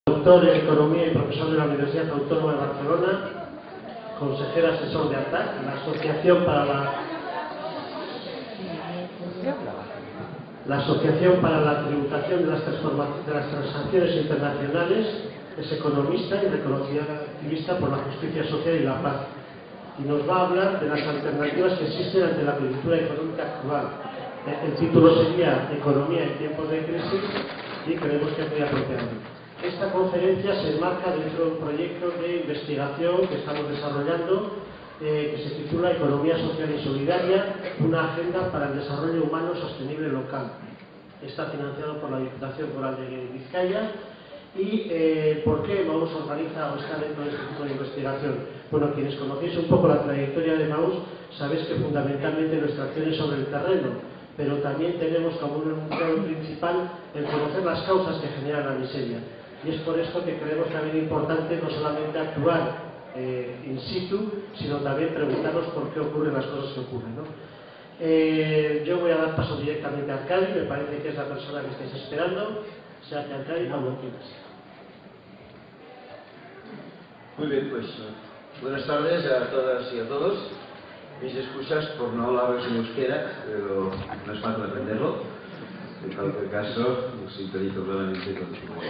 Doctor en Economía y profesor de la Universidad Autónoma de Barcelona, consejero asesor de ATAC, la Asociación para la Tributación de las Transacciones Internacionales, es economista y reconocida activista por la justicia social y la paz. Y nos va a hablar de las alternativas que existen ante la coyuntura económica actual. El título sería Economía en tiempos de crisis y creemos que es muy apropiado. Esta conferencia se enmarca dentro de un proyecto de investigación que estamos desarrollando que se titula Economía Social y Solidaria, una agenda para el desarrollo humano sostenible local. Está financiado por la Diputación Foral de Vizcaya. ¿Y por qué Maús organiza o está dentro de este tipo de investigación? Bueno, quienes conocéis un poco la trayectoria de Maús, sabéis que fundamentalmente nuestra acción es sobre el terreno, pero también tenemos como un enunciado principal el conocer las causas que generan la miseria. Y es por esto que creemos también importante no solamente actuar in situ, sino también preguntarnos por qué ocurren las cosas que ocurren, ¿no? Yo voy a dar paso directamente a Arcadi, me parece que es la persona que estáis esperando. O sea que Arcadi, cuando quieras. Muy bien, pues buenas tardes a todas y a todos. Mis excusas por no hablaros en euskera, pero no es fácil aprenderlo. En cualquier caso, sintonizo claramente con su voz.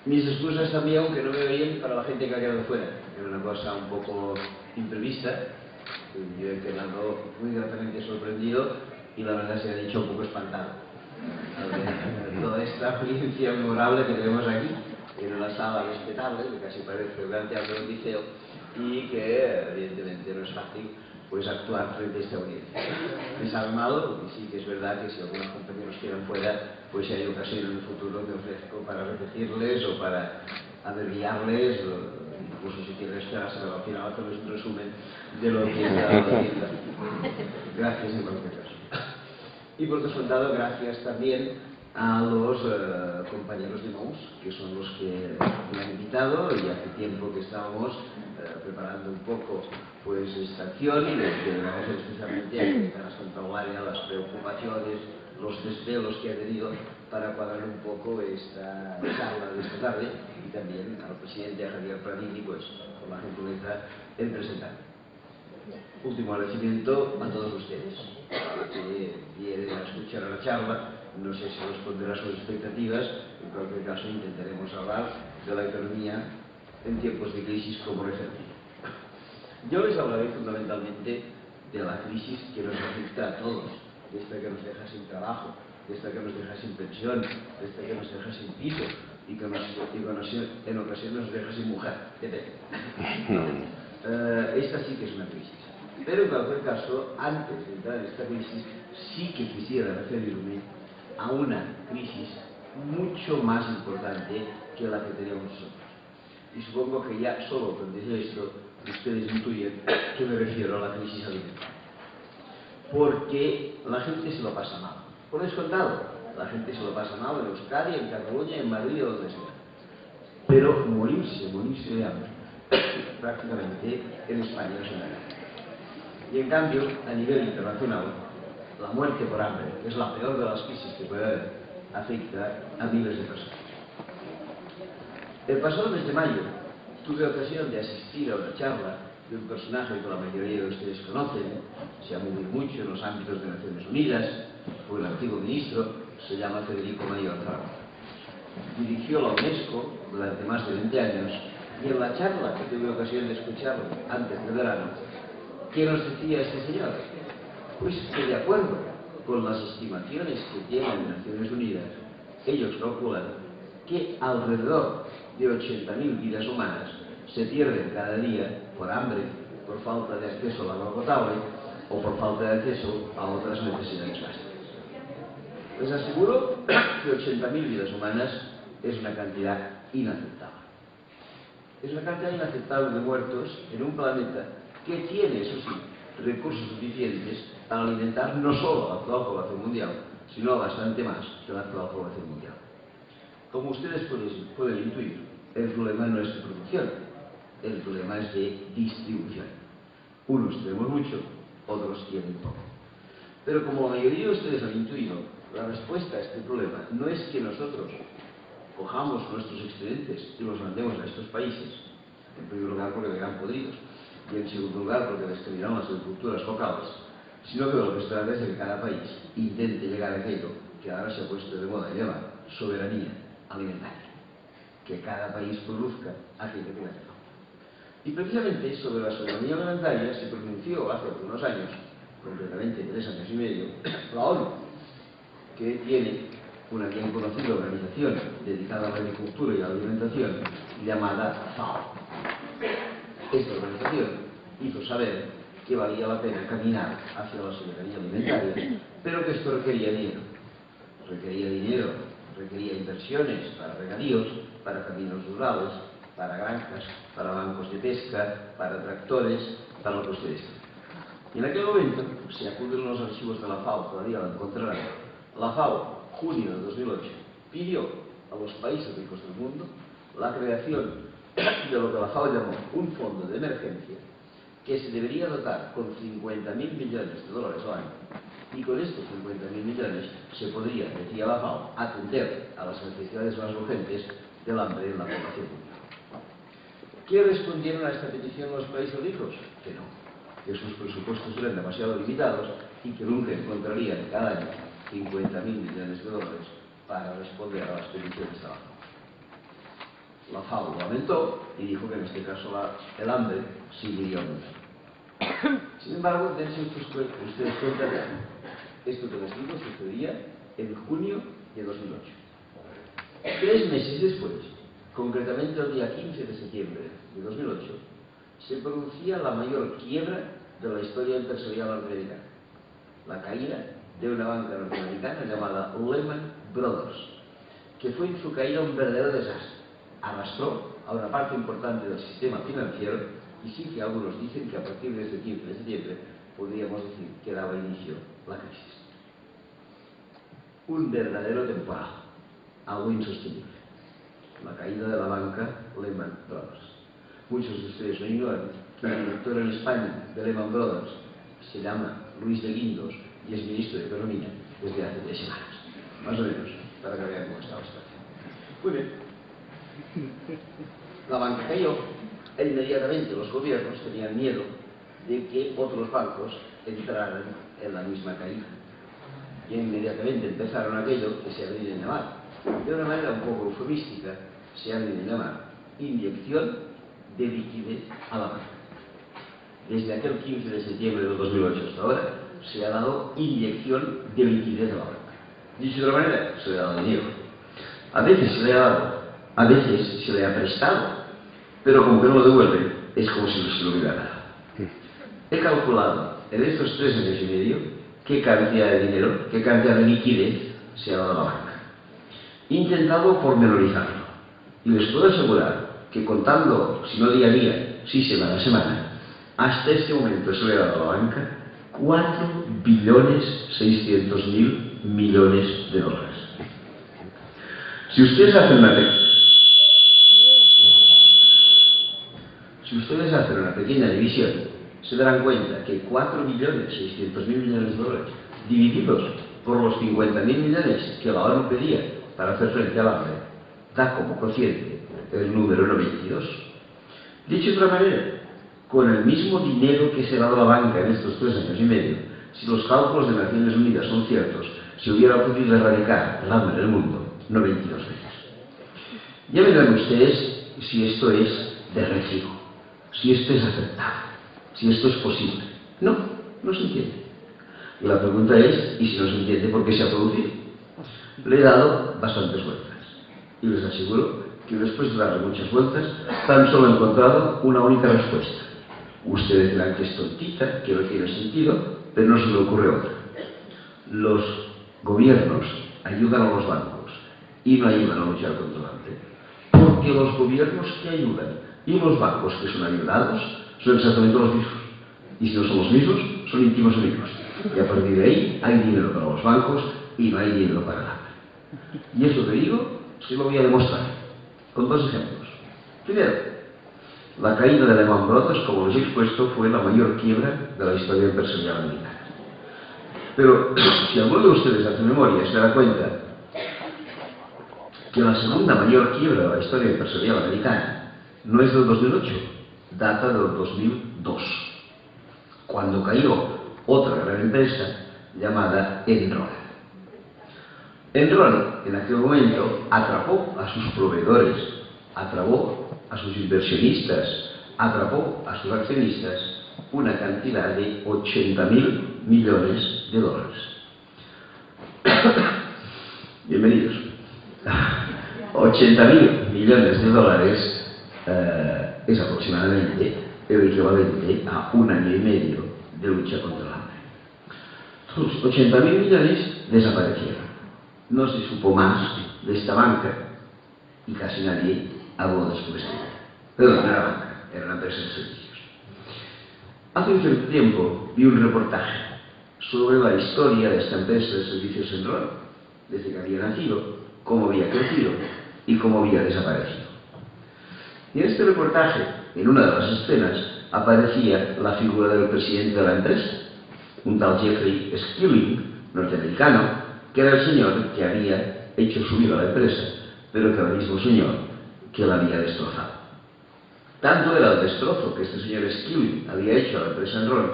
Mis excusas también, aunque no me oyen, para la gente que ha quedado fuera. Era una cosa un poco imprevista. Yo he quedado muy gratamente sorprendido y la verdad se ha dicho un poco espantado. Toda esta experiencia memorable que tenemos aquí, en una sala respetable, que casi parece el gran teatro del liceo, y que evidentemente no es fácil pues actuar frente a esta audiencia. Me sabe mal, porque sí que es verdad que si algunos compañeros quedan fuera, pues si hay ocasión en el futuro que ofrezco para repetirles o para guiarles, incluso si quieren esperarse al final hacerles un resumen de lo que está haciendo. Gracias en cualquier caso. Y por descontado, gracias también a los compañeros de Maús, que son los que me han invitado, y hace tiempo que estábamos preparando un poco pues esta acción, y que agradecer especialmente a Quintana Santauaria las preocupaciones, los desvelos que ha tenido para cuadrar un poco esta charla de esta tarde, y también al presidente Javier Pradini, pues por la gentileza en presentar. Último agradecimiento a todos ustedes que vienen a escuchar la charla. No sé si responderá a sus expectativas. En cualquier caso, intentaremos hablar de la economía en tiempos de crisis como referencia. Yo les hablaré fundamentalmente de la crisis que nos afecta a todos, de esta que nos deja sin trabajo, de esta que nos deja sin pensión, de esta que nos deja sin piso y que en ocasiones nos deja sin mujer. Esta sí que es una crisis. Pero en cualquier caso, antes de entrar en esta crisis, sí que quisiera referirme a una crisis mucho más importante que la que tenemos nosotros. Y supongo que ya solo con decir esto, ustedes intuyen que me refiero a la crisis alimentaria. Porque la gente se lo pasa mal. Por descontado, la gente se lo pasa mal en Euskadi, en Cataluña, en Madrid o donde sea. Pero morirse de hambre, prácticamente en España no se da. Y en cambio, a nivel internacional, la muerte por hambre, que es la peor de las crisis que puede haber, afecta a miles de personas. El pasado mes de mayo tuve ocasión de asistir a una charla de un personaje que la mayoría de ustedes conocen, se ha movido mucho en los ámbitos de Naciones Unidas, fue el antiguo ministro, se llama Federico Mayor Zaragoza. Dirigió la UNESCO durante más de 20 años y en la charla que tuve ocasión de escucharlo antes del verano, ¿qué nos decía este señor? Pues que de acuerdo con las estimaciones que tienen Naciones Unidas, ellos calculan que alrededor de 80.000 vidas humanas se pierden cada día por hambre, por falta de acceso al agua potable o por falta de acceso a otras necesidades básicas. Les aseguro que 80.000 vidas humanas es una cantidad inaceptable. Es una cantidad inaceptable de muertos en un planeta que tiene, eso sí, recursos suficientes para alimentar no solo a la actual población mundial, sino a bastante más que la actual población mundial. Como ustedes pueden intuir, el problema no es de producción, el problema es de distribución. Unos tenemos mucho, otros tienen poco. Pero como la mayoría de ustedes han intuido, la respuesta a este problema no es que nosotros cojamos nuestros excedentes y los mandemos a estos países, en primer lugar porque vengan podridos, y en segundo lugar porque destruirán las agriculturas locales, sino que lo que se trata es de que cada país intente llegar a aquello que ahora se ha puesto de moda llamar soberanía alimentaria, que cada país produzca aquello que le hace falta. Y precisamente sobre la soberanía alimentaria se pronunció hace algunos años, concretamente 3 años y medio, la ONU, que tiene una bien conocida organización dedicada a la agricultura y a la alimentación llamada FAO. Esta organización hizo saber que valía la pena caminar hacia la soberanía alimentaria, pero que esto requería dinero. Requería inversiones para regadíos, para caminos rurales, para granjas, para bancos de pesca, para tractores, para lo que ustedes quieran. Y en aquel momento, si acuden los archivos de la FAO, todavía lo encontrarán, la FAO, junio de 2008, pidió a los países ricos del mundo la creación de lo que la FAO llamó un fondo de emergencia que se debería dotar con 50.000 millones de dólares al año, y con estos 50.000 millones se podría, decía la FAO, atender a las necesidades más urgentes del hambre en la población mundial. ¿Qué respondieron a esta petición los países ricos? Que no, que sus presupuestos eran demasiado limitados y que nunca encontrarían cada año 50.000 millones de dólares para responder a las peticiones de la FAO. La FAO lo lamentó y dijo que en este caso el hambre seguiría aumentando. Sin embargo, dense ustedes cuenta de esto que les digo sucedía en junio de 2008. 3 meses después, concretamente el día 15 de septiembre de 2008, se producía la mayor quiebra de la historia empresarial norteamericana, la caída de una banca norteamericana llamada Lehman Brothers, que fue en su caída un verdadero desastre. Arrastró a una parte importante del sistema financiero y sí que algunos dicen que a partir de este 15 de septiembre podríamos decir que daba inicio la crisis. Un verdadero temporal, algo insostenible. La caída de la banca Lehman Brothers. Muchos de ustedes no ignoran que el director en España de Lehman Brothers se llama Luis de Guindos y es ministro de Economía desde hace 3 semanas, más o menos, para que vean cómo está la situación. Muy bien. La banca cayó e inmediatamente los gobiernos tenían miedo de que otros bancos entraran en la misma caída. Y inmediatamente empezaron aquello que se ha venido a llamar, de una manera un poco eufemística, se ha venido a llamar inyección de liquidez a la banca. Desde aquel 15 de septiembre de 2008 hasta ahora se ha dado inyección de liquidez a la banca. Dicho de otra manera, se le ha dado dinero. A veces se le ha dado, a veces se le ha prestado, pero como que no lo devuelve, es como si no se lo hubiera dado. He calculado en estos 3 años y medio qué cantidad de dinero, qué cantidad de liquidez se ha dado a la banca. He intentado pormenorizarlo y les puedo asegurar que contando, si no día a día, sí semana a semana, hasta este momento se le ha dado a la banca 4.600.000 millones de dólares. Si ustedes hacen una pequeña división, se darán cuenta que 4.600.000 millones de dólares divididos por los 50.000 millones que la ONU pedía para hacer frente al hambre, da como cociente el número 92. Dicho de otra manera, con el mismo dinero que se ha dado a la banca en estos 3 años y medio, si los cálculos de Naciones Unidas son ciertos, se hubiera podido erradicar el hambre en el mundo 92 veces. Ya verán ustedes si esto es de recibo, si esto es aceptable, si esto es posible. No, no se entiende. Y la pregunta es, ¿y si no se entiende por qué se ha producido? Le he dado bastantes vueltas. Y les aseguro que después de darle muchas vueltas, tan solo he encontrado una única respuesta. Ustedes dirán que es tontita, que no tiene sentido, pero no se me ocurre otra. Los gobiernos ayudan a los bancos y no ayudan a luchar contra el hambre. Porque los gobiernos que ayudan y los bancos que son ayudados son exactamente los mismos. Y si no son los mismos, son íntimos amigos. Y a partir de ahí hay dinero para los bancos y no hay dinero para el hambre. Y eso que digo, se lo voy a demostrar con 2 ejemplos. Primero, la caída de Lehman Brothers, como les he expuesto, fue la mayor quiebra de la historia empresarial americana. Pero si alguno de ustedes hace memoria se da cuenta que la segunda mayor quiebra de la historia empresarial americana no es del 2008, data del 2002, cuando cayó otra gran empresa llamada Enron. Enron, en aquel momento, atrapó a sus proveedores, atrapó a sus inversionistas, atrapó a sus accionistas una cantidad de 80.000 millones de dólares. Bienvenidos. 80.000 millones de dólares es aproximadamente el equivalente a 1 año y medio de lucha contra el hambre. Sus 80.000 millones desaparecieron. No se supo más de esta banca y casi nadie habló después de ella. Pero no era banca, era una empresa de servicios. Hace un cierto tiempo vi un reportaje sobre la historia de esta empresa de servicios Enron, desde que había nacido, cómo había crecido y cómo había desaparecido. Y en este reportaje, en una de las escenas, aparecía la figura del presidente de la empresa, un tal Jeffrey Skilling, norteamericano, que era el señor que había hecho subir a la empresa, pero que era el mismo señor que la había destrozado. Tanto era el destrozo que este señor Skilling había hecho a la empresa Enron,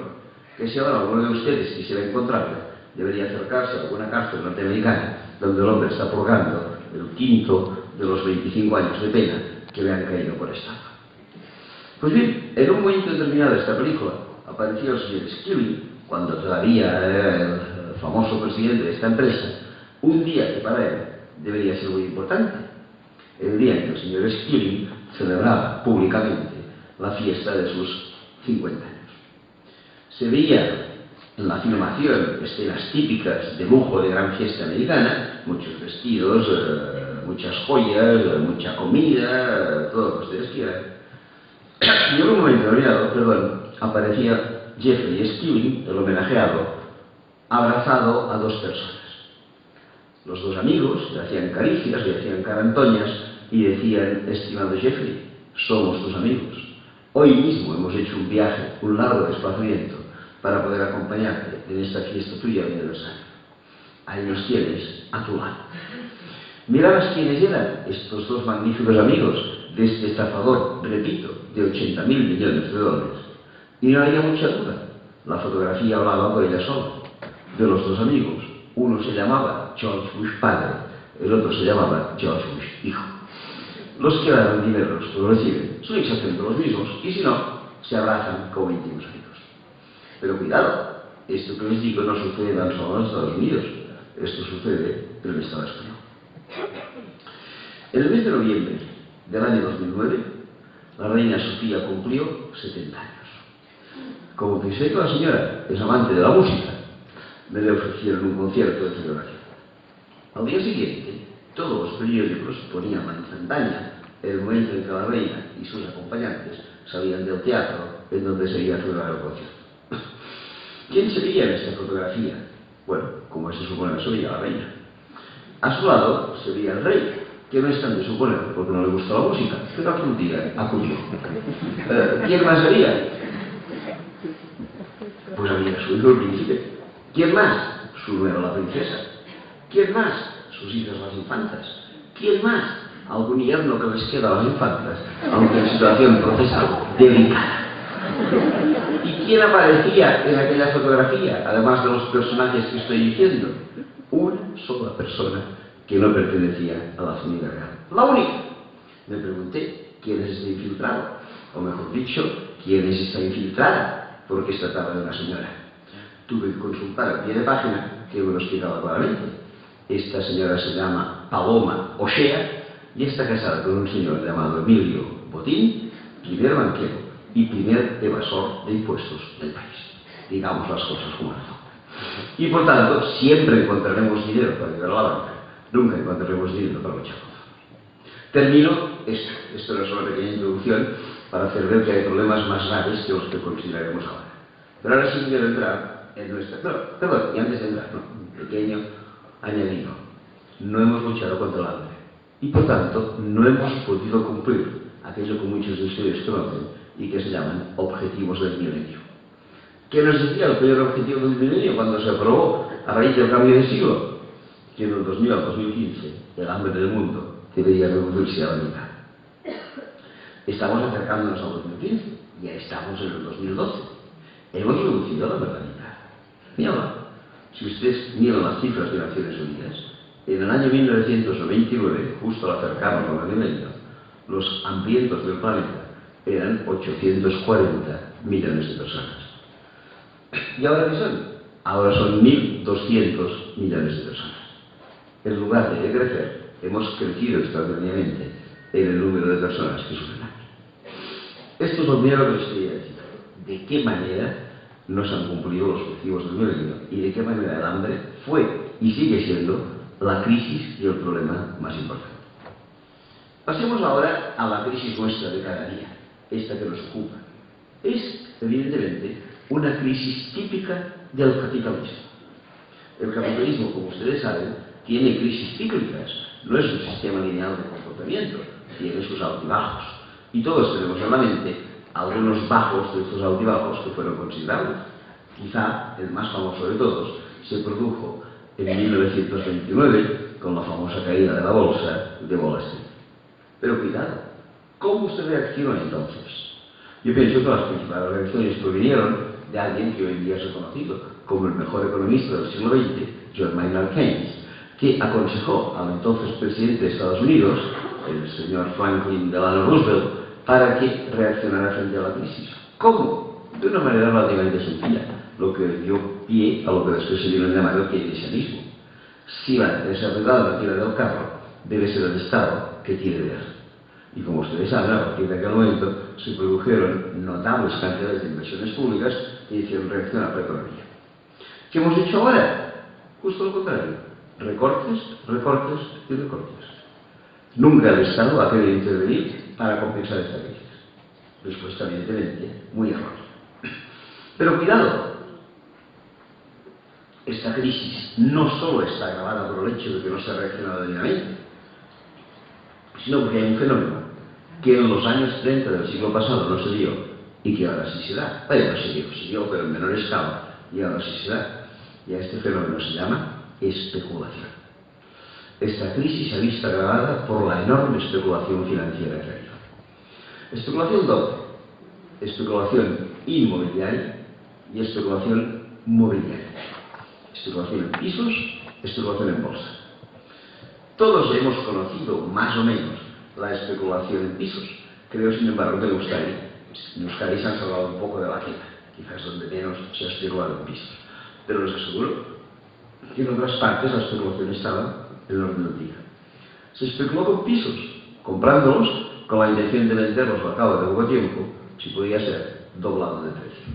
que si ahora alguno de ustedes quisiera encontrarla, debería acercarse a alguna cárcel norteamericana donde el hombre está purgando el quinto de los 25 años de pena que le han caído por estafa. Pues bien, en un momento determinado de esta película apareció el señor Skilling, cuando todavía era el famoso presidente de esta empresa, un día que para él debería ser muy importante, el día en que el señor Skilling celebraba públicamente la fiesta de sus 50 años. Se veía en la filmación escenas típicas de lujo de gran fiesta americana, muchos vestidos, muchas joyas, mucha comida, todo lo que ustedes quieran. Y en un momento determinado, aparecía Jeffrey Skilling, el homenajeado, abrazado a dos personas. Los dos amigos le hacían caricias, le hacían carantoñas y decían: estimado Jeffrey, somos tus amigos. Hoy mismo hemos hecho un viaje, un largo desplazamiento, para poder acompañarte en esta fiesta tuya de aniversario. Ahí los tienes a tu lado. Mirabas quiénes eran estos dos magníficos amigos de este estafador, repito, de 80.000 millones de dólares. Y no había mucha duda. La fotografía hablaba por ella sola. De los dos amigos, uno se llamaba George Bush padre, el otro se llamaba George Bush hijo. Los que dan dinero, los que lo reciben, son exactamente los mismos, y si no, se abrazan como íntimos amigos. Pero cuidado, esto que les digo no sucede tan solo en Estados Unidos, esto sucede en el Estado español. En el mes de noviembre del año 2009, la reina Sofía cumplió 70 años. Como pensé que la señora es amante de la música, me le ofrecieron un concierto de celebración. Al día siguiente, todos los periódicos ponían la instantánea el momento en que la reina y sus acompañantes salían del teatro en donde se iba a celebrar el concierto. ¿Quién se veía en esta fotografía? Bueno, como se supone, se veía la reina. A su lado se veía el rey, que no es tan de suponer porque no le gusta la música, pero aquel día acudió. ¿Quién más había? Pues había su hijo el príncipe. ¿Quién más? Su nuera la princesa. ¿Quién más? Sus hijas las infantas. ¿Quién más? Algún yerno que les queda a las infantas, aunque en situación procesal delicada. ¿Y quién aparecía en aquella fotografía, además de los personajes que estoy diciendo? Una sola persona que no pertenecía a la familia real. La única. Me pregunté, ¿quién es este infiltrado? O mejor dicho, ¿quién es esta infiltrada? Porque se trataba de una señora. Tuve que consultar al pie de página, que me lo explicaba claramente. Esta señora se llama Paloma O'Shea y está casada con un señor llamado Emilio Botín, primer banquero y primer evasor de impuestos del país. Digamos las cosas como son. Y por tanto, siempre encontraremos dinero para ayudar a la banca, nunca encontraremos dinero para luchar contra ella. Termino esto. Esto era solo una pequeña introducción para hacer ver que hay problemas más graves que los que consideraremos ahora. Pero ahora sí quiero entrar en nuestra... Perdón, y antes de entrar, un pequeño añadido. No hemos luchado contra el hambre. Y por tanto, no hemos podido cumplir aquello que muchos de ustedes conocen y que se llaman objetivos del milenio. ¿Qué nos decía el primer objetivo del milenio cuando se aprobó a raíz del cambio de siglo? Que en el 2000 al 2015 el hambre del mundo debería reducirse a la mitad. Estamos acercándonos al 2015, ya estamos en el 2012. Hemos reducido la mitad. Mírala, si ustedes miran las cifras de Naciones Unidas, en el año 1999, justo al acercarnos al año medio, los hambrientos del planeta eran 840 millones de personas. ¿Y ahora qué son? Ahora son 1.200 millones de personas. En lugar de decrecer, hemos crecido extraordinariamente en el número de personas que sufren hambre. Esto es lo primero que les quería decir. ¿De qué manera no se han cumplido los objetivos del milenio? Y de qué manera el hambre fue y sigue siendo la crisis y el problema más importante. Pasemos ahora a la crisis nuestra de cada día, esta que nos ocupa. Es, evidentemente, una crisis típica del capitalismo. El capitalismo, como ustedes saben, tiene crisis cíclicas. No es un sistema lineal de comportamiento, tiene sus altibajos. Y todos tenemos en la mente algunos bajos de estos altibajos que fueron considerables. Quizá el más famoso de todos se produjo en 1929 con la famosa caída de la bolsa de Wall Street. Pero cuidado, ¿cómo se reaccionó entonces? Yo pienso que las principales reacciones provinieron de alguien que hoy en día es reconocido como el mejor economista del siglo XX, John Maynard Keynes, que aconsejó al entonces presidente de Estados Unidos, el señor Franklin Delano Roosevelt, para que reaccionara frente a la crisis. ¿Cómo? De una manera relativamente sencilla, lo que dio pie a lo que después se vino a llamar el keynesianismo. Si la empresa privada no tira del carro, debe ser el Estado que tire de él. Y como ustedes saben, a partir de aquel momento se produjeron notables cantidades de inversiones públicas que hicieron reaccionar a la economía. ¿Qué hemos hecho ahora? Justo lo contrario. Recortes, recortes y recortes. Nunca el Estado ha querido intervenir para compensar esta crisis. Respuesta, evidentemente, muy errónea. Pero cuidado, esta crisis no solo está agravada por el hecho de que no se ha reaccionado debidamente, sino porque hay un fenómeno que en los años 30 del siglo pasado no se dio y que ahora sí se da. Vaya, no se dio, pero en menor escala, y ahora sí se da. Y a este fenómeno se llama especulación. Esta crisis se ha visto agravada por la enorme especulación financiera que ha habido. Especulación doble. Especulación inmobiliaria y especulación mobiliaria. Especulación en pisos, especulación en bolsa. Todos hemos conocido más o menos la especulación en pisos. Creo, sin embargo, que en Euskadi se han salvado un poco de la quema, quizás donde menos se ha especulado en pisos. Pero les aseguro que en otras partes la especulación estaba en el orden del día. Se especuló con pisos, comprándolos con la intención de venderlos al cabo de poco tiempo, si podía ser doblado de precio.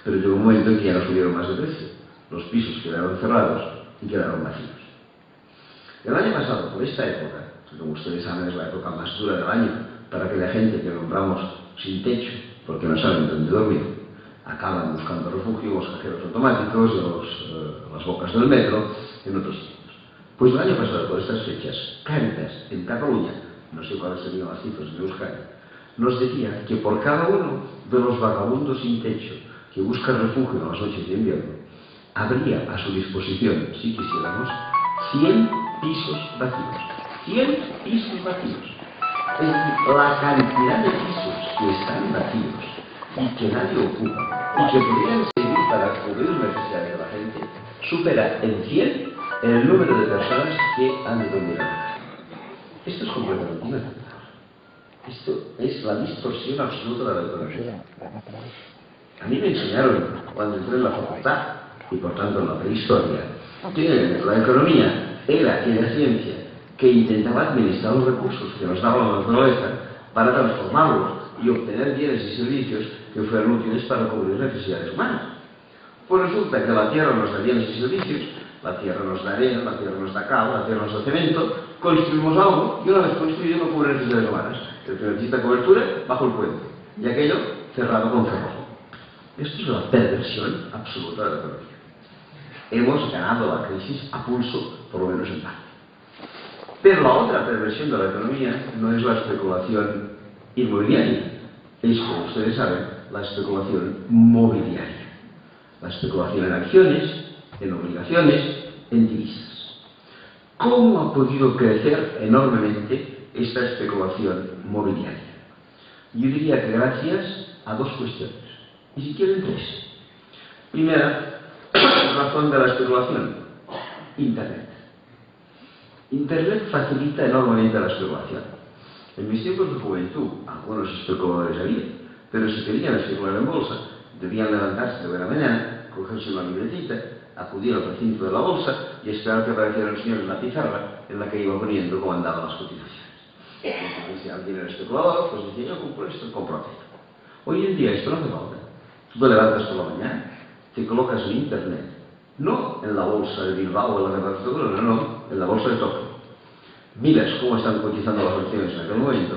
Pero llegó un momento en que ya no subieron más de precio. Los pisos quedaron cerrados y quedaron vacíos. El año pasado, por esta época, que como ustedes saben es la época más dura del año para aquella gente que compramos sin techo porque no saben dónde dormir, acaban buscando refugio en los cajeros automáticos, en las bocas del metro, en otros sitios. Pues el año pasado, por estas fechas, Cáritas, en Cataluña, no sé cuáles serían las cifras de Euskadi, nos decía que por cada uno de los vagabundos sin techo que buscan refugio en las noches de invierno, habría a su disposición, si quisiéramos, 100 pisos vacíos. 100 pisos vacíos. Es decir, la cantidad de pisos que están vacíos y que nadie ocupa y que podrían servir para cubrir las necesidades de la gente, supera en 100 el número de personas que han de dormir en la calle. Esto es completamente inaceptable. Esto es la distorsión absoluta de la economía. A mí me enseñaron, cuando entré en la facultad, y por tanto en la prehistoria, que la economía era aquella ciencia que intentaba administrar los recursos que nos daba la naturaleza para transformarlos y obtener bienes y servicios que fueran útiles para cubrir necesidades humanas. Pues resulta que la tierra nos da bienes y servicios, la tierra nos da arena, la tierra nos da cal, la tierra nos da cemento, construimos algo y una vez construido no cubre necesidades humanas. El que necesita cobertura, bajo el puente, y aquello cerrado con cerrojo. Esto es la perversión absoluta de la economía. Hemos ganado la crisis a pulso, por lo menos en parte. Pero la otra perversión de la economía no es la especulación inmobiliaria, es, como ustedes saben, la especulación mobiliaria. La especulación en acciones, en obligaciones, en divisas. ¿Cómo ha podido crecer enormemente esta especulación mobiliaria? Yo diría que gracias a dos cuestiones, y si quieren tres. Primera razón de la especulación: Internet. Internet facilita enormemente la especulación. En mis tiempos de juventud, algunos especuladores había, pero si querían especular en bolsa, debían levantarse de buena mañana, cogerse una libretita, acudir al recinto de la bolsa y esperar que apareciera el señor en la pizarra en la que iba poniendo cómo andaban las cotizaciones. Entonces, si alguien era especulador, pues decía: yo compro esto, compro aquello. Hoy en día esto no hace falta. Tú te levantas por la mañana, te colocas en Internet, no en la bolsa de Bilbao o en la de Barcelona, no, en la bolsa de Tokio. Miras cómo están cotizando las acciones en aquel momento,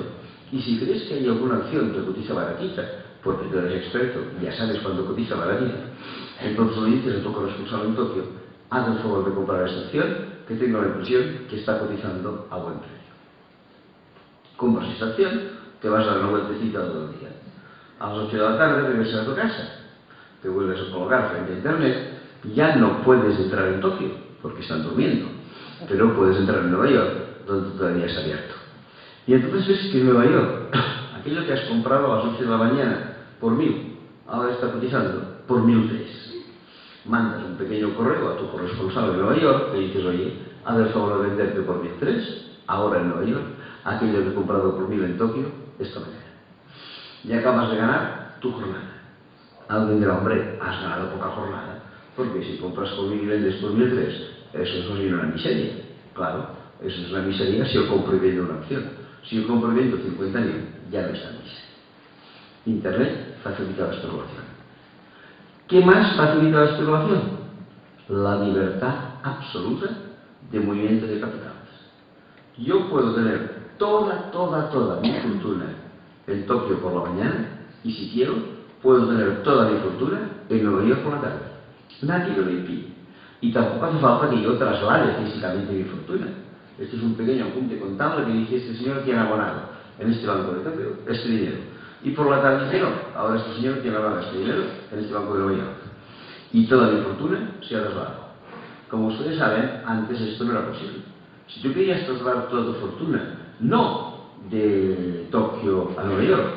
y si crees que hay alguna acción que cotiza baratita, porque tú eres experto y ya sabes cuándo cotiza baratita, entonces le dices a tu corresponsal en Tokio: haz el favor de comprar esta acción, que tengo la impresión que está cotizando a buen precio. Compras esta acción, te vas a dar una vueltecita todo el día. A las 8 de la tarde regresas a tu casa, te vuelves a colocar frente a Internet. Ya no puedes entrar en Tokio, porque están durmiendo, pero puedes entrar en Nueva York, donde todavía es abierto. Y entonces ves que en Nueva York, aquello que has comprado a las 8 de la mañana por 1.000, ahora está cotizando por 1.003. Mandas un pequeño correo a tu corresponsal de Nueva York y dices: oye, haz el favor de venderte por 1.003, ahora en Nueva York, aquello que he comprado por 1.000 en Tokio, esta mañana. Y acabas de ganar tu jornada. Alguien dirá: hombre, has ganado poca jornada, porque si compras por 1.000 y vendes por 1.003, eso es una miseria. Claro, eso es una miseria si yo compro y vendo una acción. Si yo compro y vendo 50.000, ya no está en miseria. Internet facilita la especulación. ¿Qué más facilita la especulación? La libertad absoluta de movimiento de capitales. Yo puedo tener toda mi fortuna en Tokio por la mañana, y si quiero, puedo tener toda mi fortuna en Nueva York por la tarde. Nadie me lo impide. Y tampoco hace falta que yo traslade físicamente mi fortuna. Este es un pequeño apunte contable que dice: este señor tiene abonado en este banco de Tokio este dinero. Y por la tarde dice: no, ahora este señor tiene abonado este dinero en este banco de Nueva York. Y toda mi fortuna se ha trasladado. Como ustedes saben, antes esto no era posible. Si tú querías trasladar toda tu fortuna, no de Tokio a Nueva York,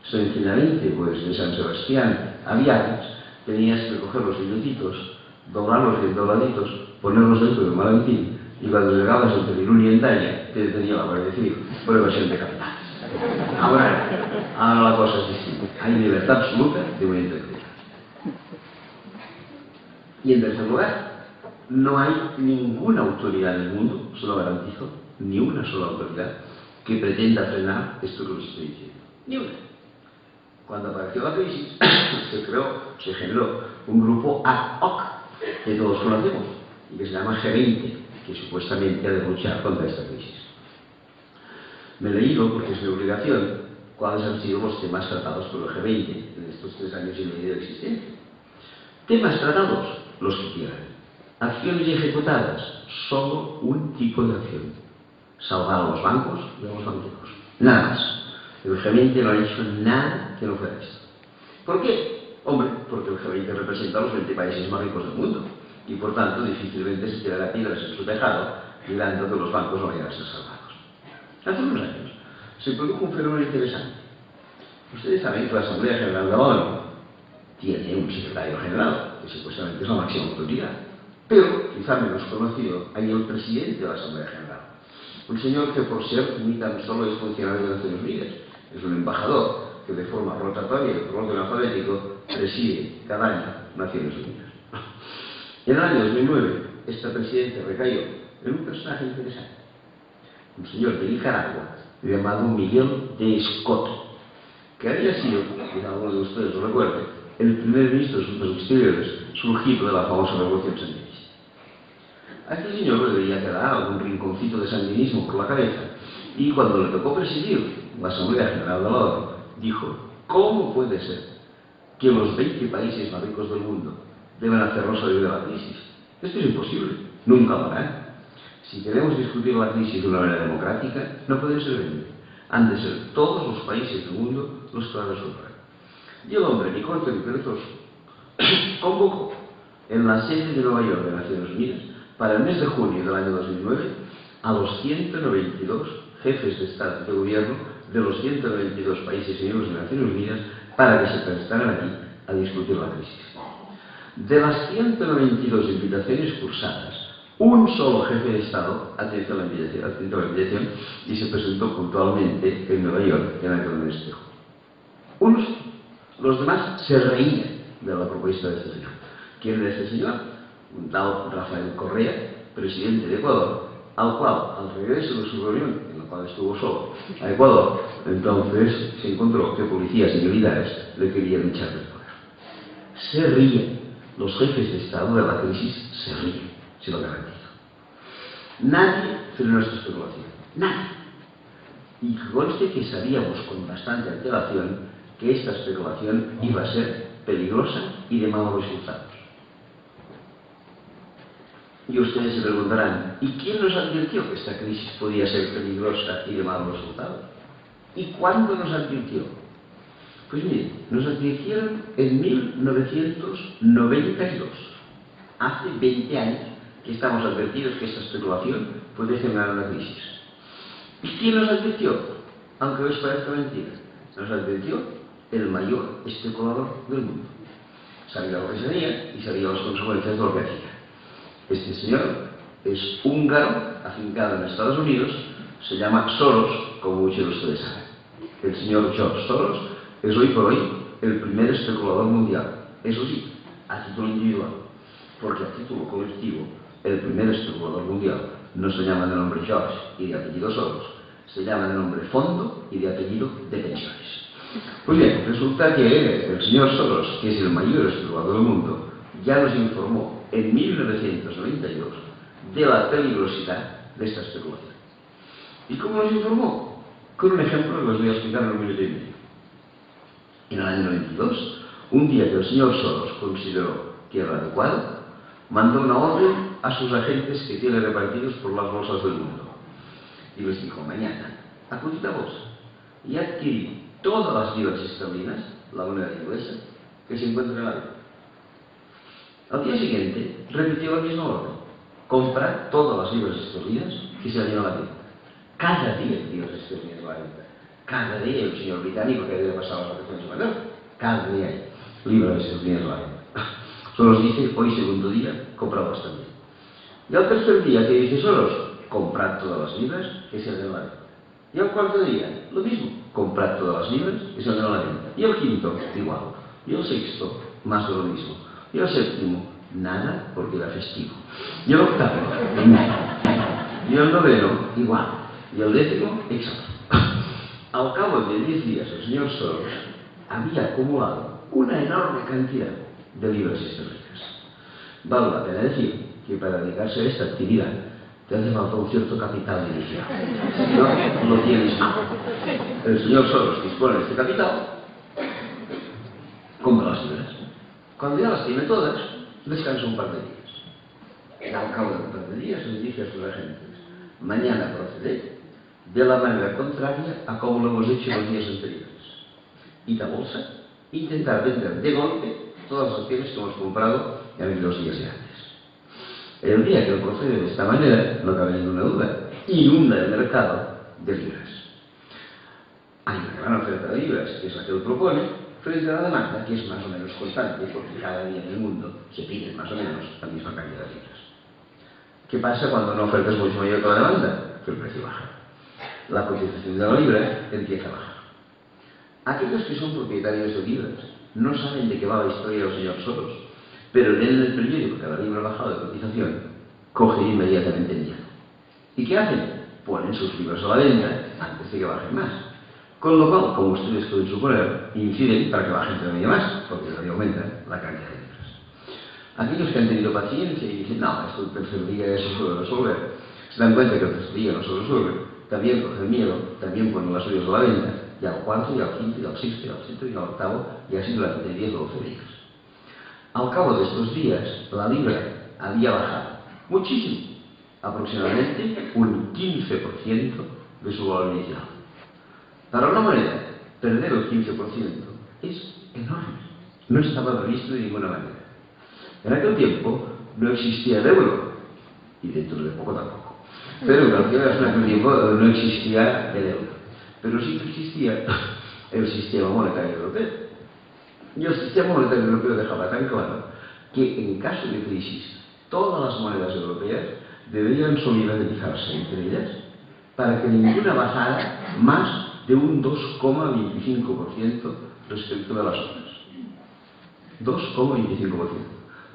sencillamente pues de San Sebastián a Viajes, tenías que coger los billetitos, doblarlos bien dobladitos, ponerlos dentro del maletín, y cuando llegabas entre Irún y Hendaya, te detenía la guardia civil por evasión de capital. Ahora la cosa es distinta. Hay libertad absoluta de movimiento de capital. Y en tercer lugar, no hay ninguna autoridad en el mundo, se lo garantizo, ni una sola autoridad que pretenda frenar esto que os estoy diciendo. Ni una. Cuando apareció la crisis, se generó un grupo ad hoc que todos conocemos y que se llama G20, que supuestamente ha de luchar contra esta crisis. Me he leído, porque es mi obligación, cuáles han sido los temas tratados por el G20 en estos 3 años y medio de existencia. Temas tratados, los que quieran. Acciones ejecutadas, solo un tipo de acción: salvar a los bancos y a los banqueros. Nada más. El G20 no ha hecho nada que no fuera esto. ¿Por qué? Hombre, porque el G20 representa a los 20 países más ricos del mundo y por tanto difícilmente se tirará piedras en su tejado mirando que los bancos no vayan a ser salvados. Hace unos años se produjo un fenómeno interesante. Ustedes saben que la Asamblea General de la ONU tiene un secretario general, que supuestamente es la máxima autoridad, pero, quizá menos conocido, hay el presidente de la Asamblea General. Un señor que, por ser, ni tan solo es funcionario de Naciones Unidas, es un embajador que de forma rotatoria y por orden alfabético preside cada año Naciones Unidas. En el año 2009, esta presidencia recayó en un personaje interesante, un señor de Nicaragua llamado Miguel de Escoto, que había sido, quizá alguno de ustedes lo recuerde, el primer ministro de Asuntos Exteriores surgido de la famosa Revolución Sandinista. A este señor le debía quedar algún rinconcito de sandinismo por la cabeza, y cuando le tocó presidir la Asamblea General de la ONU, dijo: ¿cómo puede ser que los 20 países más ricos del mundo deban hacernos salir de la crisis? Esto es imposible, nunca lo harán. Si queremos discutir la crisis de una manera democrática, no pueden ser 20. Han de ser todos los países del mundo los que la resuelvan. Y el hombre, ni corto ni perezoso, convocó en la sede de Nueva York de Naciones Unidas para el mes de junio del año 2009 a los 192 jefes de Estado y de Gobierno de los 192 países miembros de Naciones Unidas para que se presentaran aquí a discutir la crisis. De las 192 invitaciones cursadas, un solo jefe de Estado atendió la invitación y se presentó puntualmente en Nueva York, en aquel mes de junio. Unos, los demás se reían de la propuesta de este señor. ¿Quién era este señor? Un tal Rafael Correa, presidente de Ecuador, al cual, al regreso de su reunión, en la cual estuvo solo, a Ecuador, entonces se encontró que policías y militares le querían echar del poder. Se ríen. Los jefes de Estado de la crisis se ríen, se lo garantizo. Nadie frenó esta especulación. Nadie. Y conste que sabíamos con bastante antelación que esta especulación iba a ser peligrosa y de malos resultados. Y ustedes se preguntarán, ¿y quién nos advirtió que esta crisis podía ser peligrosa y de malos resultados? ¿Y cuándo nos advirtió? Pues miren, nos advirtieron en 1992, hace 20 años que estamos advertidos que esta especulación puede generar una crisis. ¿Y quién nos advirtió? Aunque os parezca mentira, nos advirtió el mayor especulador del mundo. Sabía lo que sabía y sabía las consecuencias de lo que hacía. Este señor es húngaro, afincado en Estados Unidos, se llama Soros, como muchos de ustedes saben. El señor George Soros es hoy por hoy el primer especulador mundial. Eso sí, a título individual, porque a título colectivo, el primer especulador mundial no se llama de nombre George y de apellido Soros, se llama de nombre Fondo y de apellido de Pensiones. Pues bien, resulta que el señor Soros, que es el mayor especulador del mundo, ya nos informó en 1992 de la peligrosidad de esta especulación. ¿Y cómo nos informó? Con un ejemplo que os voy a explicar en un minuto y medio. En el año 92, un día que el señor Soros consideró que era adecuado, mandó una orden a sus agentes que tiene repartidos por las bolsas del mundo. Y les dijo, mañana, acudid a bolsa y adquirid todas las libras esterlinas, la moneda inglesa, que se encuentran en la venta. Al día siguiente, repitió la misma orden. Comprar todas las libras esterlinas que se hallan a la venta. Cada día libras esterlinas a la venta. Cada día el señor británico que había pasado las vacaciones en Madrid, cada día hay libras esterlinas a la venta. Soros dice, hoy segundo día, compramos también. Y al tercer día que dice Soros, comprad todas las libras que se hallan a la venta. Y al cuarto día, lo mismo, comprad todas las libras que se hallan a la venta. Y el quinto, igual. Y el sexto, más de lo mismo. Y el séptimo, nada, porque era festivo. Y el octavo, nada. Y el noveno, igual. Y el décimo, exacto. Al cabo de 10 días, el señor Soros había acumulado una enorme cantidad de libras esterlinas. Vale la pena decir que para dedicarse a esta actividad te hace falta un cierto capital inicial. Si no, no tienes nada. El señor Soros dispone de este capital, compra las libras. Cuando ya las tiene todas, descansa un par de días. Y al cabo de un par de días les dice a sus agentes, mañana proceded de la manera contraria a como lo hemos hecho los días anteriores. Ir a bolsa, intentar vender de golpe todas las acciones que hemos comprado en los días de antes. El día que lo procede de esta manera, no cabe ninguna duda, inunda el mercado de libras. Hay una gran oferta de libras, que es la que él propone, frente a la demanda, que es más o menos constante, porque cada día en el mundo se piden más o menos la misma cantidad de libras. ¿Qué pasa cuando una oferta es mucho mayor que la demanda? Que el precio baja. La cotización de la libra empieza a bajar. Aquellos que son propietarios de libras no saben de qué va la historia del señor Soros, pero leen el periódico que la libra ha bajado de cotización, cogen inmediatamente miedo. ¿Y qué hacen? Ponen sus libras a la venta antes de que bajen más. Con lo cual, como ustedes pueden suponer, inciden para que bajen todavía más, porque todavía aumenta la cantidad de libras. Aquellos que han tenido paciencia y dicen, no, esto el tercer día se suele resolver, se dan cuenta que el tercer día no se resuelve, también cogen miedo, también ponen las suyas a la venta, y al cuarto, y al quinto, y al sexto, y al sexto, y al octavo, y así durante 10 o 12 días. Al cabo de estos días, la libra había bajado muchísimo, aproximadamente un 15% de su valor inicial. Para una moneda, perder el 15% es enorme. No estaba previsto de ninguna manera. En aquel tiempo no existía el euro. y dentro de poco tampoco. Pero en aquel tiempo no existía el euro, pero sí que existía el sistema monetario europeo. Y el sistema monetario europeo dejaba tan claro que en caso de crisis todas las monedas europeas deberían solidarizarse entre ellas para que ninguna bajara más de un 2,25% respecto de las otras. 2,25%.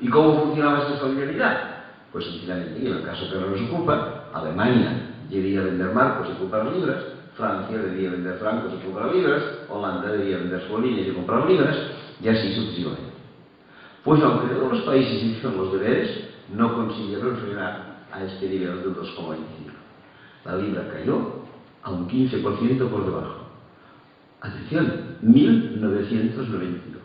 ¿Y cómo funcionaba esta solidaridad? Pues sencillamente, en el caso que no nos ocupa, Alemania debía vender marcos y comprar libras, Francia debía vender francos y comprar libras, Holanda debía vender florines y comprar libras, y así sucesivamente. Pues aunque todos los países hicieron los deberes, no consiguieron frenar a este nivel del 2,25. La libra cayó a un 15% por debajo. Atención, 1992.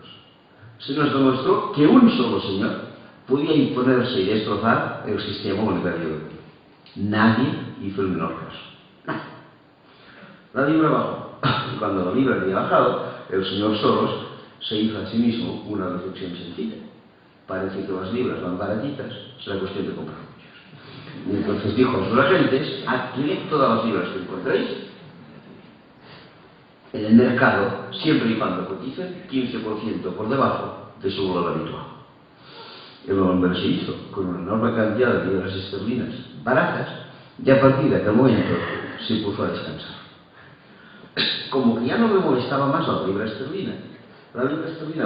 Se nos demostró que un solo señor podía imponerse y destrozar el sistema monetario europeo. Nadie hizo el menor caso. Nadie. La libra bajó. Cuando la libra había bajado, el señor Soros se hizo a sí mismo una reflexión sencilla. Parece que las libras van baratitas, será cuestión de comprar muchos. Y entonces dijo a sus agentes: adquirid todas las libras que encontréis en el mercado, siempre y cuando coticen 15% por debajo de su valor habitual. El hombre se hizo con una enorme cantidad de libras esterlinas baratas, y a partir de aquel momento se puso a descansar. Como que ya no me molestaba más la libra esterlina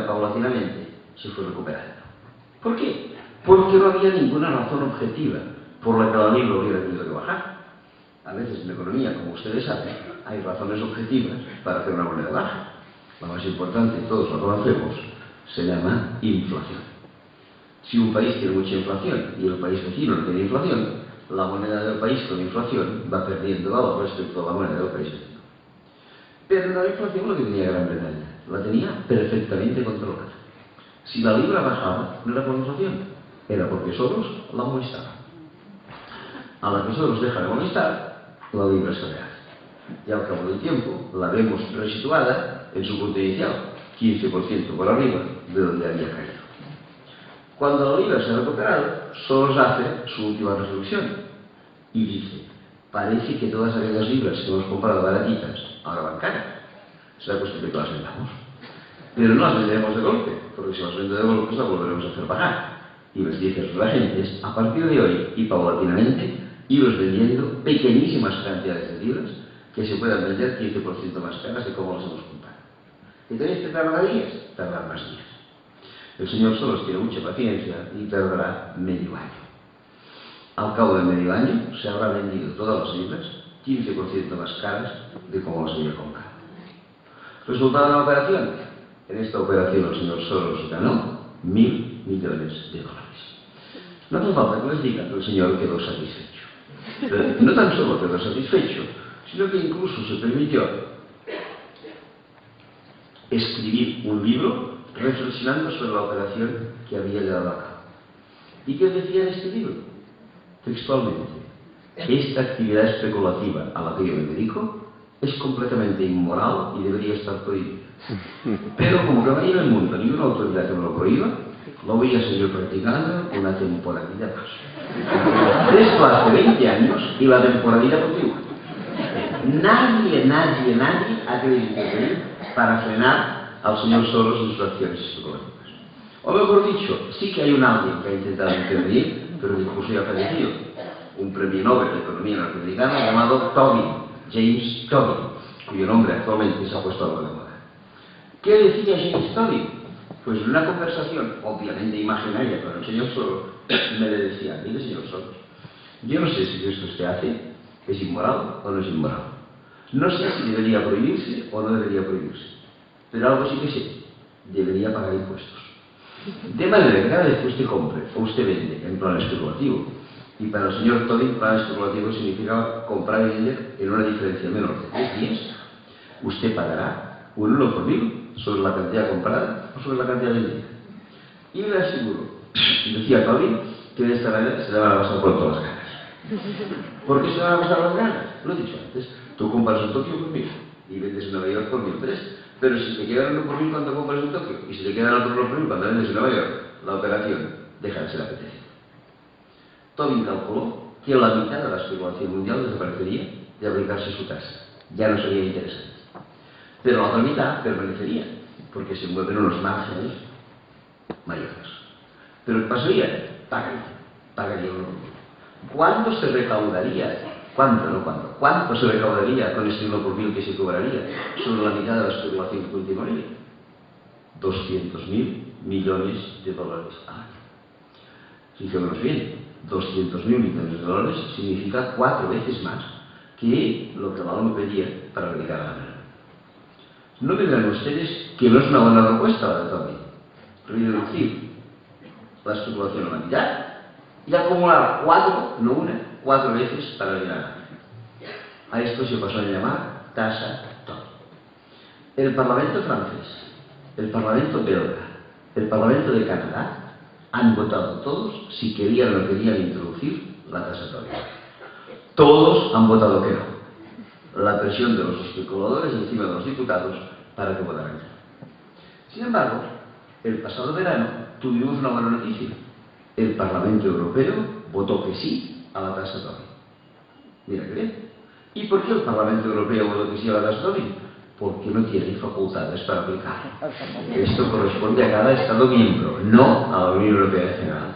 paulatinamente se fue recuperando. ¿Por qué? Porque no había ninguna razón objetiva por la que la libra hubiera tenido que bajar. A veces en la economía, como ustedes saben, hay razones objetivas para que una moneda baje. La más importante, todos la conocemos, se llama inflación. Si un país tiene mucha inflación y el país vecino no tiene inflación, la moneda del país con inflación va perdiendo valor respecto a la moneda del país vecino. Pero la inflación lo que tenía Gran Bretaña, la tenía perfectamente controlada. Si la libra bajaba, no era por inflación, era porque Soros la molestaba. A la que Soros deja de molestar, la libra se rehace. Y al cabo del tiempo la vemos resituada en su punto inicial, 15% por arriba de donde había caído. Cuando la libra se ha recuperado, Soros hace su última reflexión y dice: parece que todas aquellas libras que hemos comprado baratitas ahora van caras. Será cuestión de que las vendamos. Pero no las venderemos de golpe, porque si las vendo de golpe las volveremos a hacer bajar. Y les dice a sus agentes: a partir de hoy y paulatinamente, iros vendiendo pequeñísimas cantidades de libras que se puedan vender 15% más caras de como las hemos comprado. ¿Y tenéis que tardar días? Tardar más días. El señor Soros tiene mucha paciencia y tardará medio año. Al cabo de medio año se habrá vendido todas las libras 15% más caras de como las había comprado. ¿Resultado de la operación? En esta operación el señor Soros ganó 1.000 millones de dólares. No hace falta que les diga que el señor quedó satisfecho. Pero no tan solo quedó satisfecho, sino que incluso se permitió escribir un libro reflexionando sobre la operación que había llevado a cabo. ¿Y qué decía en este libro? Textualmente: esta actividad especulativa a la que yo me dedico es completamente inmoral y debería estar prohibida. Pero como que no hay en el mundo ninguna autoridad que me lo prohíba, lo voy a seguir practicando una temporalidad más. Esto hace 20 años y la temporalidad continúa. Nadie ha querido intervenir para frenar al señor Soros en sus acciones especulativas. O mejor dicho, sí que hay un alguien que ha intentado intervenir, pero que incluso ya ha fallecido. Un premio Nobel de Economía norteamericano llamado James Tobin, cuyo nombre actualmente se ha puesto algo de moda. ¿Qué decía James Tobin? Pues en una conversación, obviamente imaginaria con el señor Soros, me le decía: mire, señor Soros, yo no sé si esto usted hace es inmoral o no es inmoral. No sé si debería prohibirse o no debería prohibirse. Pero algo sí que sé: debería pagar impuestos. De manera que cada vez que usted compre o usted vende en plan especulativo, y para el señor Tobin, plan especulativo significa comprar y vender en una diferencia menor de 3 días, usted pagará un 1 por 1000 sobre la cantidad comprada o sobre la cantidad vendida. Y le aseguro, decía Tobin, que de esta manera se le van a pasar por todas las ganas. ¿Por qué se le van a pasar las ganas? Lo he dicho antes: tú compras en Tokio por 1000 y vendes en Nueva York por 1003. Pero si te quedan 1 por 1000 cuando compras en Tokio y si te quedan otro 1 por 1000 cuando vendes en Nueva York, la operación deja de ser apetecible. Tobin calculó que la mitad de la especulación mundial desaparecería de aplicarse su tasa. Ya no sería interesante. Pero la otra mitad permanecería, porque se mueven unos márgenes mayores. Pero ¿qué pasaría? Pagaría uno. ¿Cuánto se recaudaría? ¿Cuánto se recaudaría con ese 1 por mil que se cobraría sobre la mitad de la especulación que continuaría? 200.000 millones de dólares al año. Fijémonos bien, 200.000 millones de dólares significa 4 veces más que lo que la ONU pedía para erradicar la hambruna. ¿No dirán ustedes que no es una buena propuesta la de Tony? Reducir la especulación a la mitad y acumular 4 veces para eliminar la hambruna. A esto se pasó a llamar tasa Tony. El Parlamento francés, el Parlamento belga, el Parlamento de Canadá han votado todos si querían o no querían introducir la tasa Tony. Todos han votado que no. La presión de los especuladores encima de los diputados para que votaran que no. Sin embargo, el pasado verano tuvimos una buena noticia. El Parlamento Europeo votó que sí a la tasa Tobin. Mira qué bien. ¿Y por qué el Parlamento Europeo votó que sí a la tasa Tobin? Porque no tiene facultades para aplicarlo. Esto corresponde a cada Estado miembro, no a la Unión Europea en general.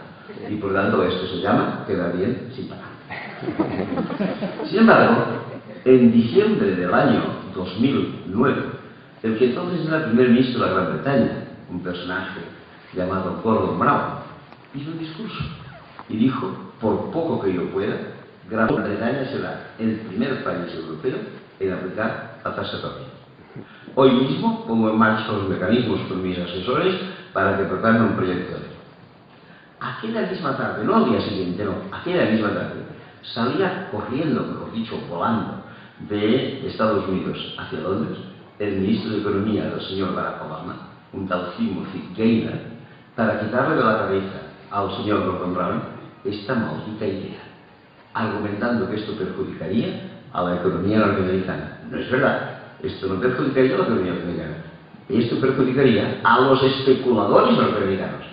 Y por tanto esto se llama quedar bien sin pagar. Sin embargo, en diciembre del año 2009, el que entonces era primer ministro de la Gran Bretaña, un personaje llamado Gordon Brown, hizo un discurso y dijo: por poco que yo pueda, Gran Bretaña será el primer país europeo en aplicar la tasa Tobin. Hoy mismo pongo en marcha los mecanismos con mis asesores para que preparen un proyecto de ley. Aquella misma tarde, no al día siguiente, no, aquella misma tarde, salía corriendo, mejor dicho, volando, de Estados Unidos hacia Londres, el ministro de Economía del señor Barack Obama, un tal Timothy Geithner, para quitarle de la cabeza al señor Gordon Brown esta maldita idea, argumentando que esto perjudicaría a la economía norteamericana. No es verdad. Esto no perjudicaría a la economía norteamericana. Esto perjudicaría a los especuladores norteamericanos,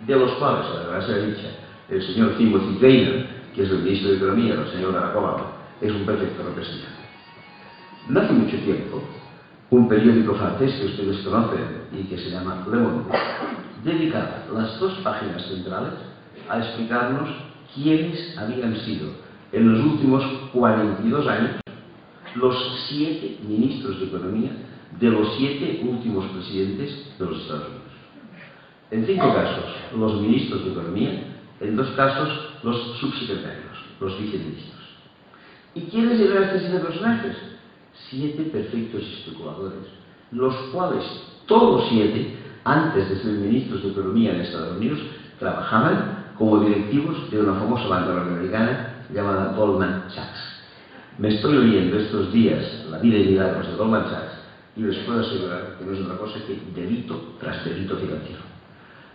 de los cuales, a la verdad sea dicha, el señor Timothy Geithner, que es el ministro de Economía del señor Barack Obama, es un perfecto representante. No hace mucho tiempo, un periódico francés que ustedes conocen y que se llama Le Monde, dedicaba las 2 páginas centrales a explicarnos quiénes habían sido en los últimos 42 años los 7 ministros de Economía de los 7 últimos presidentes de los Estados Unidos. En 5 casos, los ministros de Economía, en 2 casos, los subsecretarios, los viceministros. ¿Y quiénes eran estos 7 personajes? 7 perfectos especuladores, los cuales, todos 7, antes de ser ministros de Economía en Estados Unidos, trabajaban como directivos de una famosa banca norteamericana llamada Goldman Sachs. Me estoy oyendo estos días la vida y milagros de Goldman Sachs y les puedo asegurar que no es otra cosa que delito tras delito financiero.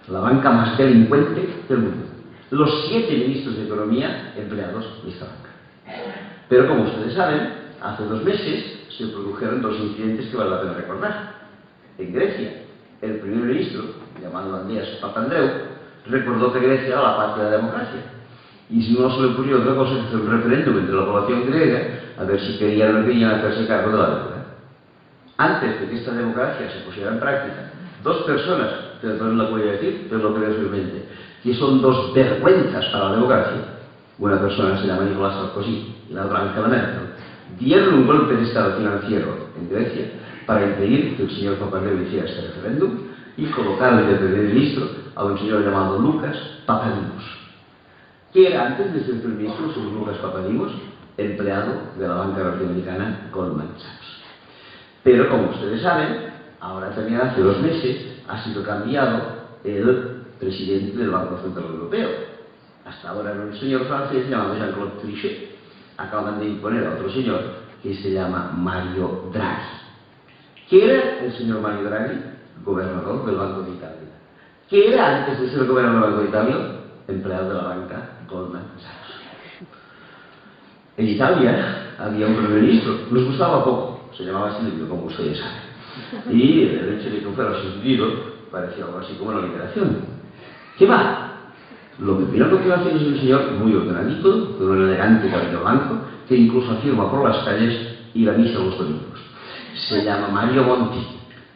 La banca más delincuente del mundo. Los 7 ministros de Economía empleados de esta banca. Pero como ustedes saben, hace 2 meses se produjeron 2 incidentes que vale la pena recordar. En Grecia, el primer ministro, llamado Andreas Papandreou, recordó que Grecia era la patria de la democracia. Y si no se le ocurrió otra cosa que hacer un referéndum entre la población griega a ver si querían o no querían hacerse cargo de la deuda. Antes de que esta democracia se pusiera en práctica, 2 personas, ustedes no lo voy a decir, pero lo creo firmemente, que son 2 vergüenzas para la democracia. Una persona se llama Nicolás Sarkozy y la otra Angela Merkel, dieron un golpe de estado financiero en Grecia para impedir que el señor Papandreou hiciera este referéndum y colocaron de primer ministro a un señor llamado Lucas Papadimos, que era, antes de ser primer ministro, el Lucas Papadimos, empleado de la banca norteamericana Goldman Sachs. Pero, como ustedes saben, ahora también hace 2 meses ha sido cambiado el presidente del Banco Central Europeo. Hasta ahora era un señor francés llamado Jean-Claude Trichet. Acaban de imponer a otro señor que se llama Mario Draghi. ¿Qué era el señor Mario Draghi? Gobernador del Banco de Italia. ¿Qué era antes de ser gobernador del Banco de Italia? Empleado de la banca Goldman Sachs. En Italia había un primer ministro, nos gustaba poco, se llamaba Silvio, como ustedes saben. Y el hecho de que fuera sustituido parecía algo así como una liberación. ¿Qué va? Lo primero que va a hacer es un señor muy ordenadito, con un elegante cabello blanco, que incluso afirma por las calles ir a misa los domingos. Se llama Mario Monti,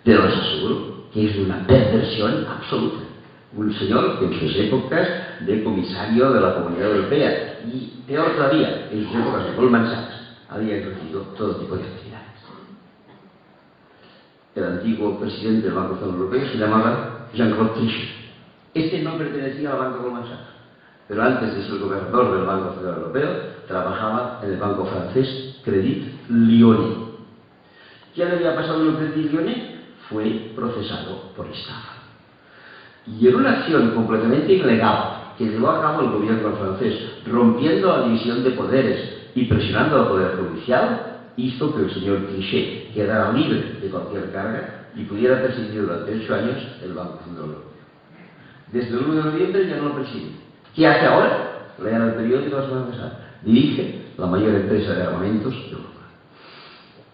pero les aseguro que es de una perversión absoluta. Un señor que en sus épocas de comisario de la Comunidad Europea y, peor todavía, en sus épocas de Goldman Sachs, había ejercido todo tipo de actividades. El antiguo presidente del Banco Central Europeo se llamaba Jean-Claude Trichet. Este no pertenecía al Banco Goldman Sachs, pero antes de ser gobernador del Banco Central Europeo, trabajaba en el banco francés Crédit Lyonnais. ¿Qué le había pasado en el Crédit Lyonnais? Fue procesado por estafa. Y en una acción completamente ilegal que llevó a cabo el gobierno francés, rompiendo la división de poderes y presionando al poder judicial, hizo que el señor Trichet quedara libre de cualquier carga y pudiera presidir durante 8 años el Banco Central Europeo. Desde el 1 de noviembre ya no lo preside. ¿Qué hace ahora? Lean el periódico la semana pasada. Dirige la mayor empresa de armamentos de Europa.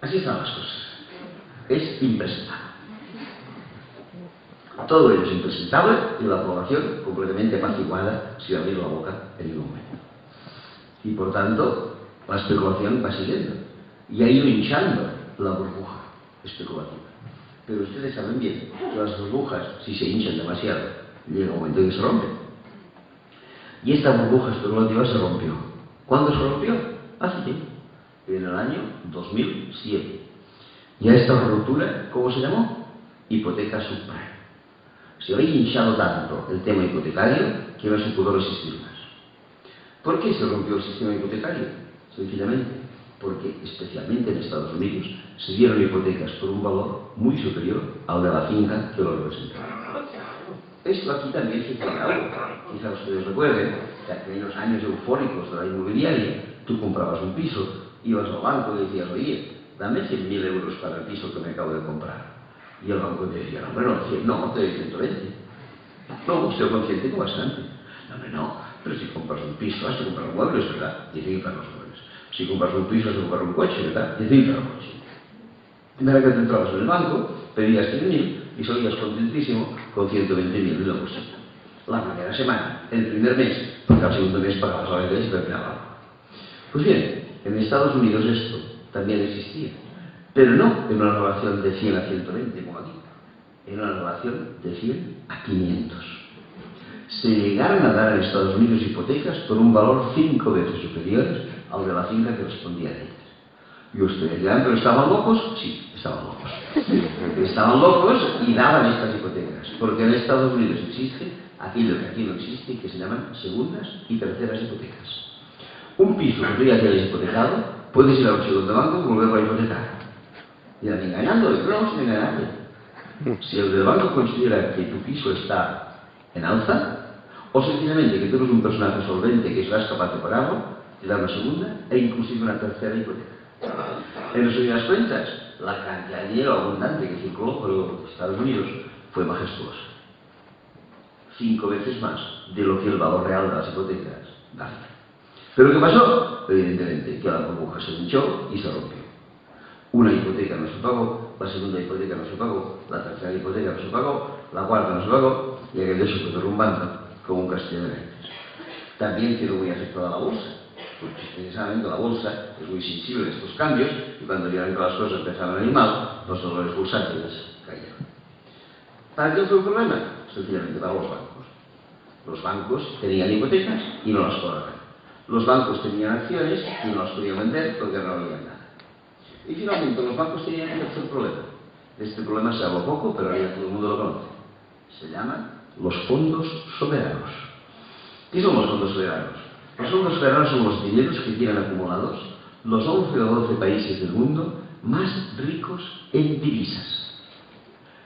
Así están las cosas. Es impresentable. Todo ello es impresentable y la población completamente apaciguada sin abrir la boca en ningún momento. Y por tanto, la especulación va siguiendo. Y ha ido hinchando la burbuja especulativa. Pero ustedes saben bien que las burbujas, si se hinchan demasiado, llega un momento en que se rompen. Y esta burbuja especulativa se rompió. ¿Cuándo se rompió? Hace tiempo. En el año 2007. Y a esta ruptura, ¿cómo se llamó? Hipoteca subprime. Se había hinchado tanto el tema hipotecario que no se pudo resistir más. ¿Por qué se rompió el sistema hipotecario? Sencillamente porque, especialmente en Estados Unidos, se dieron hipotecas por un valor muy superior al de la finca que lo representaba. Esto aquí también se hizo algo. Quizá ustedes recuerden que en aquellos años eufóricos de la inmobiliaria, tú comprabas un piso, ibas al banco y decías, oye, dame 100.000 euros para el piso que me acabo de comprar. Y el banco te decía, hombre, no, 100, no, te doy 120. No, estoy consciente que bastante. Hombre, no, pero si compras un piso, has de comprar muebles, ¿verdad? Y hay que comprar los muebles. Si compras un piso, has de comprar un coche, ¿verdad? Y hay que comprar un coche. De manera que te entrabas en el banco, pedías 100.000 y salías contentísimo con 120.000 en la bolsita. La primera semana, el primer mes, porque al segundo mes pagabas la venta y se terminaba. Pues bien, en Estados Unidos esto también existía. Pero no en una relación de 100 a 120 como aquí, en una relación de 100 a 500. Se llegaron a dar en Estados Unidos hipotecas por un valor 5 veces superiores al de la finca que respondía a ellas. Y ustedes dirán, ¿pero estaban locos? Sí, estaban locos. Estaban locos y daban estas hipotecas, porque en Estados Unidos existe aquello que aquí no existe, que se llaman segundas y terceras hipotecas. Un piso que tú ya tienes hipotecado, puedes ir a un segundo banco y volverlo a hipotecar. Y eran engañándole, pero no, sin engañarle. Si el del banco considera que tu piso está en alza, o sencillamente que tú eres un personaje solvente que serás capaz de pagarlo, te da una segunda e inclusive una tercera hipoteca. En resumidas cuentas, la cantidad de dinero abundante que circuló por Estados Unidos fue majestuosa. 5 veces más de lo que el valor real de las hipotecas da. ¿Pero qué pasó? Evidentemente que la burbuja se hinchó y se rompió. Una hipoteca no se pagó, la segunda hipoteca no se pagó, la tercera hipoteca no se pagó, la cuarta no se pagó, y aquello se fue derrumbando como un castillo de naipes. También quedó muy afectada la bolsa, porque ustedes saben que la bolsa es muy sensible a estos cambios, y cuando vieron que las cosas empezaban a ir mal, los dolores bursátiles cayeron. ¿Para qué fue el problema? Sencillamente para los bancos. Los bancos tenían hipotecas y no las cobraban. Los bancos tenían acciones y no las podían vender porque no había nada. Y finalmente los bancos tenían un tercer problema. De este problema se habla poco, pero ahora ya todo el mundo lo conoce. Se llaman los fondos soberanos. ¿Qué son los fondos soberanos? Los fondos soberanos son los dineros que tienen acumulados los 11 o 12 países del mundo más ricos en divisas.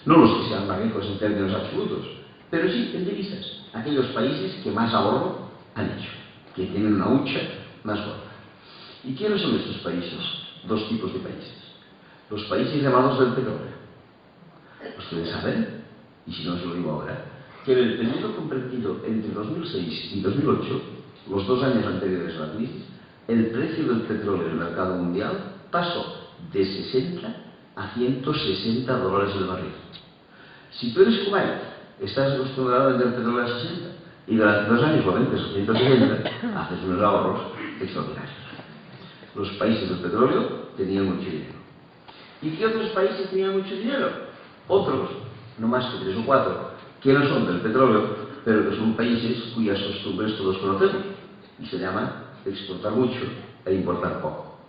No los que sean más ricos en términos absolutos, pero sí en divisas. Aquellos países que más ahorro han hecho, que tienen una hucha más gorda. ¿Y quiénes son estos países? 2 tipos de países. Los países llamados del petróleo. Ustedes saben, y si no se lo digo ahora, que en el periodo comprendido entre 2006 y 2008, los 2 años anteriores a la crisis, el precio del petróleo en el mercado mundial pasó de 60 a 160 dólares el barril. Si tú eres Kuwait, estás acostumbrado a vender petróleo a 60, Y durante 2 años, o 20 o 160, haces unos ahorros extraordinarios. Los países del petróleo tenían mucho dinero. ¿Y qué otros países tenían mucho dinero? Otros, no más que 3 o 4, que no son del petróleo, pero que son países cuyas costumbres todos conocemos. Y se llaman exportar mucho e importar poco.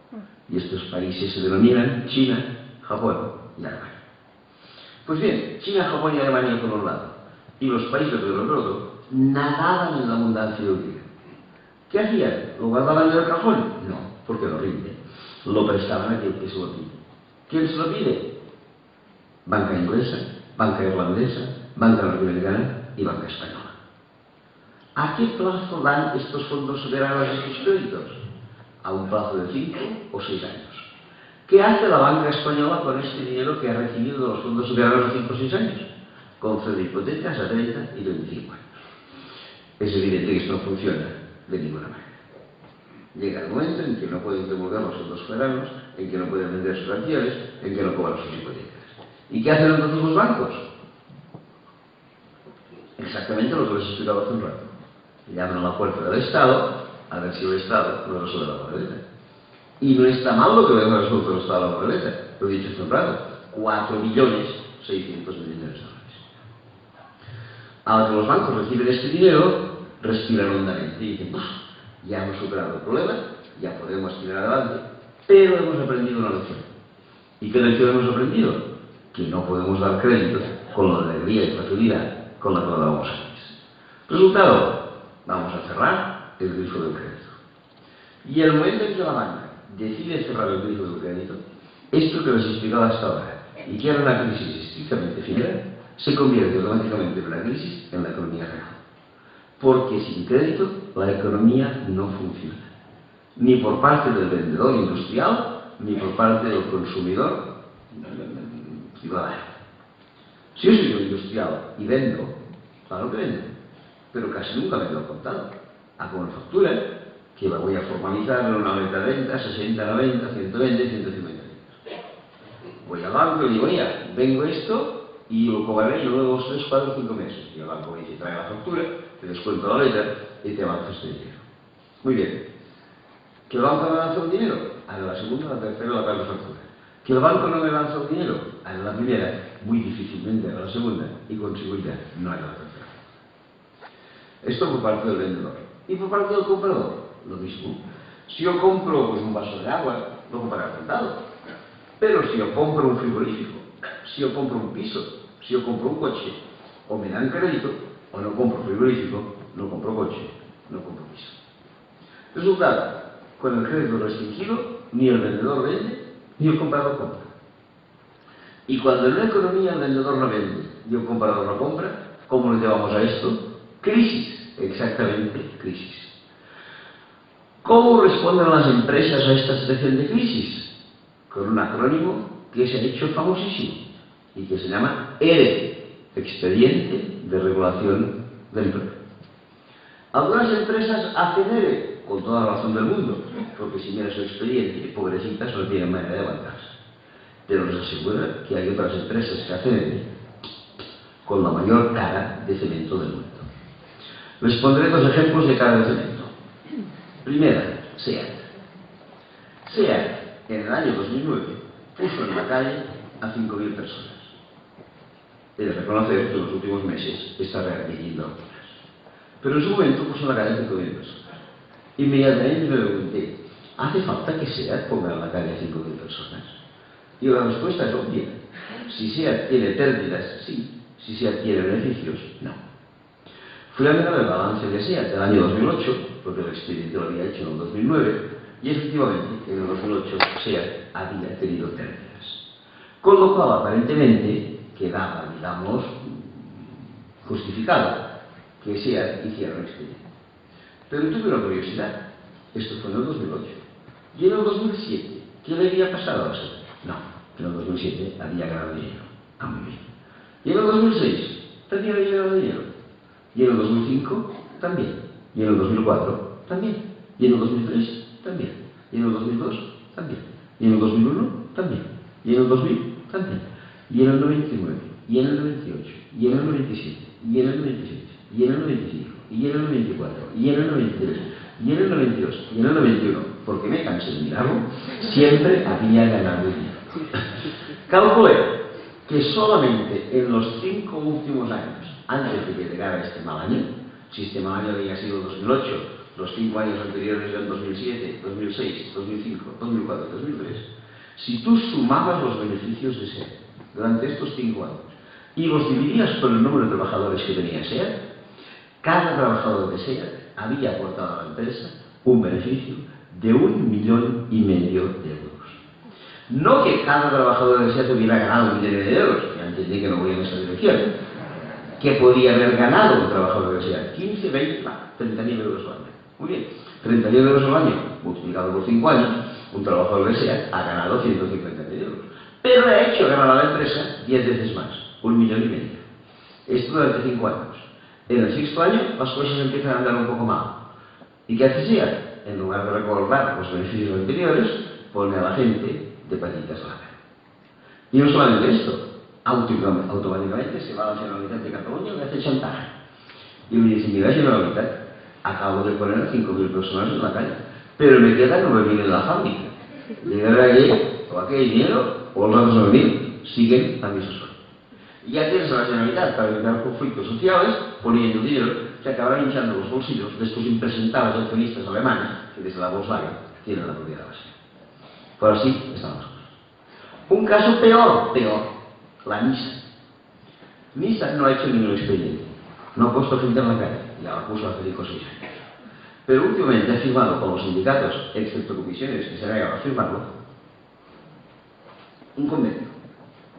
Y estos países se denominan China, Japón y Alemania. Pues bien, China, Japón y Alemania por un lado, y los países del petróleo por otro, nadaban en la abundancia del dinero. ¿Qué hacían? ¿Lo guardaban en el cajón? No, porque lo rinde. Lo prestaban a quien que se lo pide. ¿Quién se lo pide? Banca inglesa, banca irlandesa, banca norteamericana y banca española. ¿A qué plazo dan estos fondos soberanos estos créditos? A un plazo de 5 o 6 años. ¿Qué hace la banca española con este dinero que ha recibido de los fondos soberanos de 5 o 6 años? Concede hipotecas a 30 y 25 años. Es evidente que esto no funciona de ninguna manera. Llega el momento en que no pueden devolver los fondos soberanos, en que no pueden vender sus acciones, en que no cobran sus hipotecas. ¿Y qué hacen entonces los bancos? Exactamente lo que les he explicado hace un rato. Llaman a la puerta del Estado a ver si el Estado no resuelve la papeleta. Y no está mal lo que le ha resuelto el Estado a la papeleta. Lo he dicho hace un rato. 4.600.000.000 de dólares. Ahora que los bancos reciben este dinero, respiran hondamente y dicen, ya hemos superado el problema, ya podemos tirar adelante, pero hemos aprendido una lección. ¿Y qué lección hemos aprendido? Que no podemos dar crédito con la alegría y facilidad con la que lo dábamos antes. Resultado, vamos a cerrar el grifo del crédito. Y el momento en que la banca decide cerrar el grifo del crédito, esto que les he explicado hasta ahora, y que era una crisis estrictamente financiera, se convierte automáticamente en una crisis en la economía real. Porque sin crédito la economía no funciona. Ni por parte del vendedor industrial, ni por parte del consumidor ciudadano. Si yo soy un industrial y vendo, claro que vendo, pero casi nunca vendo al contado. Hago una factura que la voy a formalizar en una meta de venta, 60, 90, 120, 150. Voy al banco y digo, oye, vengo esto y lo cobraré en 1, 2, 3, 4, 5 meses. Y el banco me dice, trae la factura, te descuento la letra y te avanza este dinero. Muy bien. ¿Que el banco me avanza el dinero? Haré la segunda, la tercera, la cuarta factura. ¿Que el banco no me avanza el dinero? Haré la primera, muy difícilmente haré la segunda y con seguridad no haré la tercera. Esto por parte del vendedor. Y por parte del comprador, lo mismo. Si yo compro pues, un vaso de agua, lo compraré contado. Pero si yo compro un frigorífico, si yo compro un piso, si yo compro un coche, o me dan crédito, o no compro frigorífico, no compro coche, no compro piso. Resultado, con el crédito restringido, ni el vendedor vende, ni el comprador compra. Y cuando en una economía el vendedor no vende y el comprador no compra, ¿cómo le llamamos a esto? Crisis, exactamente, crisis. ¿Cómo responden las empresas a esta situación de crisis? Con un acrónimo que se ha hecho famosísimo y que se llama ERE, Expediente de Regulación del Empleo. Algunas empresas hacen ERE, con toda la razón del mundo, porque si mira su expediente, pobrecitas no tienen manera de aguantarse. Pero les aseguro que hay otras empresas que hacen ERE con la mayor cara de cemento del mundo. Les pondré 2 ejemplos de cara de cemento. Primera, SEAT. SEAT, en el año 2009, puso en la calle a 5.000 personas. He de reconocer que en los últimos meses está readquiriendo algunas. Pero en su momento puso en la calle a 5.000 personas. Inmediatamente me pregunté, ¿hace falta que SEAT ponga en la calle a 5.000 personas? Y la respuesta es obvia. Si SEAT tiene pérdidas, sí. Si SEAT tiene beneficios, no. Fui a mirar el balance de SEAT del año 2008, porque el expediente lo había hecho en el 2009, y efectivamente, en el 2008, SEAT había tenido pérdidas. Con lo cual, aparentemente, quedaba, digamos, justificado que SEAT hiciera un expediente. Pero tuve una curiosidad. Esto fue en el 2008. Y en el 2007, ¿qué le había pasado a SEAT? No, en el 2007 había ganado dinero. Ah, muy bien. Y en el 2006 también había ganado dinero. Y en el 2005 también. Y en el 2004 también. Y en el 2003 también. Y en el 2002 también. Y en el 2001 también. Y en el 2000 también. Y en el 99. Y en el 98. Y en el 97. Y en el 96. Y en el 95. y en el 94, y en el 93, y en el 92, y en el 91, porque me cansé de mirarlo, siempre había ganado dinero. Calculé que solamente en los 5 últimos años, antes de que llegara este mal año, si este mal año había sido 2008, los 5 años anteriores eran 2007, 2006, 2005, 2004 y 2003, si tú sumabas los beneficios de SEAT durante estos 5 años y los dividías por el número de trabajadores que tenía SEAT, cada trabajador de SEAT había aportado a la empresa un beneficio de 1,5 millones de euros. No que cada trabajador de SEAT hubiera ganado 1 millón de euros, ya entendí que no voy en esa dirección, que podía haber ganado un trabajador de SEAT 15, 20, 30.000 euros al año. Muy bien, 30.000 euros al año multiplicado por 5 años, un trabajador de SEAT ha ganado 150.000 euros. Pero ha hecho ganar a la empresa 10 veces más, 1,5 millones. Esto durante 5 años. En el 6º año las cosas empiezan a andar un poco mal. ¿Y qué hace SEAT? En lugar de recordar los beneficios anteriores, pone a la gente de patitas largas. Y no solamente esto, automáticamente se va a la Generalitat de Cataluña y le hace chantaje. Y me dice, mira Generalitat, acabo de poner a 5.000 personas en la calle, pero me quedan 9.000 en la fábrica. Llegará allí, o aquel dinero, o los otros 9.000 siguen a mi asesor. Y ya tienes a la Generalitat para evitar conflictos sociales, poniendo dinero que acabarán hinchando los bolsillos de estos impresentables accionistas alemanes que desde la Volkswagen tienen la propiedad base. Pero así están las cosas. Un caso peor, la Nissan. Nissan no ha hecho ningún expediente, no ha puesto gente en la calle, ya la puso hace 5 o 6 años. Pero últimamente ha firmado con los sindicatos, excepto comisiones que se han negado a firmarlo, un convenio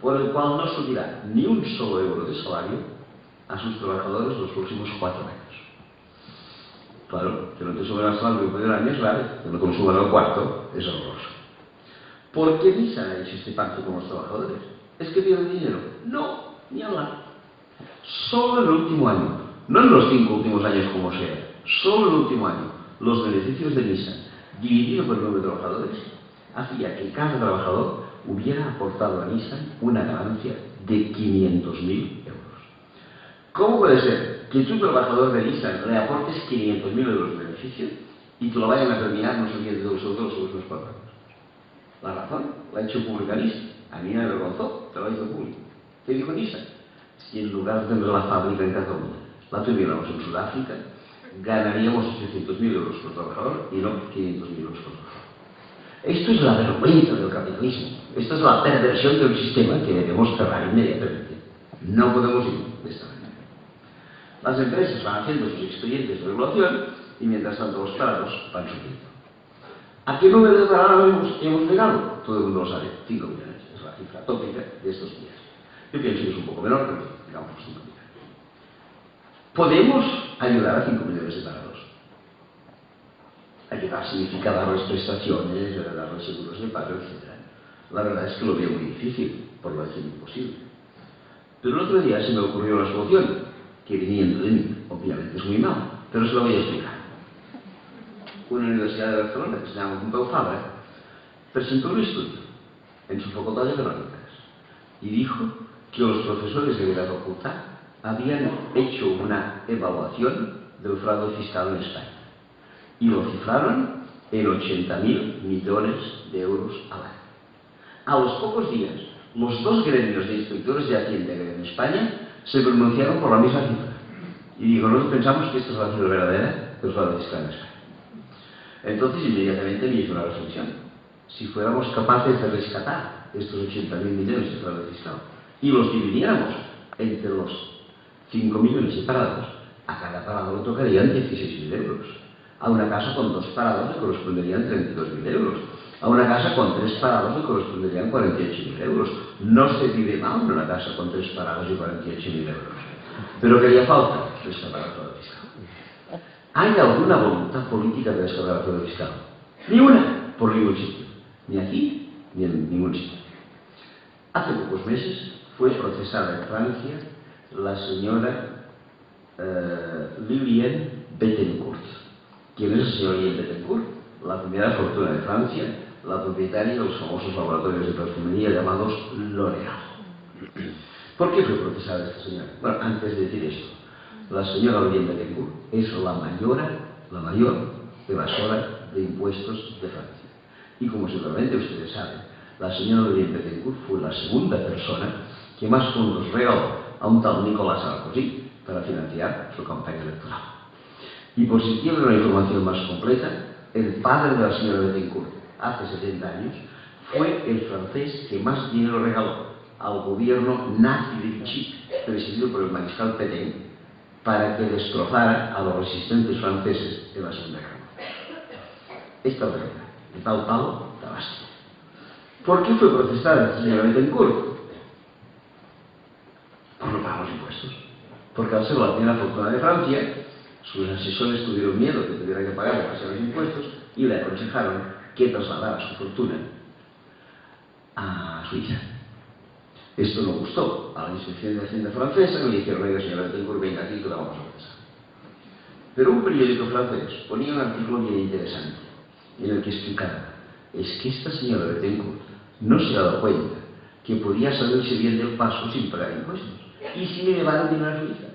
por el cual no subirá ni un solo euro de salario a sus trabajadores los próximos 4 años. Claro, que no te suban el salario el primer año es grave, que no te lo suban al cuarto es horroroso. ¿Por qué Nissan ha hecho este pacto con los trabajadores? ¿Es que pierden dinero? No, ni hablar. Solo en el último año, no en los 5 últimos años como sea, solo en el último año, los beneficios de Nissan, dividido por el número de trabajadores, hacía que cada trabajador hubiera aportado a Nissan una ganancia de 500.000 euros. ¿Cómo puede ser que tú, trabajador de Nissan, le aportes 500.000 euros de beneficio y te lo vayan a terminar no sé quién de los otros los últimos 4 años? La razón la ha hecho pública Nissan. A mí me avergonzó, pero la hizo público. ¿Qué dijo Nissan? Si en lugar de tener la fábrica en Cataluña la tuviéramos en Sudáfrica, ganaríamos 800.000 euros por trabajador y no 500.000 euros por trabajador. Esto es la vergüenza del capitalismo. Esta es la perversión del sistema que debemos cerrar inmediatamente. No podemos ir de esta manera. Las empresas van haciendo sus expedientes de regulación y mientras tanto los parados van subiendo. ¿A qué número de parados hemos llegado? Todo el mundo lo sabe, 5 millones. Es la cifra tópica de estos días. Yo pienso que es un poco menor, pero digamos 5 millones. ¿Podemos ayudar a 5 millones de parados? Ayudar significa darles prestaciones, darles seguros de paro, etc. La verdad es que lo veo muy difícil, por no decir imposible. Pero el otro día se me ocurrió una solución, que viniendo de mí, obviamente es muy mal, pero se la voy a explicar. Una universidad de Barcelona, que se llama Pompeu Fabra, presentó un estudio en su facultad de económicas y dijo que los profesores de la facultad habían hecho una evaluación del fraude fiscal en España y lo cifraron en 80.000 millones de euros al año. A los pocos días, los 2 gremios de inspectores de Hacienda que hay en España se pronunciaron por la misma cifra. Y digo, nosotros pensamos que esta es la cifra verdadera del fraude fiscal en España. Entonces, inmediatamente me hizo una reflexión. Si fuéramos capaces de rescatar estos 80.000 millones de fraude fiscal y los dividiéramos entre los 5 millones de parados, a cada parado le tocarían 16.000 euros. A una casa con 2 parados le corresponderían 32.000 euros. A una casa con 3 parados le corresponderían 48.000 euros. No se vive mal en una casa con 3 parados y 48.000 euros. Pero ¿qué haría falta? Rescatar el fraude fiscal. ¿Hay alguna voluntad política de rescatar el fraude fiscal? Ni una, por ningún sitio. Ni aquí, ni en ningún sitio. Hace pocos meses fue procesada en Francia la señora Liliane Bettencourt. ¿Quién es la señora Liliane Bettencourt? La primera fortuna de Francia, la propietaria de los famosos laboratorios de perfumería llamados L'Oréal. ¿Por qué fue procesada esta señora? Bueno, antes de decir esto, La señora Lorient Bettencourt es la mayor evasora de impuestos de Francia. Y como seguramente ustedes saben, la señora Lorient Bettencourt fue la segunda persona que más fondos regaló a un tal Nicolas Sarkozy para financiar su campaña electoral. Y por si quieren una información más completa, el padre de la señora Bettencourt, hace 70 años, fue el francés que más dinero regaló al gobierno nazi de Vichy, presidido por el mariscal Pétain, para que destrozara a los resistentes franceses en la Segunda Guerra Mundial. Esta regla, de tal palo, tabasco. ¿Por qué fue procesada la señora Bettencourt? Por no pagar los impuestos. Porque al ser la primera fortuna de Francia, sus asesores tuvieron miedo que tuviera que pagar demasiados impuestos y le aconsejaron que trasladara su fortuna a Suiza. Esto no gustó a la Inspección de Hacienda francesa, y le dijeron: oiga, señora Bettencourt, venga aquí que la vamos a procesar. Pero un periódico francés ponía un artículo bien interesante en el que explicaba: es que esta señora Bettencourt no se ha dado cuenta que podía salirse bien del paso sin pagar impuestos y sin elevar el dinero a Suiza.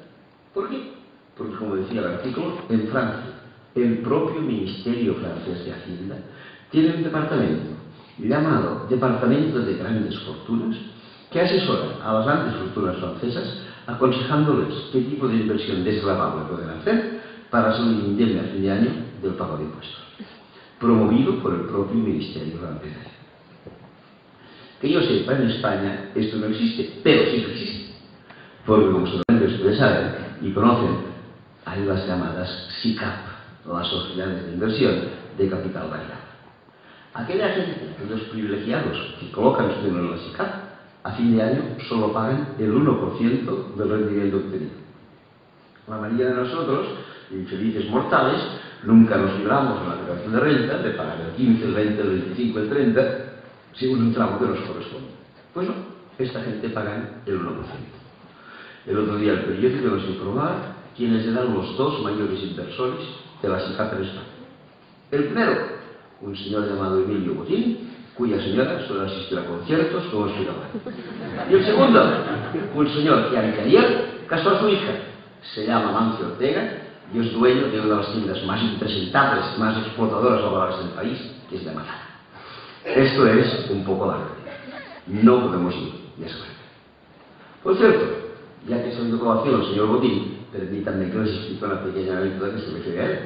¿Por qué? Porque, como decía el artículo, en Francia, el propio Ministerio francés de Hacienda tiene un departamento llamado Departamento de Grandes Fortunas que asesora a las grandes fortunas francesas aconsejándoles qué tipo de inversión desgravable pueden hacer para salir indemne a fin de año del pago de impuestos, promovido por el propio Ministerio francés. Que yo sepa, en España esto no existe, pero sí que existe, porque como seguramente ustedes saben y conocen, hay las llamadas SICAP, las sociedades de inversión de capital variable. Aquella gente, los privilegiados que colocan su dinero en la SICAP, a fin de año solo pagan el 1% del rendimiento obtenido. La mayoría de nosotros, infelices mortales, nunca nos libramos en la declaración de renta de pagar el 15, el 20, el 25, el 30, según un tramo que nos corresponde. Pues no, esta gente pagan el 1%. El otro día el periódico nos informaba quiénes eran los dos mayores inversores de la SICAP en España. El primero, un señor llamado Emilio Botín, cuya señora suele asistir a conciertos como explicaba. Y el segundo, un señor que ayer casó a su hija, se llama Mancio Ortega y es dueño de una de las tiendas más impresentables, más explotadoras laborales del país, que es de Málaga. Esto es un poco la realidad. No podemos ir de esa manera. Por cierto, ya que se ha colación el señor Botín, permítanme que les explique una pequeña anécdota que se refiere a él.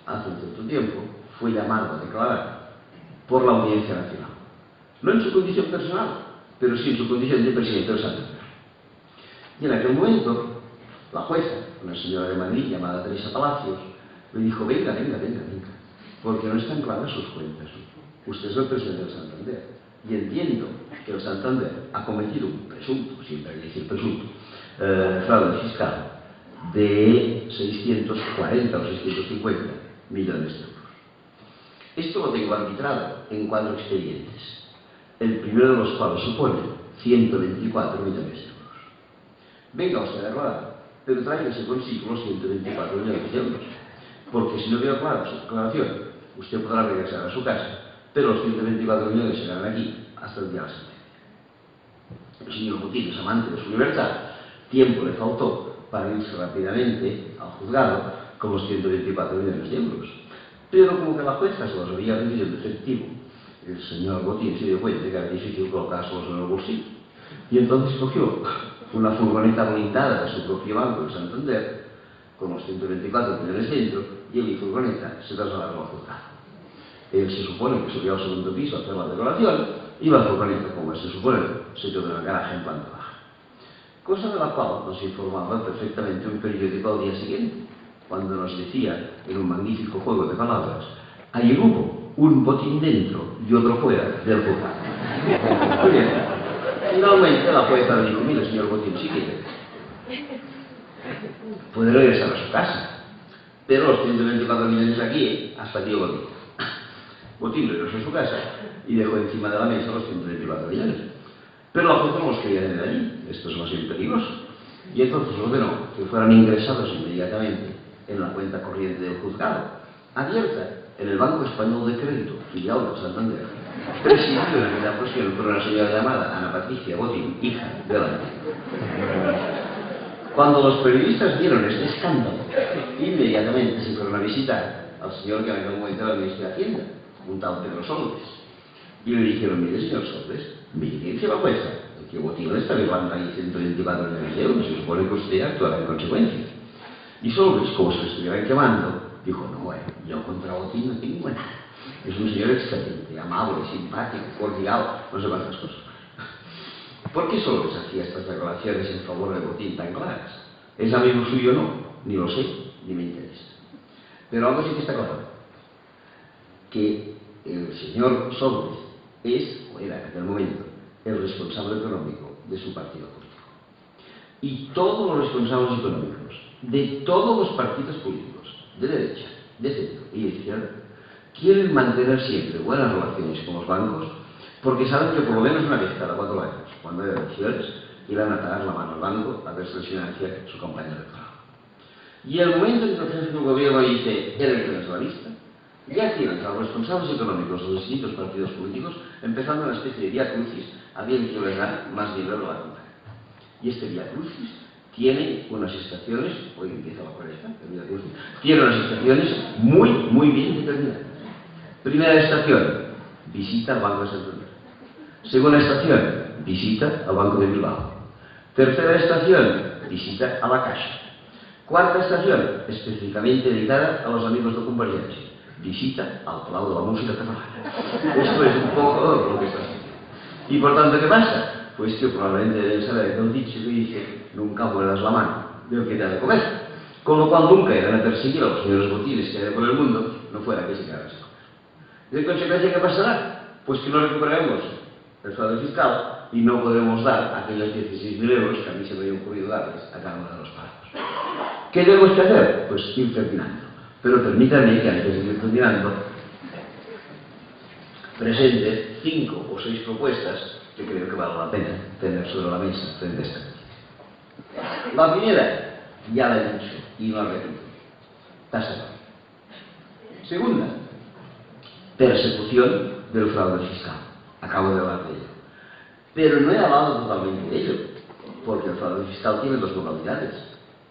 Hace un cierto tiempo fue llamado a declarar por la Audiencia Nacional. No en su condición personal, pero sí en su condición de presidente del Santander. Y en aquel momento, la jueza, una señora de Madrid llamada Teresa Palacios, le dijo: venga, porque no están claras sus cuentas. Usted es el presidente del Santander. Y entiendo que el Santander ha cometido un presunto, siempre hay que decir presunto, fraude fiscal de 640 o 650 millones de euros. Esto lo tengo arbitrado en 4 expedientes, el primero de los cuales supone 124 millones de euros. Venga usted a declarar, pero tráigase consigo los 124 millones de euros, porque si no queda clara su declaración, usted podrá regresar a su casa, pero los 124 millones se quedarán aquí hasta el día de la sentencia. El señor Botín es amante de su libertad, tiempo le faltó para irse rápidamente al juzgado con los 124 millones de euros. Pero como que la jueza se los había rendido en efectivo, el señor Botín se dio cuenta de que era difícil colocárselos en el bolsillo. Y entonces cogió una furgoneta blindada de su propio banco en Santander, con los 124 millones dentro, y en mi furgoneta se trasladaron al juzgado. Él se supone que subió al segundo piso a hacer la declaración, y la furgoneta, como se supone, se quedó en el garaje en planta baja. Cosa de la cual nos informaba perfectamente un periódico al día siguiente, cuando nos decía, en un magnífico juego de palabras: ayer hubo un botín dentro y otro fuera del juzgado. Muy bien. Finalmente la jueza le dijo: mire, señor Botín, si quiere, puede regresar a su casa, pero los 124 millones aquí, hasta aquí Botín. Botín regresó a su casa y dejó encima de la mesa los 124 millones. Pero la jueza no los quería tener allí, esto es más bien peligroso. Y entonces ordenó que fueran ingresados inmediatamente en la cuenta corriente del juzgado, abierta en el Banco Español de Crédito, filial de Santander, presidido en la ocasión por una señora llamada Ana Patricia Botín, hija de la Cuando los periodistas vieron este escándalo, inmediatamente se fueron a visitar al señor que en aquel momento era el ministro de Hacienda, un tal Pedro Solbes. Y le dijeron, mire, señor Solbes, mire, ¿qué va a pasar? Que botín le está llevando ahí 124 millones de euros, se supone que usted actuará en consecuencia. Y Solbes, como si lo estuvieran quemando, dijo, no, yo contra Botín no tengo nada. Es un señor excelente, amable, simpático, cordial, no sé cuántas cosas. ¿Por qué Solbes hacía estas declaraciones en favor de Botín tan claras? ¿Es amigo suyo o no? Ni lo sé, ni me interesa. Pero algo sí que está claro, que el señor Solbes es, o era en aquel momento, el responsable económico de su partido político. Y todos los responsables económicos de todos los partidos políticos, de derecha, de centro y de izquierda, quieren mantener siempre buenas relaciones con los bancos porque saben que por lo menos una vez cada 4 años, cuando hay elecciones, irán a dar la mano al banco a ver si les financia su campaña electoral. Y el momento en que el jefe del gobierno dice elecciones a la vista, ya tienen a los responsables económicos de los distintos partidos políticos empezando una especie de vía crucis a bien que les da más dinero a la campaña. Y este vía crucis tiene unas estaciones, hoy empieza la cuarta, tiene unas estaciones muy bien determinadas. Primera estación, visita al Banco de Santander. Segunda estación, visita al Banco de Bilbao. Tercera estación, visita a la Caixa. Cuarta estación, específicamente dedicada a los amigos de Convergencia, visita al Palau de la Música Catalana. Esto es un poco lo que está haciendo. Y por tanto, ¿qué pasa? Pues que probablemente deben saber que un dicho que dice nunca muerdas la mano del que te ha de comer. Con lo cual nunca irán a perseguir a los señores botines que hay por el mundo, no fuera que se quedaran sin comer. ¿Y en consecuencia qué pasará? Pues que no recuperaremos el fraude fiscal y no podremos dar aquellos 16.000 euros que a mí se me había ocurrido darles a cada uno de los pagos. ¿Qué tenemos que hacer? Pues ir terminando. Pero permítanme que antes de ir terminando presente 5 o 6 propuestas que creo que vale la pena tener sobre la mesa frente a esta noticia. La primera, ya la he dicho y no la repito, tasa de paro. Segunda, persecución del fraude fiscal. Acabo de hablar de ello. Pero no he hablado totalmente de ello, porque el fraude fiscal tiene 2 modalidades,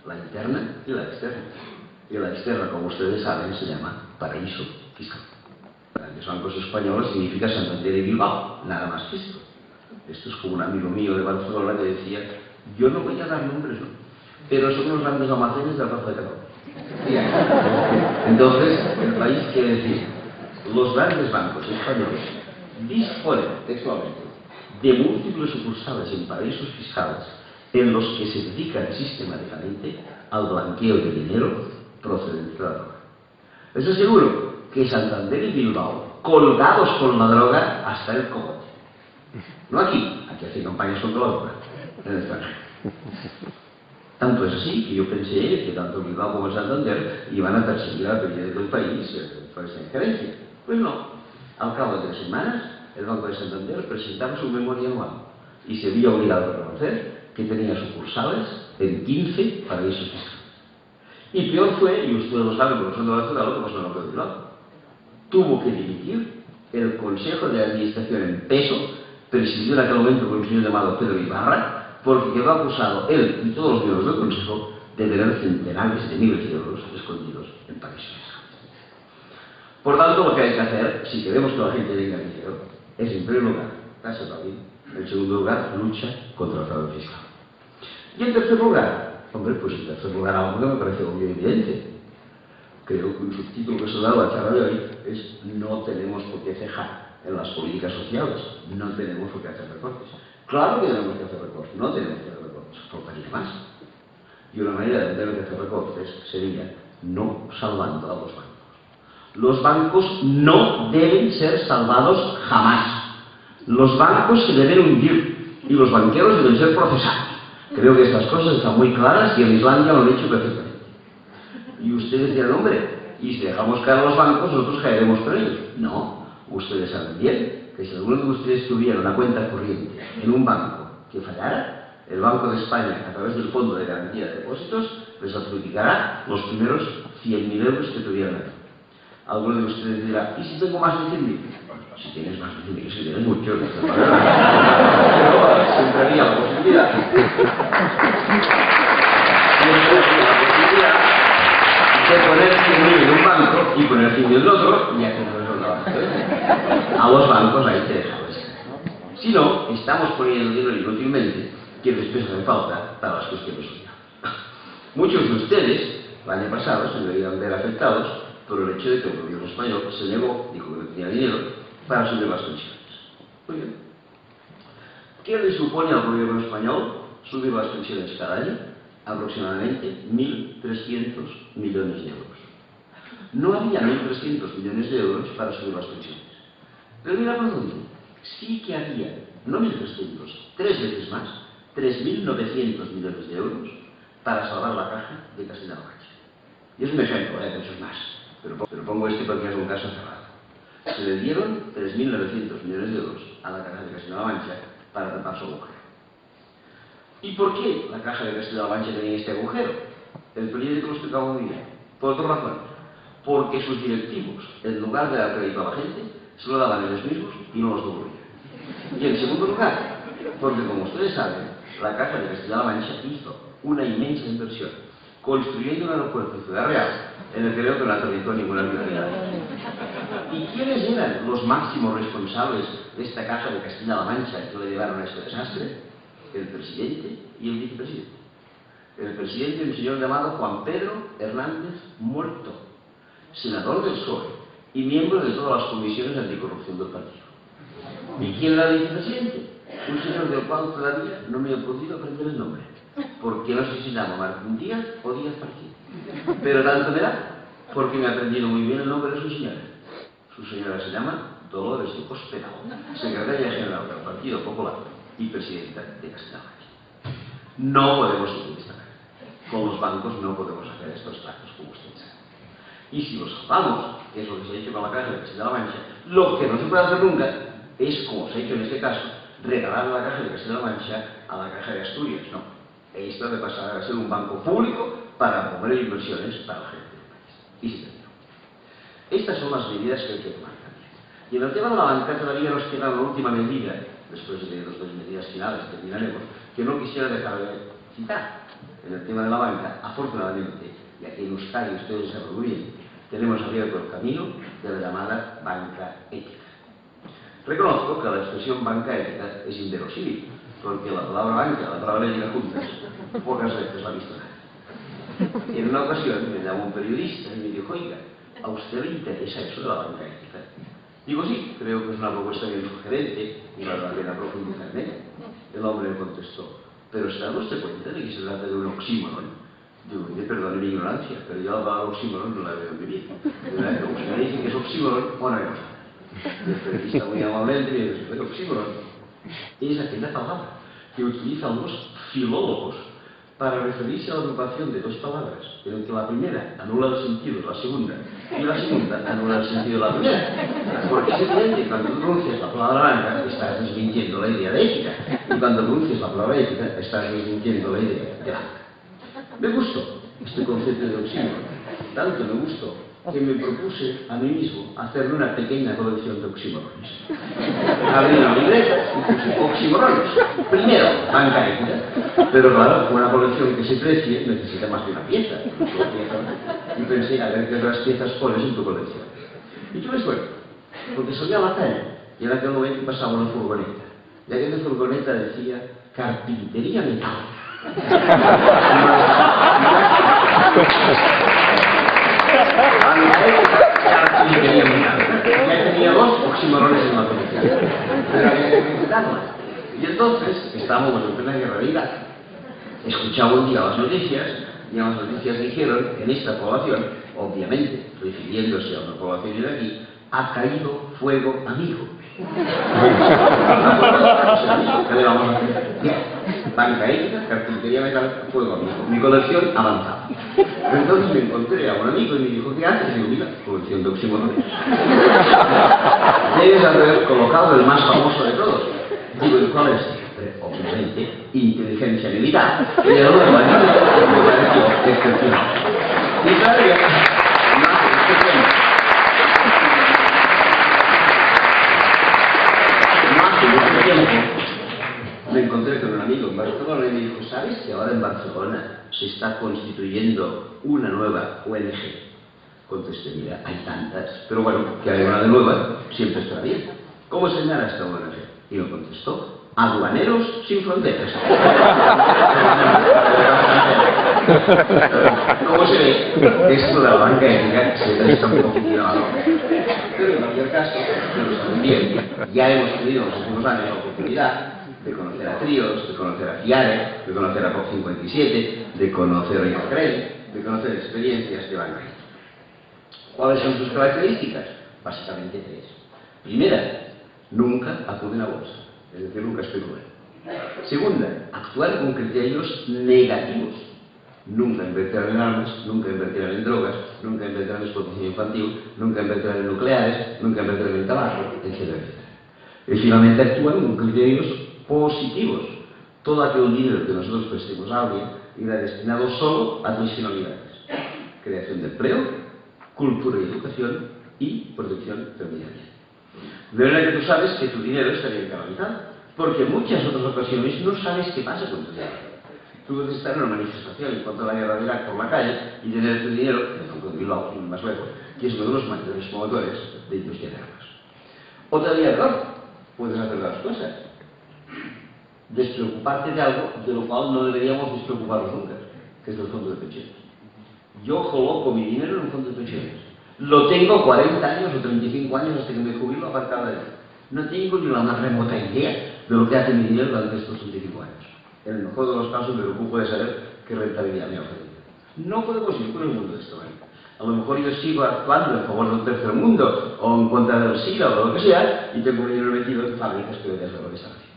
la interna y la externa. Y la externa, como ustedes saben, se llama paraíso fiscal. Grandes bancos españoles significa Santander y Bilbao, nada más que esto. Esto es como un amigo mío de Barcelona que decía, yo no voy a dar nombres, no, pero son los grandes almacenes del Rafa de Cataluña. Entonces, el país quiere decir, los grandes bancos españoles disponen textualmente de múltiples sucursales en paraísos fiscales en los que se dedican sistemáticamente al blanqueo de dinero procedente de la droga. Les aseguro que Santander y Bilbao, colgados con la droga hasta el cogote. No aquí hacen campañas contra la droga, en el extranjero. Tanto es así que yo pensé que tanto Bilbao como Santander iban a perseguir al presidente del país por esa injerencia. Pues no. Al cabo de 3 semanas, el Banco de Santander presentaba su memoria anual y se vio obligado a reconocer que tenía sucursales en 15 paraísos fiscales. Y peor fue, y ustedes lo saben porque son de Barcelona, lo que pasó en el Bilbao. Tuvo que dimitir el Consejo de Administración en peso, presidido en aquel momento por un señor llamado Pedro Ibarra, porque quedó acusado él y todos los miembros del Consejo de tener centenares de miles de euros escondidos en paraísos fiscales. Por tanto, lo que hay que hacer, si queremos que la gente tenga dinero, es en primer lugar, tasa Tobin, en segundo lugar, lucha contra el fraude fiscal. Y en tercer lugar, hombre, pues en tercer lugar algo que me parece obvio y evidente. Creo que un subtítulo que se ha dado a la charla de hoy es no tenemos por qué cejar en las políticas sociales, no tenemos por qué hacer recortes. Claro que tenemos que hacer recortes, no tenemos que hacer recortes, faltaría más. Y una manera de tener que hacer recortes sería no salvando a los bancos. Los bancos no deben ser salvados jamás. Los bancos se deben hundir y los banqueros deben ser procesados. Creo que estas cosas están muy claras y en Islandia lo han hecho perfectamente. Y ustedes dirán, hombre, y si dejamos caer a los bancos, nosotros caeremos con ellos. No, ustedes saben bien que si alguno de ustedes tuviera una cuenta corriente en un banco que fallara, el Banco de España, a través del Fondo de Garantía de Depósitos, les adjudicará los primeros 100.000 euros que tuvieran aquí. Alguno de ustedes dirá, ¿y si tengo más de 100.000? Si tienes más de 100.000, si tienes mucho, no se pagará. Pero siempre había la posibilidad. y poner fin del otro, ya que no es la base. A los bancos hay que dejarles. Si no, estamos poniendo dinero inútilmente que después hace falta para las cuestiones sociales. Muchos de ustedes, el año pasado, se deberían ver afectados por el hecho de que el gobierno español se negó, dijo que no tenía dinero, para subir las pensiones. Muy bien. ¿Qué le supone al gobierno español subir las pensiones cada año? Aproximadamente 1.300 millones de euros. No había 1.300 millones de euros para subir las pensiones. Pero mira por dónde. Sí que había, no 1.300, 3 veces más, 3.900 millones de euros para salvar la caja de Castilla-La Mancha. Y es un ejemplo, de muchos más. Pero pongo este porque es un caso cerrado. Se le dieron 3.900 millones de euros a la caja de Castilla-La Mancha para tapar su agujero. ¿Y por qué la caja de Castilla-La Mancha tenía este agujero? El periódico lo explicaba muy bien. Por otra razón. Porque sus directivos, en lugar de dar crédito a la gente, se lo daban ellos mismos y no los devolvían. Y en segundo lugar, porque como ustedes saben, la caja de Castilla-La Mancha hizo una inmensa inversión construyendo un aeropuerto en Ciudad Real en el que creo que no aterrizó ninguna realidad. ¿Y quiénes eran los máximos responsables de esta caja de Castilla-La Mancha que le llevaron a este desastre? El presidente y el vicepresidente. El presidente, un señor llamado Juan Pedro Hernández Muerto, senador del PSOE y miembro de todas las comisiones anticorrupción del partido. ¿Y quién era el vicepresidente? Un señor del cual todavía no me he podido aprender el nombre, porque no sé si se llama Martín Díaz o Díaz Martín. Pero tanto me da, porque me ha aprendido muy bien el nombre de su señora. Su señora se llama Dolores de Cospedal, secretaria general del Partido Popular y presidenta de Castilla-La Mancha. No podemos seguir esta manera. Con los bancos no podemos hacer estos tratos, como ustedes saben. Y si los salvamos, que es lo que se ha hecho con la caja de Castilla-La Mancha, lo que no se puede hacer nunca es, como se ha hecho en este caso, regalar la caja de Castilla-La Mancha a la caja de Asturias. No. Esto debe pasar a ser un banco público para promover inversiones para la gente del país. Y se terminó. Estas son las medidas que hay que tomar también. Y en el tema de la banca todavía nos queda una última medida, después de las dos medidas finales que terminaremos, que no quisiera dejar de citar. En el tema de la banca, afortunadamente, y aquí en Euskadi ustedes saben muy bien, tenemos abierto el camino de la llamada banca ética. Reconozco que la expresión banca ética es inverosímil, porque la palabra banca y la palabra ética juntas pocas veces la he visto nadie. En una ocasión me llamó un periodista y me dijo, oiga, ¿a usted le interesa eso de la banca ética? Digo, sí, creo que es una propuesta bien sugerente y vale la pena profundizar en ella. El hombre me contestó, ¿pero se da usted cuenta de que se trata de un oxímoron? Digo, perdone mi ignorancia, pero yo la palabra oxímoron no la veo en mi vida. Como usted me dice que es oxímoron, o no vemos nada. Y el periodista muy amablemente me dice, pero oxímoron es aquella palabra que utilizan los filólogos para referirse a la agrupación de dos palabras, en el que la primera anula el sentido de la segunda y la segunda anula el sentido de la primera. Porque es evidente que cuando tú pronuncias la palabra banca estás desmintiendo la idea de ética, y cuando pronuncias la palabra ética estás desmintiendo la idea de banca. Me gustó este concepto de oxímoron, tanto me gustó que me propuse a mí mismo hacerle una pequeña colección de oxímorones. Abrí una libreta y puse oxímorones. Primero, banca ética, pero claro, una colección que se precie necesita más de una pieza. Y pensé, a ver qué otras piezas pones en tu colección. Y tuve suerte, porque salía a la calle y en aquel momento pasaba una furgoneta. Y aquella furgoneta decía carpintería metálica. Ya tenía dos oxímorones en la colección, pero había que completarlas. Y entonces estábamos en plena guerra de Irak. Escuchaba un día las noticias y las noticias dijeron en esta población, obviamente refiriéndose a una población iraquí, ha caído fuego amigo. ¿Qué le vamos a hacer? Banca ética, carpintería metálica, fuego amigo. Mi colección avanzaba. Entonces me encontré a un amigo y me dijo, ¿qué haces? Y digo, mira, colección de oxímorones. Debes haber colocado el más famoso de todos. Digo, ¿y cuál es? Obviamente, inteligencia militar. Y el otro me pareció excepcional. Y todavía, me encontré con un amigo en Barcelona y me dijo, ¿sabes que ahora en Barcelona se está constituyendo una nueva ONG? Contesté, mira, hay tantas, pero bueno, que haya una de nueva, siempre estará bien. ¿Cómo se llama esta ONG? Y me contestó, Aduaneros Sin Fronteras. ¿Cómo se ve? Esto de la banca ética se está un poquito de valor. Pero en cualquier caso, bien, ya hemos tenido en los últimos años la oportunidad de conocer a Trios, de conocer a FIARE, de conocer a COP57, de conocer a ICREL, de conocer experiencias de banca. ¿Cuáles son sus características? Básicamente tres. Primera, nunca acuden a bolsa, es decir, nunca especulan. Segunda, actuar con criterios negativos. Nunca invertirán en armas, nunca invertirán en drogas, nunca invertirán en explotación infantil, nunca invertirán en nucleares, nunca invertirán en tabaco, etcétera, etcétera. Y finalmente actúan con criterios positivos. Todo aquel dinero que nosotros prestemos a alguien irá destinado solo a tres finalidades: creación de empleo, cultura y educación y protección del medio ambiente. De manera que tú sabes que tu dinero está bien canalizado, porque en muchas otras ocasiones no sabes qué pasa con tu dinero. Tú puedes estar en una manifestación en contra de la guerra de Irak por la calle y tener tu dinero, en el Banco de Bilbao, más lejos, que es uno de los mayores promotores de industria de armas. Otra vía error, puedes hacer las cosas. Despreocuparte de algo de lo cual no deberíamos despreocuparnos nunca, que es el fondo de pensiones. Yo coloco mi dinero en un fondo de pensiones. Lo tengo 40 años o 35 años hasta que me jubilo aparcado de él. No tengo ni la más remota idea de lo que hace mi dinero durante estos 35 años. En el mejor de los casos me preocupo de saber qué rentabilidad me ha ofrecido. No podemos ir por el mundo de esta manera. A lo mejor yo sigo actuando en favor del tercer mundo o en contra del SIDA o lo que sea y tengo mi dinero metido en fábricas que de lo que están haciendo.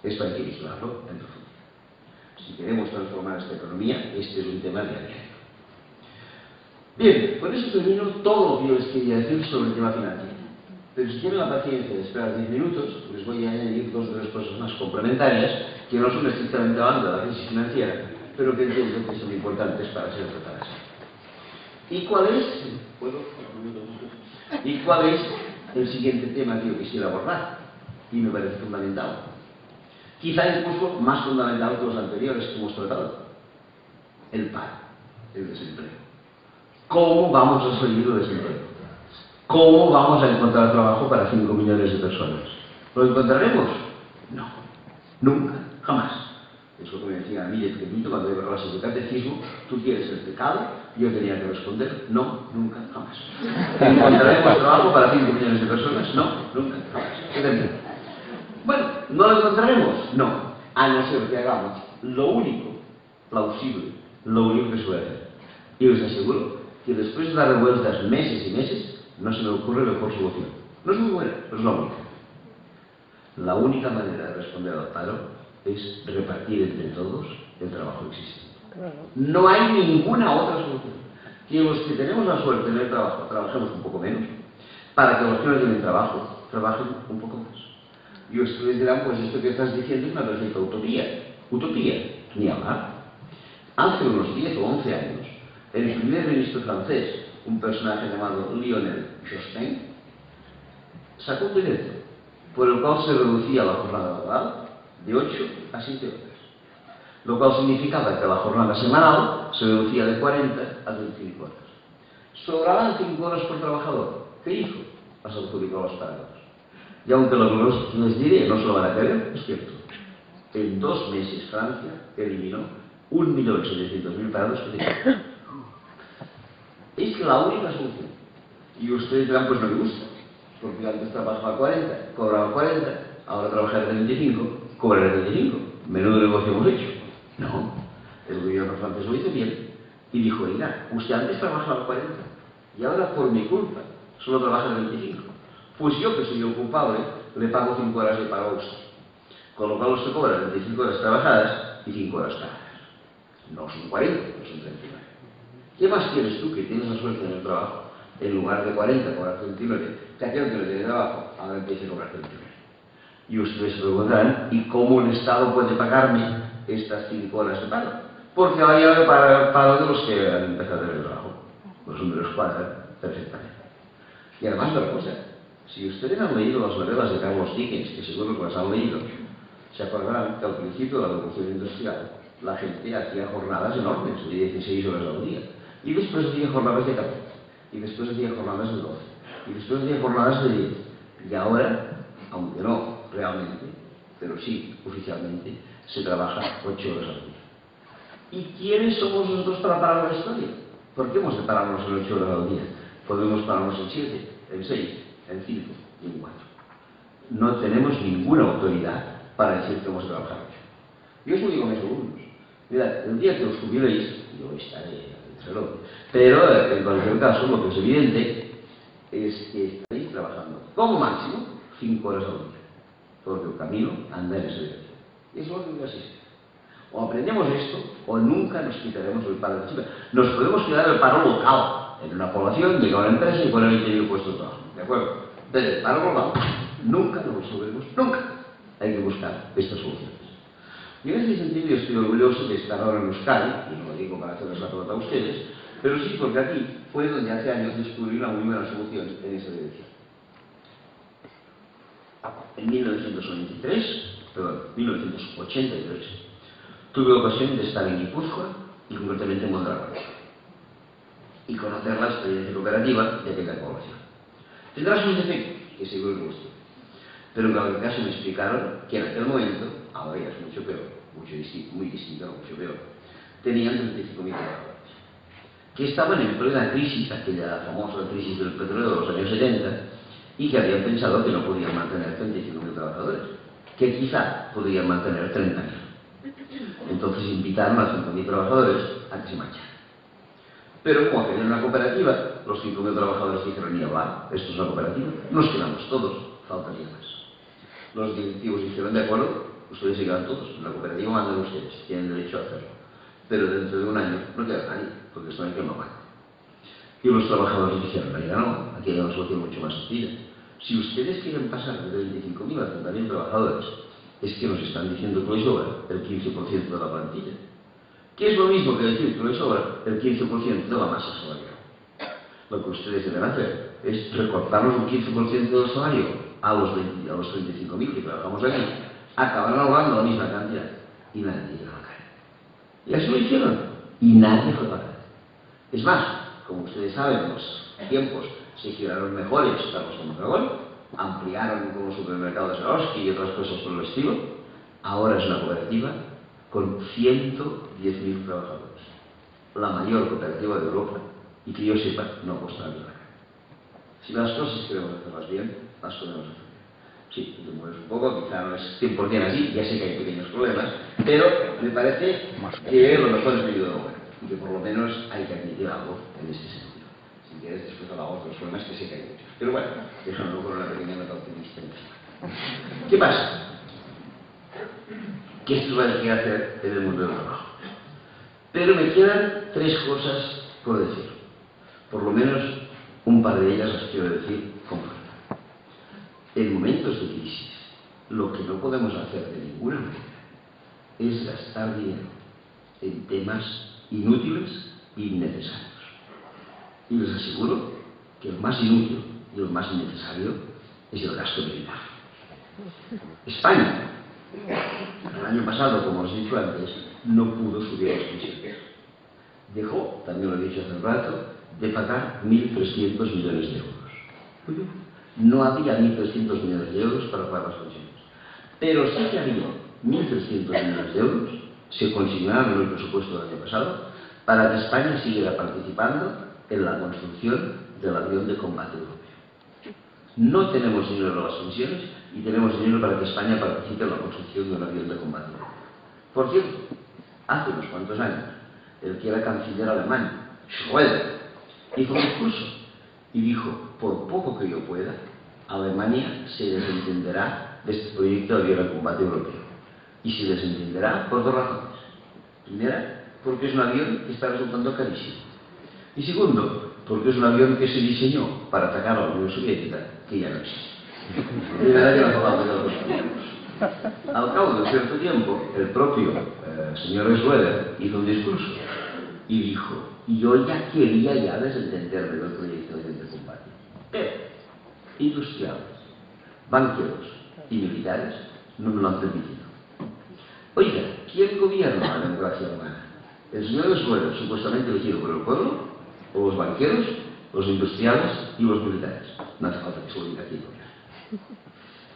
Esto hay que vigilarlo en profundidad. Si queremos transformar esta economía, este es un tema de diario. Bien, con eso termino todo lo que yo les quería decir sobre el tema financiero. Pero si tienen la paciencia de esperar 10 minutos, les voy a añadir dos o tres cosas más complementarias que no son estrictamente hablando de la crisis financiera, pero que entiendo que son importantes para ser tratadas. ¿Y cuál es? ¿Y cuál es el siguiente tema que yo quisiera abordar? Y me parece fundamental. Quizá incluso más fundamental que los anteriores que hemos tratado. El paro, el desempleo. ¿Cómo vamos a salir del desempleo? ¿Cómo vamos a encontrar trabajo para 5 millones de personas? ¿Lo encontraremos? No. Nunca. Jamás. Es lo que me decía a mí de pequeñito cuando iba a clases de catecismo. Tú quieres el pecado. Yo tenía que responder, no, nunca, jamás. ¿Encontraremos trabajo para 5 millones de personas? No, nunca, jamás. Bueno, ¿no lo encontraremos? No. A no ser que hagamos lo único plausible, lo único que suele hacer. Y os aseguro que después de dar vueltas meses y meses, no se me ocurre mejor solución. No es muy buena, pero es la única. La única manera de responder al paro es repartir entre todos el trabajo existente. No hay ninguna otra solución. Que los que tenemos la suerte de tener trabajo, trabajemos un poco menos, para que los que no tienen trabajo, trabajen un poco más. Y ustedes dirán, pues esto que estás diciendo es una perfecta utopía. Utopía, ni hablar. Hace unos 10 o 11 años, el primer ministro francés, un personaje llamado Lionel Jospin, sacó un decreto por el cual se reducía la jornada laboral de 8 a 7 horas, lo cual significaba que la jornada semanal se reducía de 40 a 35 horas. Sobraban 5 horas por trabajador. ¿Qué hizo? Las adjudicó a los paradores. Y aunque los les diré no se lo van a creer, es cierto. En 2 meses Francia eliminó 1.700.000 parados que tenía. Es la única solución. Y ustedes dirán, pues no me gusta, porque antes trabajaba 40, cobraba 40, ahora trabajar 35, cobraré 35. Menudo negocio hemos hecho. No, el gobierno francés lo hizo bien y dijo, oiga, usted antes trabajaba 40 y ahora por mi culpa solo trabaja 25. Pues yo, que soy el culpable, le pago 5 horas de paro a usted. Con lo cual usted cobra 25 horas trabajadas y 5 horas pagadas. No son 40, no son 39. ¿Qué más quieres tú que tienes la suerte en el trabajo? En lugar de 40, cobrar 39, que aquel que no tiene trabajo, ahora empieza a cobrar 39. Y ustedes se preguntarán, ¿y cómo el Estado puede pagarme estas 5 horas de paro? Porque ahora ya me paga el paro de los que han empezado a tener trabajo. Los números cuadran perfectamente. Y además otra cosa, si ustedes han leído las novelas de Carlos Dickens, que seguro que las han leído, se acordarán que al principio de la revolución industrial la gente hacía jornadas enormes de 16 horas al día y después hacía jornadas de 14. y después hacía jornadas de 12, y después hacía jornadas de 10, y ahora, aunque no realmente, pero sí oficialmente, se trabaja 8 horas al día. ¿Y quiénes somos nosotros para parar la historia? ¿Por qué hemos de pararnos en 8 horas al día? Podemos pararnos en 7, en 6, en 5 y en 4. No tenemos ninguna autoridad para decir que hemos de trabajar 8. Yo os lo digo a mis alumnos. Mirad, el día que os jubiléis, yo estaré pero en cualquier caso lo que es evidente es que estaréis trabajando como máximo 5 horas al día, porque el camino anda en esa dirección. Y es lo que existe. O aprendemos esto o nunca nos quitaremos el paro de chica. Nos podemos quedar el paro local en una población, llega a una empresa y pone 20.000 puestos de trabajo, ¿de acuerdo? Pero el paro global nunca lo resolveremos, nunca. Hay que buscar estas soluciones. Y en ese sentido yo estoy orgulloso de estar ahora en Euskadi, y no lo digo para hacerles la pelota a ustedes, pero sí porque aquí fue donde hace años descubrí una muy buena solución en esa dirección. En 1983, tuve ocasión de estar en Guipúzcoa y concretamente en Mondragón y conocer la experiencia cooperativa de aquella población. Tendrá sus defectos, que seguro que usted, pero en cualquier caso me explicaron que en aquel momento, ahora ya es mucho peor, muy distinto, no mucho peor, tenían 35.000 trabajadores, que estaban en plena crisis, aquella famosa crisis del petróleo de los años 70, y que habían pensado que no podían mantener 35.000 trabajadores, que quizá podrían mantener 30.000. Entonces invitaron a 5.000 trabajadores a que se marcharan. Pero como tenían una cooperativa, los 5.000 trabajadores dijeron: ni hablar, esto es una cooperativa, nos quedamos todos, faltaría más. Los directivos dijeron: de acuerdo, ustedes se quedan todos, en la cooperativa mandan ustedes, tienen derecho a hacerlo. Pero dentro de un año no queda nadie, porque esto no hay que no mate. Y los trabajadores dijeron: oiga, no, aquí hay una solución mucho más sencilla. Si ustedes quieren pasar de 25.000 a 30.000 trabajadores, es que nos están diciendo que les sobra el 15% de la plantilla. Que es lo mismo que decir que les sobra el 15% de la masa salarial. Lo que ustedes deben hacer es recortarnos un 15% del salario a los 35.000 que trabajamos aquí, acabarán ahorrando la misma cantidad y nadie llega a la calle. Y así lo hicieron y nadie fue para acá. Es más, como ustedes saben, los tiempos se giraron mejores para los de Mondragón, ampliaron con los supermercados de Swarovski y otras cosas por el estilo. Ahora es una cooperativa con 110.000 trabajadores, la mayor cooperativa de Europa, y que yo sepa no costará ni la cara. Si las cosas queremos hacerlas bien, las podemos hacer bien. Sí, te mueves un poco, quizá no es 100% así, ya sé que hay pequeños problemas, pero me parece que lo mejor es medio de obra y que por lo menos hay que admitir algo en este sentido. Si quieres, después hablamos de los problemas, que sé que hay muchos. Pero bueno, déjame con una pequeña nota optimista encima. ¿Qué pasa? Que esto es lo que hay que hacer en el mundo del trabajo. Pero me quedan 3 cosas por decir. Por lo menos un par de ellas las quiero decir con claridad. En momentos de crisis, lo que no podemos hacer de ninguna manera es gastar dinero en temas inútiles e innecesarios. Y les aseguro que el más inútil y el más innecesario es el gasto militar. España, el año pasado, como os he dicho antes, no pudo subir las pensiones. Dejó, también lo he dicho hace un rato, de pagar 1.300 millones de euros. No había 1.300 millones de euros para pagar las pensiones. Pero sí que había 1.300 millones de euros, se consignaron en el presupuesto del año pasado, para que España siguiera participando en la construcción del avión de combate europeo. No tenemos dinero para las pensiones y tenemos dinero para que España participe en la construcción de un avión de combate europeo. Por cierto, hace unos cuantos años, el que era canciller alemán, Schröder, hizo un discurso y dijo: por poco que yo pueda, Alemania se desentenderá de este proyecto de avión de combate europeo. Y se desentenderá por 2 razones. Primera, porque es un avión que está resultando carísimo. Y segundo, porque es un avión que se diseñó para atacar a la Unión Soviética, que ya no existe. Al cabo de cierto tiempo, el propio señor Schröder hizo un discurso y dijo: yo ya quería desentenderme del proyecto de avión de combate. Pero industriales, banqueros y militares no me lo han permitido. Oiga, ¿quién gobierna la democracia alemana? ¿El señor Schröder, supuestamente elegido por el pueblo? ¿O los banqueros? los industriales y los militares. No hace falta que se lo diga aquí.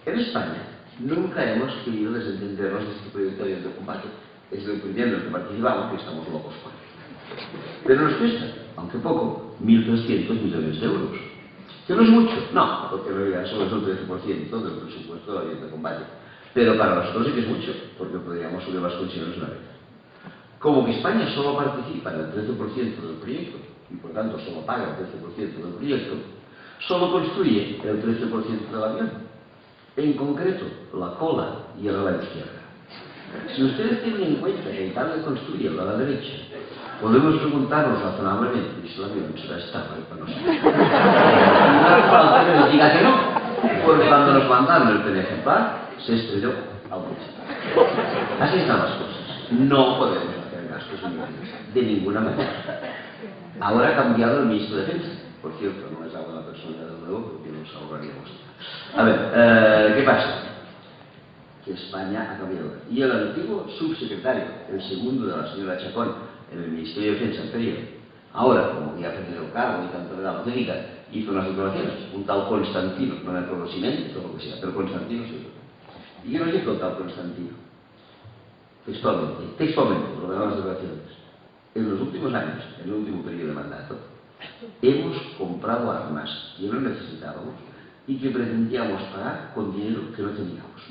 En España nunca hemos querido desentendernos de este proyecto de combate. Es el primero en el que participamos, que estamos locos por él. Pero nos cuesta, aunque poco, 1.300 millones de euros. ¿Que no es mucho? No, porque en realidad solo es un 13% del presupuesto de la ley de combate. Pero para nosotros sí que es mucho, porque podríamos subir las pensiones una vez. Como que España solo participa en el 13% del proyecto, y por tanto solo paga el 13% del proyecto, solo construye el 13% del avión. En concreto, la cola y el ala izquierda. Si ustedes tienen en cuenta que Italia construye el ala derecha, podemos preguntarnos razonablemente si el avión será estable para nosotros. No hace falta que nos diga que no, porque cuando nos mandaron el PNG se estrelló al principio. Así están las cosas. No podemos hacer gastos inútiles, de ninguna manera. Ahora ha cambiado el ministro de Defensa. Por cierto, no es la buena persona de nuevo, porque nos ahorraríamos. A ver, ¿qué pasa? Que España ha cambiado. Y el antiguo subsecretario, el segundo de la señora Chacón, en el Ministerio de Defensa anterior, ahora, como ya ha perdido el cargo y tanto le da la técnica, hizo unas declaraciones, un tal Constantino, no me acuerdo si mente o lo que sea, pero Constantino sí. ¿Y qué nos dijo el tal Constantino? Textualmente, por lo que dan las declaraciones. En los últimos años, en el último periodo de mandato, hemos comprado armas que no necesitábamos y que pretendíamos pagar con dinero que no teníamos.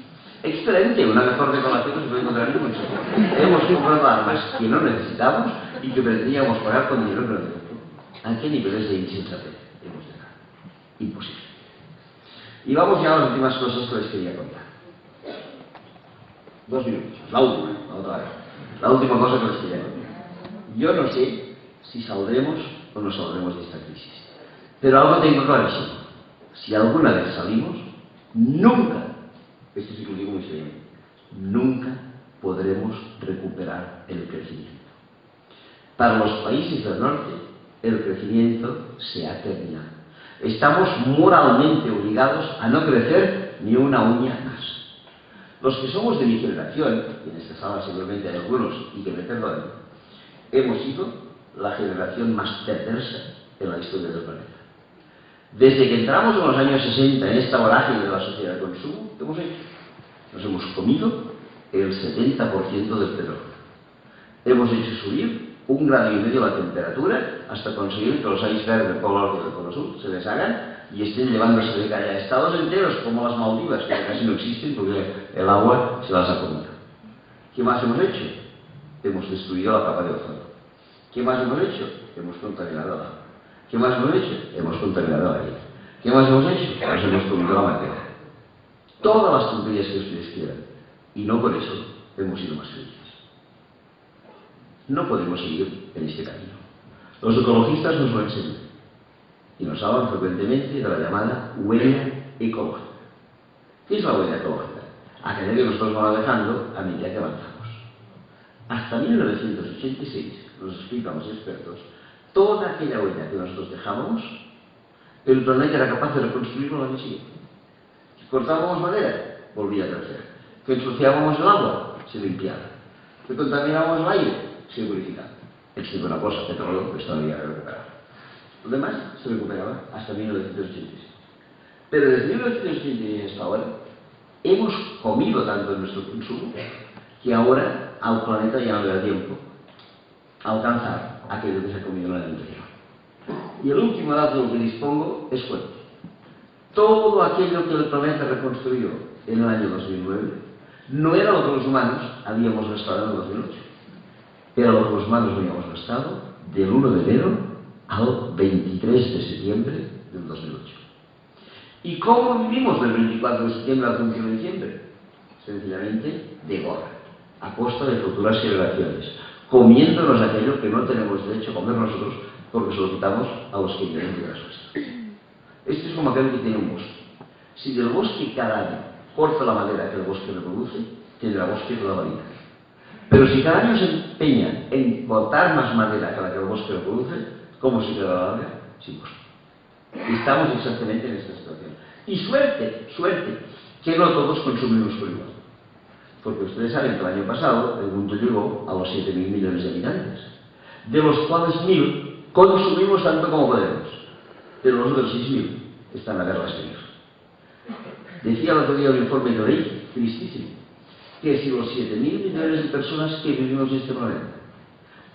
Excelente, una mejor declaración se puede encontrar en mucho. Hemos comprado armas que no necesitábamos y que pretendíamos pagar con dinero que no teníamos. ¿A qué niveles de insensatez hemos llegado? Imposible. Y vamos ya a las últimas cosas que les quería contar. 2 minutos, la última, la otra vez. La última cosa que les quería contar. Yo no sé si saldremos o no saldremos de esta crisis. Pero algo tengo clarísimo. Si alguna vez salimos, nunca, esto sí que lo digo muy seriamente, nunca podremos recuperar el crecimiento. Para los países del norte, el crecimiento se ha terminado. Estamos moralmente obligados a no crecer ni una uña más. Los que somos de mi generación, y en esta sala seguramente hay algunos y que me perdonen, hemos sido la generación más perversa en la historia del planeta. Desde que entramos en los años 60 en esta vorágine de la sociedad de consumo, ¿qué hemos hecho? Nos hemos comido el 70% del petróleo. Hemos hecho subir 1,5 grados la temperatura hasta conseguir que los icebergs del Polo Norte y del Polo Sur se deshagan y estén llevándose de calle a estados enteros como las Maldivas, que casi no existen porque el agua se las ha comido. ¿Qué más hemos hecho? Hemos destruido la capa de ozono. ¿Qué más hemos hecho? Hemos contaminado el agua. ¿Qué más hemos hecho? Hemos contaminado el aire. ¿Qué más hemos hecho? Nos hemos comido la materia. Todas las tonterías que ustedes quieran. Y no por eso hemos sido más felices. No podemos seguir en este camino. Los ecologistas nos lo enseñan. Y nos hablan frecuentemente de la llamada huella ecológica. ¿Qué es la huella ecológica? Aquella que nosotros vamos dejando a medida que avanzamos. Hasta 1986, nos explican los expertos, toda aquella huella que nosotros dejábamos, el planeta era capaz de reconstruirlo al año siguiente. Si cortábamos madera, volvía a crecer. Que ensuciábamos el agua, se limpiaba. Que contaminábamos el aire, se purificaba. Excepto una cosa, petróleo, que todavía recuperaba. Lo demás se recuperaba hasta 1986. Pero desde 1986 hasta ahora, hemos comido tanto en nuestro consumo que ahora al planeta ya no le da tiempo a alcanzar aquello que se ha comido en el año anterior. Y el último dato del que dispongo es fuerte. Todo aquello que el planeta reconstruyó en el año 2009 no era lo que los humanos habíamos gastado en el 2008. Era lo que los humanos habíamos gastado del 1 de enero al 23 de septiembre del 2008. ¿Y cómo vivimos del 24 de septiembre al 21 de diciembre? Sencillamente de gorra, a costa de futuras generaciones, comiéndonos aquello que no tenemos derecho a comer nosotros porque se lo quitamos a los que vienen de las nuestras. Esto es como aquel que tiene un bosque. Si del bosque cada año corta la madera que el bosque reproduce, tendrá bosque toda la vida. Pero si cada año se empeña en cortar más madera que la que el bosque reproduce, ¿cómo se queda la larga? Sin bosque. Estamos exactamente en esta situación. Y suerte, que no todos consumimos por igual. Porque ustedes saben que el año pasado el mundo llegó a los 7.000 millones de habitantes, de los cuales 1.000 consumimos tanto como podemos. pero los otros 6.000 están a verlas venir. Decía el otro día un informe de Orey, tristísimo, que si los 7.000 millones de personas que vivimos en este planeta,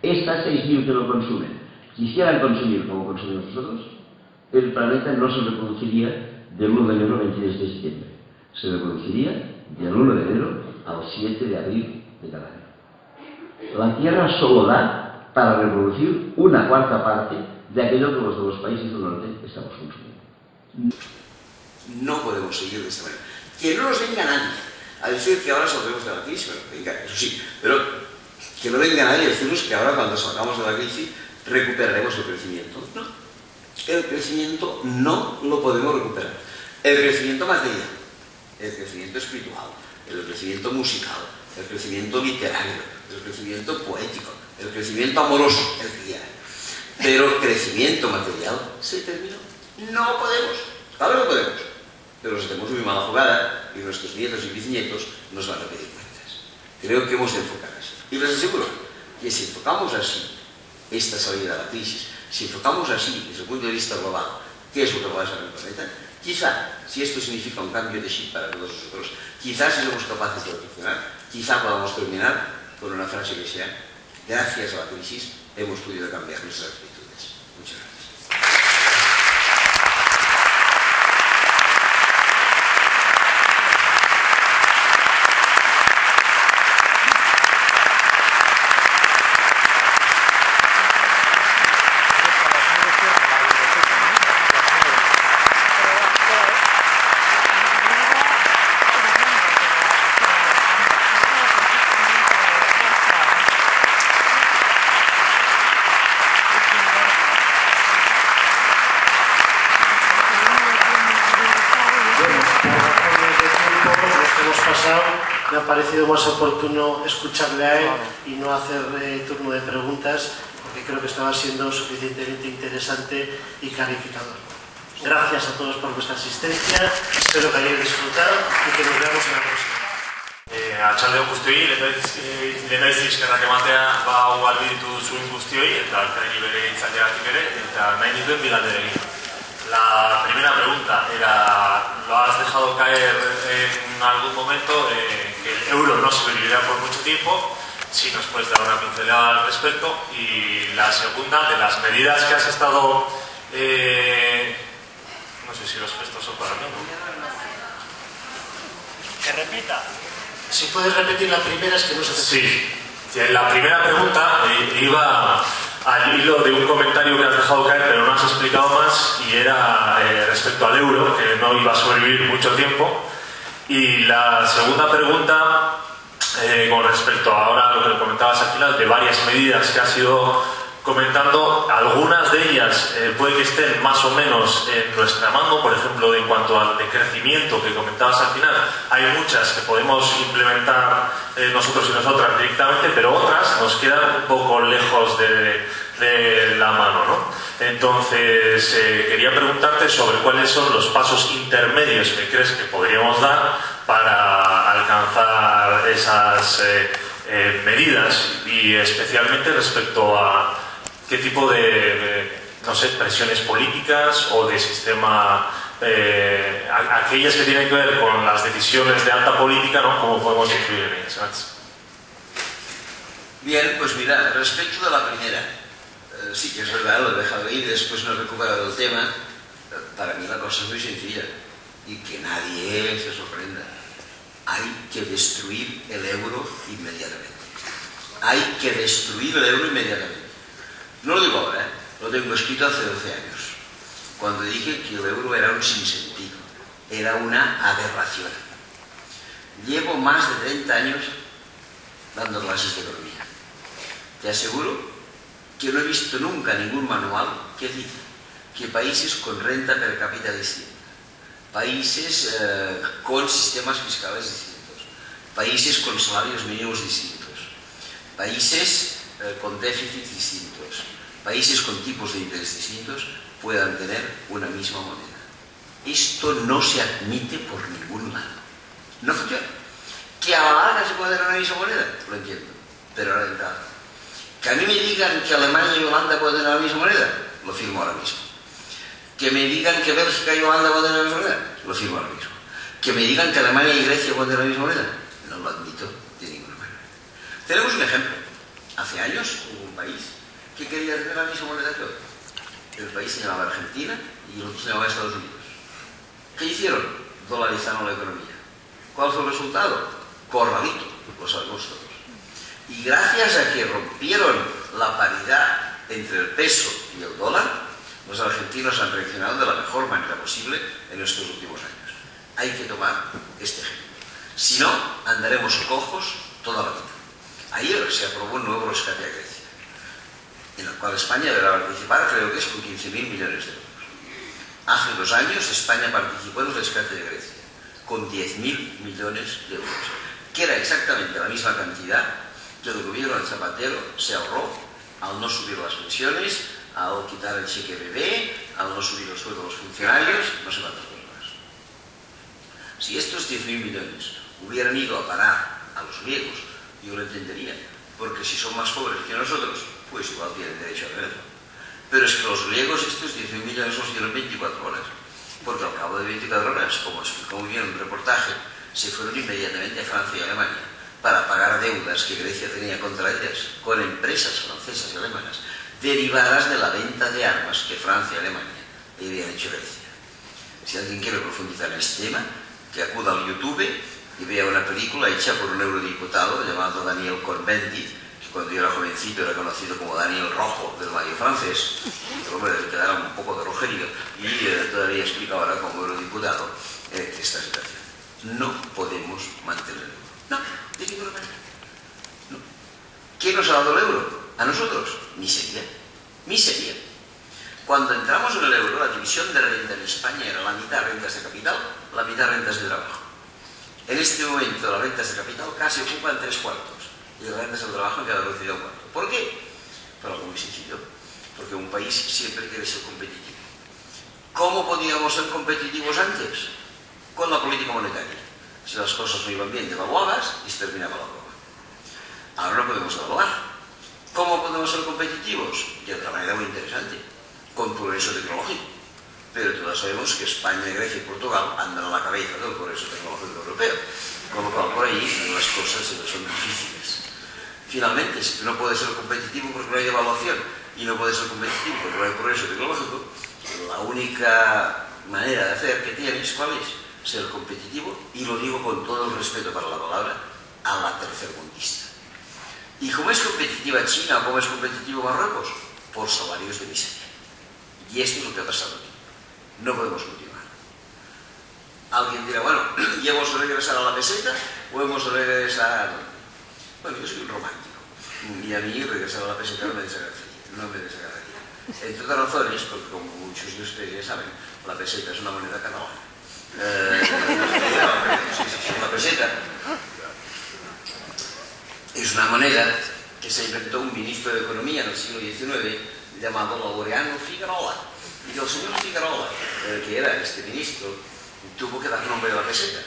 estas 6.000 que lo consumen, quisieran consumir como consumimos nosotros, el planeta no se reproduciría del 1 de enero al 23 de septiembre. Se reproduciría del 1 de enero al 7 de abril de cada año. La Tierra solo da para reproducir una cuarta parte de aquello que los de los países del norte estamos consumiendo. No podemos seguir de esta manera. Que no nos venga nadie a decir que ahora saldremos de la crisis, bueno, venga, eso sí, pero que no venga nadie a decirnos que ahora cuando salgamos de la crisis recuperaremos el crecimiento. No, el crecimiento no lo podemos recuperar. El crecimiento material, el crecimiento espiritual, el crecimiento musical, el crecimiento literario, el crecimiento poético, el crecimiento amoroso, el que quiera. Pero el crecimiento material se terminó. No podemos, claro que podemos, pero nos hacemos muy mala jugada y nuestros nietos y bisnietos nos van a pedir cuentas. Creo que hemos de enfocar así. Y les aseguro que si enfocamos así esta salida de la crisis, si enfocamos así desde el punto de vista global, qué es lo que va a pasar en el planeta, quizá, si esto significa un cambio de chip para todos nosotros, quizás si somos capaces de reflexionar, quizá podamos terminar con una frase que sea: gracias a la crisis hemos podido cambiar nuestras actitudes. Muchas gracias. Me ha parecido más oportuno escucharle a él y no hacer turno de preguntas, porque creo que estaba siendo suficientemente interesante y clarificador. Gracias a todos por vuestra asistencia, espero que hayáis disfrutado y que nos veamos en la próxima. Atxaldeon guztioi, lehendabizi eskerrak ematea ugalbiditu zuen guztioi, eta alkaini bere itzalegatik ere, eta nahi nituen bigaldera egin. La primera pregunta era, lo has dejado caer en algún momento, que el euro no sobrevivirá por mucho tiempo, si nos puedes dar una pincelada al respecto. Y la segunda, de las medidas que has estado, no sé si los gestos son para mí, ¿no? Que repita. Si puedes repetir la primera, es que no se te... Sí, la primera pregunta iba al hilo de un comentario que has dejado caer, pero no has explicado más, y era respecto al euro, que no iba a sobrevivir mucho tiempo. Y la segunda pregunta, con respecto a ahora lo que comentabas al final, de varias medidas que has ido comentando, algunas de ellas puede que estén más o menos en nuestra mano, por ejemplo, en cuanto al decrecimiento que comentabas al final, hay muchas que podemos implementar nosotros y nosotras directamente, pero otras nos quedan un poco lejos de la mano, ¿no? Entonces, quería preguntarte sobre cuáles son los pasos intermedios que crees que podríamos dar para alcanzar esas medidas, y especialmente respecto a qué tipo de no sé, presiones políticas o de sistema, aquellas que tienen que ver con las decisiones de alta política, ¿no? ¿Cómo podemos influir en ellas? Bien, pues mira, respecto de la primera, sí que es verdad, lo he dejado ir, después no he recuperado el tema. Para mí la cosa es muy sencilla y que nadie se sorprenda. Hay que destruir el euro inmediatamente. Hay que destruir el euro inmediatamente. No lo digo ahora, lo tengo escrito hace 12 años, cuando dije que el euro era un sinsentido, era una aberración. Llevo más de 30 años dando clases de economía. Te aseguro que no he visto nunca ningún manual que diga que países con renta per cápita distinta, países con sistemas fiscales distintos, países con salarios mínimos distintos, países con déficits distintos, países con tipos de interés distintos puedan tener una misma moneda. Esto no se admite por ningún lado. No funciona. Que a la larga se puede tener una misma moneda, lo entiendo, pero ahora de entrada. Que a mí me digan que Alemania y Holanda pueden tener la misma moneda, lo firmo ahora mismo. Que me digan que Bélgica y Holanda van a tener la misma moneda, lo firmo ahora mismo. Que me digan que Alemania y Grecia van a tener la misma moneda, no lo admito de ninguna manera. Tenemos un ejemplo. Hace años hubo un país que quería tener la misma moneda que otro. El país se llamaba Argentina y el otro se llamaba Estados Unidos. ¿Qué hicieron? Dolarizaron la economía. ¿Cuál fue el resultado? Corralito, lo sabemos todos. Y gracias a que rompieron la paridad entre el peso y el dólar, los argentinos han reaccionado de la mejor manera posible en estos últimos años. Hay que tomar este ejemplo. Si no, andaremos cojos toda la vida. Ayer se aprobó un nuevo rescate a Grecia, en el cual España deberá participar, creo que es con 15.000 millones de euros. Hace 2 años España participó en el rescate de Grecia, con 10.000 millones de euros, que era exactamente la misma cantidad que el gobierno de Zapatero se ahorró al no subir las pensiones, al quitar el cheque bebé, al no subir los sueldos de los funcionarios, no sé cuántas cosas más. Si estos 10.000 millones hubieran ido a parar a los griegos, yo lo entendería, porque si son más pobres que nosotros, pues igual tienen derecho a tenerlo. Pero es que los griegos estos 10.000 millones los dieron 24 horas, porque al cabo de 24 horas, como explicó muy bien en un reportaje, se fueron inmediatamente a Francia y Alemania para pagar deudas que Grecia tenía contra ellas, con empresas francesas y alemanas, derivadas de la venta de armas que Francia y Alemania le habían hecho a Grecia. Si alguien quiere profundizar en este tema, que acuda al YouTube y vea una película hecha por un eurodiputado llamado Daniel Cohn-Bendit, que cuando yo era jovencito era conocido como Daniel Rojo del Mayo francés, el hombre le quedaba un poco de rojerío, y todavía explica ahora como eurodiputado esta situación. No podemos mantenerlo. No, de ninguna manera. No. ¿Quién nos ha dado el euro? ¿A nosotros? Miseria. Miseria. Cuando entramos en el euro, la división de renta en España era la mitad rentas de capital, la mitad rentas de trabajo. En este momento las rentas de capital casi ocupan 3/4 y las rentas de trabajo han quedado reducidas a 1/4. ¿Por qué? Por algo muy sencillo. Porque un país siempre quiere ser competitivo. ¿Cómo podíamos ser competitivos antes? Con la política monetaria. Si las cosas no iban bien, devaluabas y se terminaba la broma. Ahora no podemos devaluar. ¿Cómo podemos ser competitivos? De otra manera muy interesante, con progreso tecnológico. Pero todos sabemos que España, Grecia y Portugal andan a la cabeza del progreso tecnológico europeo, con lo cual por ahí las cosas son difíciles. Finalmente, si no puede ser competitivo porque no hay devaluación y no puede ser competitivo porque no hay progreso tecnológico, la única manera de hacer que tienes, ¿cuál es? Ser competitivo, y lo digo con todo el respeto para la palabra, a la tercermundista. ¿Y cómo es competitiva China o cómo es competitivo Marruecos? Por salarios de miseria. Y esto es lo que ha pasado aquí. No podemos continuar. Alguien dirá, bueno, ¿y hemos de regresar a la peseta o hemos de regresar...? Bueno, yo soy un romántico y a mí regresar a la peseta no me desagradaría. Entre otras razones, porque como muchos de ustedes ya saben, la peseta es una moneda catalana. La peseta es una moneda que se inventó un ministro de Economía en el siglo XIX llamado Laureano Figueroa. Y el señor Figueroa, que era este ministro, tuvo que dar nombre a la peseta.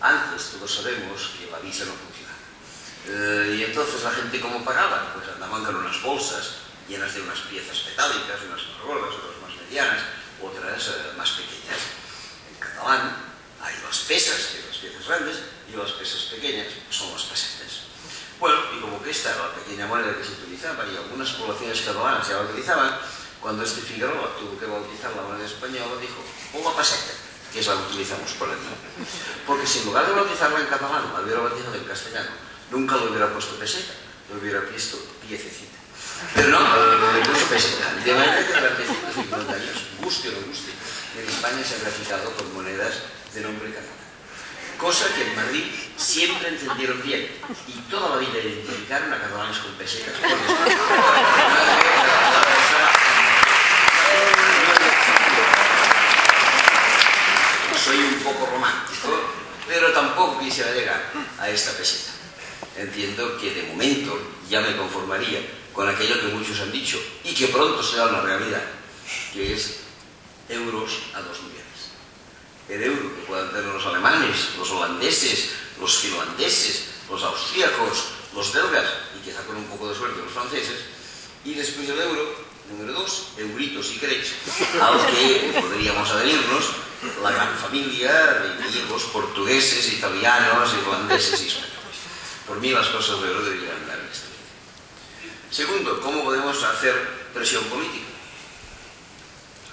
Antes todos sabemos que la visa no funcionaba. Y entonces la gente, ¿cómo pagaba? Pues andaban con unas bolsas llenas de unas piezas metálicas, unas más gordas, otras más medianas, otras más pequeñas. En catalán hay las pesas, que son las piezas grandes, y las pesas pequeñas son las pesetas. Bueno, y como que esta era la pequeña moneda que se utilizaba y algunas poblaciones catalanas ya la utilizaban, cuando este Figueroa tuvo que bautizar la moneda española, dijo, o la peseta, que es la que utilizamos por aquí. Porque si en lugar de bautizarla en catalán, la hubiera bautizado en castellano, nunca lo hubiera puesto peseta, lo hubiera puesto piececita. Pero no, le puso peseta. De manera que durante 150 años, guste o no guste, en España se ha graficado con monedas de nombre catalán. Cosa que en Madrid siempre entendieron bien y toda la vida identificaron a catalanes con pesetas. Soy un poco romántico, pero tampoco quisiera llegar a esta peseta. Entiendo que de momento ya me conformaría con aquello que muchos han dicho y que pronto será una realidad, que es euros a 2 niveles. El euro que puedan tener los alemanes, los holandeses, los finlandeses, los austríacos, los belgas y quizá con un poco de suerte los franceses, y después el euro Número 2, euritos si queréis, al que podríamos adherirnos la gran familia de griegos, portugueses, italianos, irlandeses y españoles. Por mí las cosas de oro deberían andar en este límite. Segundo, ¿cómo podemos hacer presión política?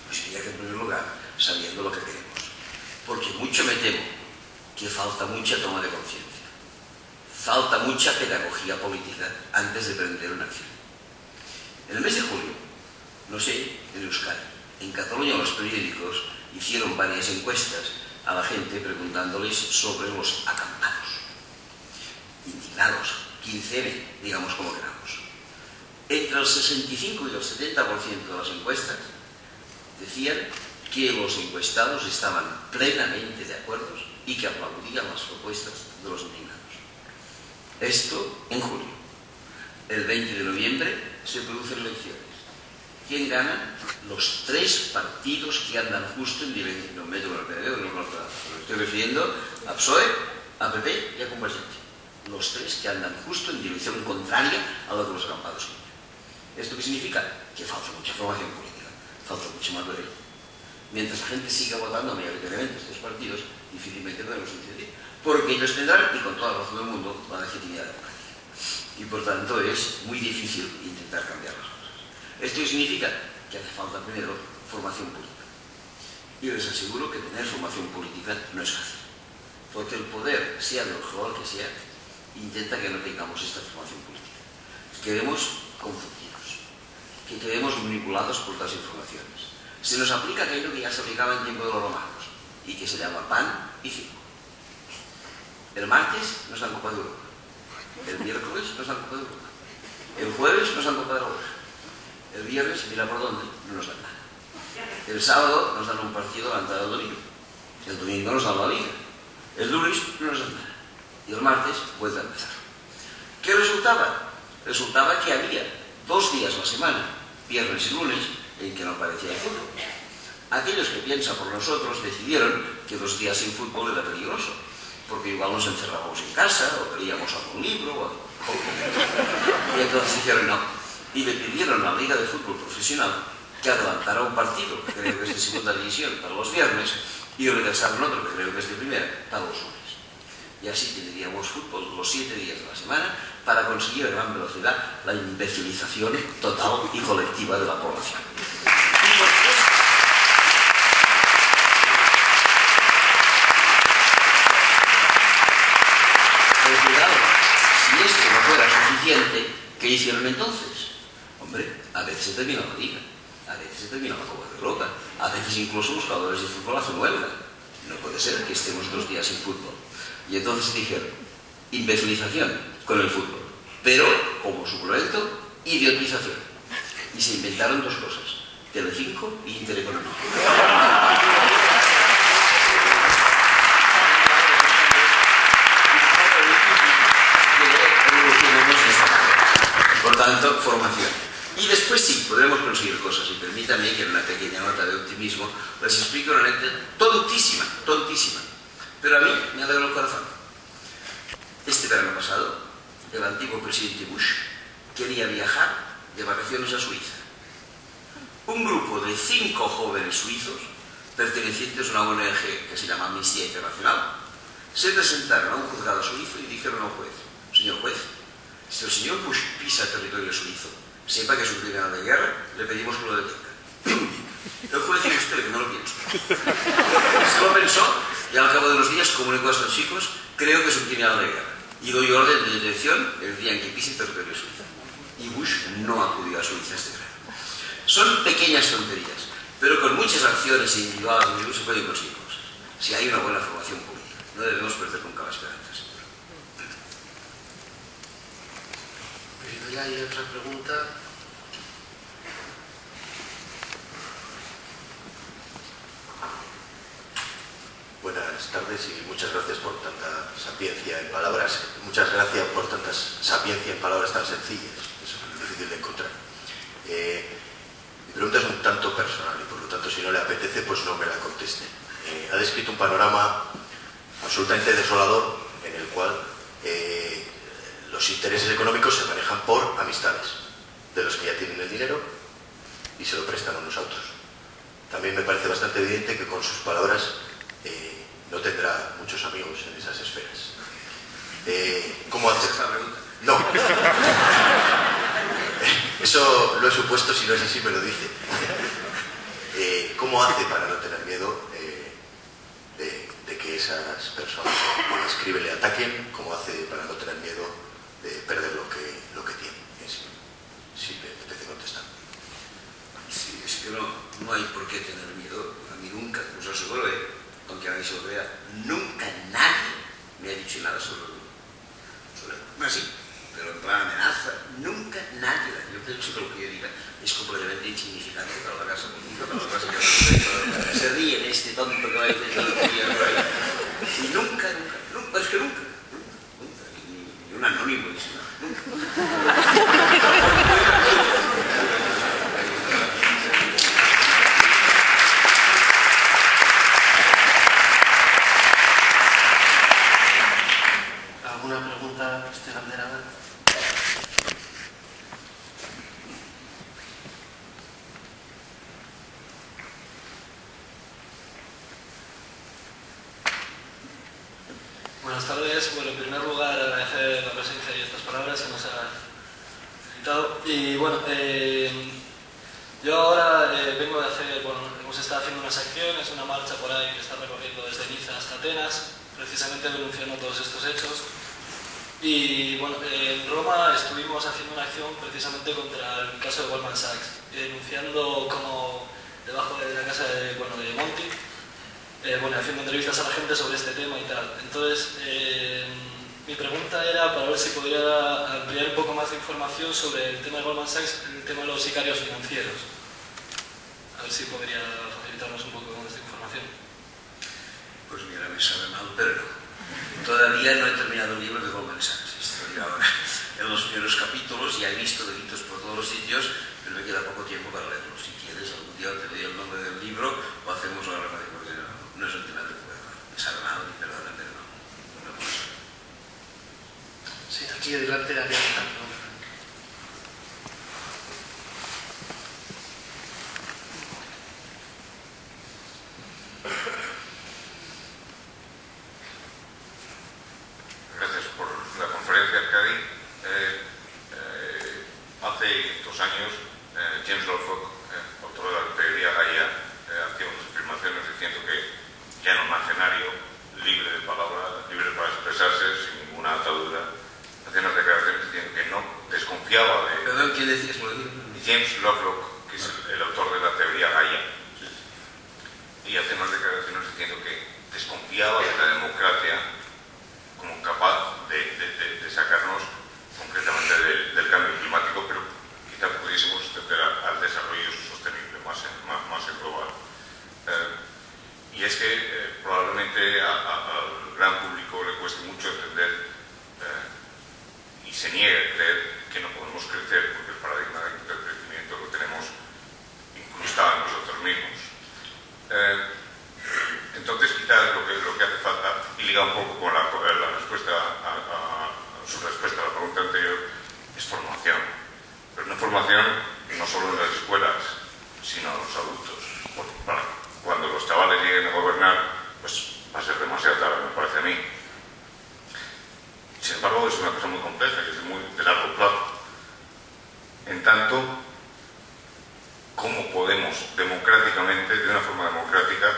Pues diría que en primer lugar, sabiendo lo que queremos. Porque mucho me temo que falta mucha toma de conciencia. Falta mucha pedagogía política antes de prender una acción. En el mes de julio, no sé, en Euskadi, en Cataluña los periódicos hicieron varias encuestas a la gente preguntándoles sobre los acampados. Indignados, 15M, digamos como queramos. Entre el 65 y el 70% de las encuestas decían que los encuestados estaban plenamente de acuerdo y que aplaudían las propuestas de los indignados. Esto en julio. El 20 de noviembre se producen elecciones. ¿Quién gana? Los 3 partidos que andan justo en dirección. No me meto con el PNV, no me estoy refiriendo a PSOE, a PP y a Convergencia. Los 3 que andan justo en dirección contraria a lo que los acampados quieren. ¿Esto qué significa? Que falta mucha formación política, falta mucho más de. Mientras la gente siga votando mayoritariamente estos partidos, difícilmente podemos incidir, porque ellos tendrán, y con toda la razón del mundo, la legitimidad democrática. Y por tanto es muy difícil intentar cambiar las cosas. ¿Esto significa? Que hace falta primero formación política. Y les aseguro que tener formación política no es fácil. Porque el poder, sea de lo global que sea, intenta que no tengamos esta formación política. Queremos confundidos, que quedemos manipulados por las informaciones. Se nos aplica aquello que ya se aplicaba en tiempo de los romanos y que se llama pan y circo. El martes nos dan Copa de Europa, el miércoles nos dan Copa de Europa, el jueves nos dan Copa de la UEFA, el viernes, mira por dónde, no nos dan nada. El sábado nos dan un partido levantado el domingo, el domingo nos dan la liga, el lunes no nos dan nada y el martes vuelve a empezar. ¿Qué resultaba? Resultaba que había 2 días a la semana, viernes y lunes, en que no aparecía el fútbol. Aquellos que piensan por nosotros decidieron que 2 días sin fútbol era peligroso, porque igual nos encerrábamos en casa, o leíamos algún libro, o y entonces dijeron no. Y le pidieron a la Liga de Fútbol Profesional que adelantara un partido, que creo que es de segunda división, para los viernes, y retrasaron otro, que creo que es de primera, para los lunes. Y así tendríamos fútbol los 7 días de la semana para conseguir a gran velocidad la imbecilización total y colectiva de la población. Pero cuidado, si esto no fuera suficiente, ¿qué hicieron entonces? Hombre, a veces se termina la liga, a veces se termina la Copa de Europa, a veces incluso los jugadores de fútbol hacen huelga. No puede ser que estemos 2 días sin fútbol. Y entonces dijeron, imbecilización con el fútbol, pero como suplemento, idiotización. Y se inventaron 2 cosas, Telecinco y Intereconomía. Por tanto, formación. Y después sí, podremos conseguir cosas. Y permítanme que en una pequeña nota de optimismo les explique una anécdota tontísima, tontísima. Pero a mí me alegró el corazón. Este verano pasado, el antiguo presidente Bush quería viajar de vacaciones a Suiza. Un grupo de 5 jóvenes suizos, pertenecientes a una ONG que se llama Amnistía Internacional, se presentaron a un juzgado suizo y dijeron al juez, señor juez, si el señor Bush pisa territorio suizo, sepa que es un criminal de guerra, le pedimos que lo detenga. El juez dijo usted que no lo pienso. Se lo pensó y al cabo de unos días comunicó a estos chicos, creo que es un criminal de guerra. Y doy orden de detención el día en que pise territorio suizo. Y Bush no acudió a Suiza este verano. Son pequeñas tonterías, pero con muchas acciones individuales se pueden conseguir cosas. Si hay una buena formación política, no debemos perder nunca la esperanza. Ya hay otra pregunta. Buenas tardes y muchas gracias por tanta sapiencia en palabras. Muchas gracias por tanta sapiencia en palabras tan sencillas. Es difícil de encontrar. Mi pregunta es un tanto personal y por lo tanto si no le apetece pues no me la conteste. Ha descrito un panorama absolutamente desolador en el cual los intereses económicos se manejan por amistades de los que ya tienen el dinero y se lo prestan unos a otros. También me parece bastante evidente que con sus palabras no tendrá muchos amigos en esas esferas. ¿Cómo hace? No. Eso lo he supuesto, si no es así me lo dice. ¿Cómo hace para no tener miedo de que esas personas que escribe le ataquen? ¿Cómo hace para no tener miedo de perder lo que tiene? Si me apetece contestar. Sí, es que no hay por qué tener miedo. A mí nunca, os aseguro, aunque nadie se lo crea, nunca nadie me ha dicho nada sobre así, pero en plan amenaza, nunca nadie. Yo pienso que lo que yo diga es completamente insignificante para la casa pública, para la casa que se ríen este tonto que va a decir todo el día por ahí. Y nunca, es que nunca, ni un anónimo dice nada, nunca. ¿Alguna pregunta, Esteban de Aragón? Buenas tardes. Bueno, en primer lugar agradecer la presencia y estas palabras que nos ha felicitado. Y bueno, yo ahora vengo de hacer, bueno, hemos estado haciendo unas acciones, una marcha por ahí que está recorriendo desde Niza hasta Atenas, precisamente denunciando todos estos hechos. Y bueno, en Roma estuvimos haciendo una acción precisamente contra el caso de Goldman Sachs, denunciando como debajo de la casa de Monti, haciendo entrevistas a la gente sobre este tema y tal. Entonces, mi pregunta era para ver si podría ampliar un poco más de información sobre el tema de Goldman Sachs, el tema de los sicarios financieros. A ver si podría facilitarnos un poco con esta información. Pues mira, me sabe mal, pero no. Todavía no he terminado el libro de Goldman Sachs. Estoy ahora en los primeros capítulos, ya he visto delitos por todos los sitios, pero me queda poco tiempo para leerlo. Si quieres, algún día te doy el nombre del libro o hacemos una radio, porque no es un tema de juego. Me sabe mal, perdona, pero no puedo ser. Sí, aquí adelante había tanto. Gracias por la conferencia, Arcadi. Hace 2 años, James Lovelock, autor de la teoría Gaia, hacía unas afirmaciones diciendo que ya no mercenario, libre de palabra, libre para expresarse, sin ninguna atadura, hacía unas declaraciones diciendo que no desconfiaba de... Perdón, ¿quién decías por aquí? James Lovelock, que es el autor de la teoría Gaia, y hace unas declaraciones diciendo que desconfiaba de la democracia como capaz de sacarnos concretamente del cambio climático, pero quizá pudiésemos extender al desarrollo sostenible más en global. Y es que probablemente al gran público le cueste mucho entender y se niegue a creer que no podemos crecer, porque el paradigma del crecimiento lo tenemos incrustado en nosotros mismos. Entonces quizás lo que hace falta, y liga un poco con la respuesta su respuesta a la pregunta anterior, es formación. Pero una formación no solo en las escuelas, sino a los adultos. Porque cuando los chavales lleguen a gobernar, pues va a ser demasiado tarde, me parece a mí. Sin embargo, es una cosa muy compleja y es de largo plazo. En tanto, ¿cómo podemos democráticamente, de una forma democrática,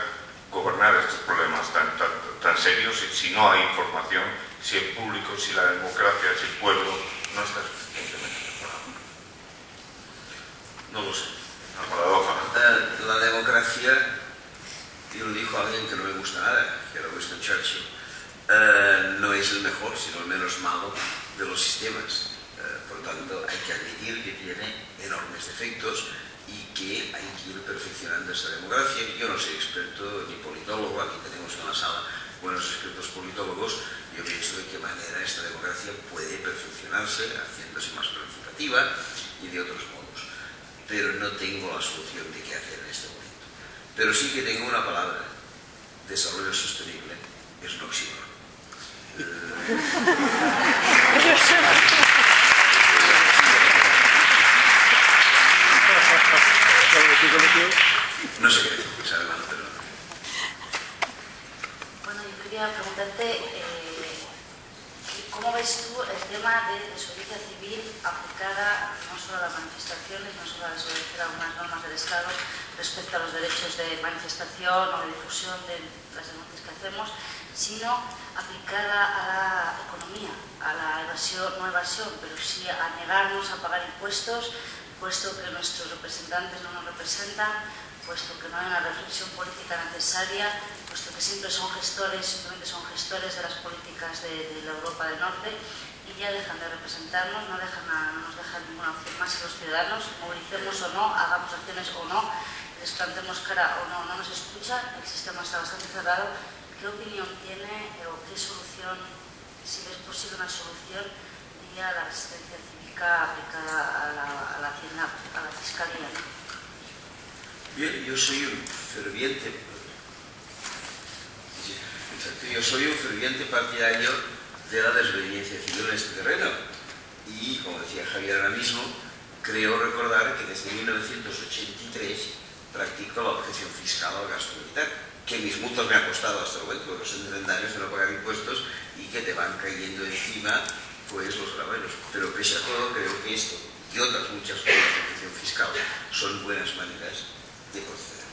gobernar estos problemas tan serios si no hay información, si el público, si la democracia, si el pueblo no está suficientemente preparado? No lo sé. Una paradoja. La democracia, y lo dijo alguien que no me gusta nada, que era Winston Churchill, no es el mejor, sino el menos malo de los sistemas. Por tanto, hay que admitir que tiene enormes defectos y que hay que ir perfeccionando esta democracia. Yo no soy experto ni politólogo, aquí tenemos en la sala buenos expertos politólogos. Yo pienso de qué manera esta democracia puede perfeccionarse, haciéndose más participativa y de otros modos. Pero no tengo la solución de qué hacer en este momento. Pero sí que tengo una palabra: desarrollo sostenible. Es un oxímoron. No sé qué pensar, hermano, pero... Bueno, yo quería preguntarte ¿cómo ves tú el tema de desobediencia civil aplicada no solo a las manifestaciones, no solo a desobedecer a algunas normas del Estado respecto a los derechos de manifestación o de difusión de las denuncias que hacemos, sino aplicada a la economía, a la evasión, no evasión, pero sí a negarnos a pagar impuestos, puesto que nuestros representantes no nos representan, puesto que no hay una reflexión política necesaria, puesto que siempre son gestores, simplemente son gestores de las políticas de la Europa del Norte y ya dejan de representarnos, no nos dejan ninguna opción más que los ciudadanos, movilicemos o no, hagamos acciones o no, les plantemos cara o no, no nos escuchan, el sistema está bastante cerrado. ¿Qué opinión tiene o qué solución, si ves posible una solución, diría la resistencia cívica aplicada a la Hacienda, a la Fiscalía? Bien, yo soy un ferviente partidario de la desobediencia civil en este terreno. Y, como decía Javier ahora mismo, creo recordar que desde 1983 practico la objeción fiscal al gasto militar, que mis multas me han costado hasta el momento, porque son 30 años de no pagar impuestos y que te van cayendo encima pues los graveros. Pero pese a todo, creo que esto y otras muchas formas de objeción fiscal son buenas maneras de proceder.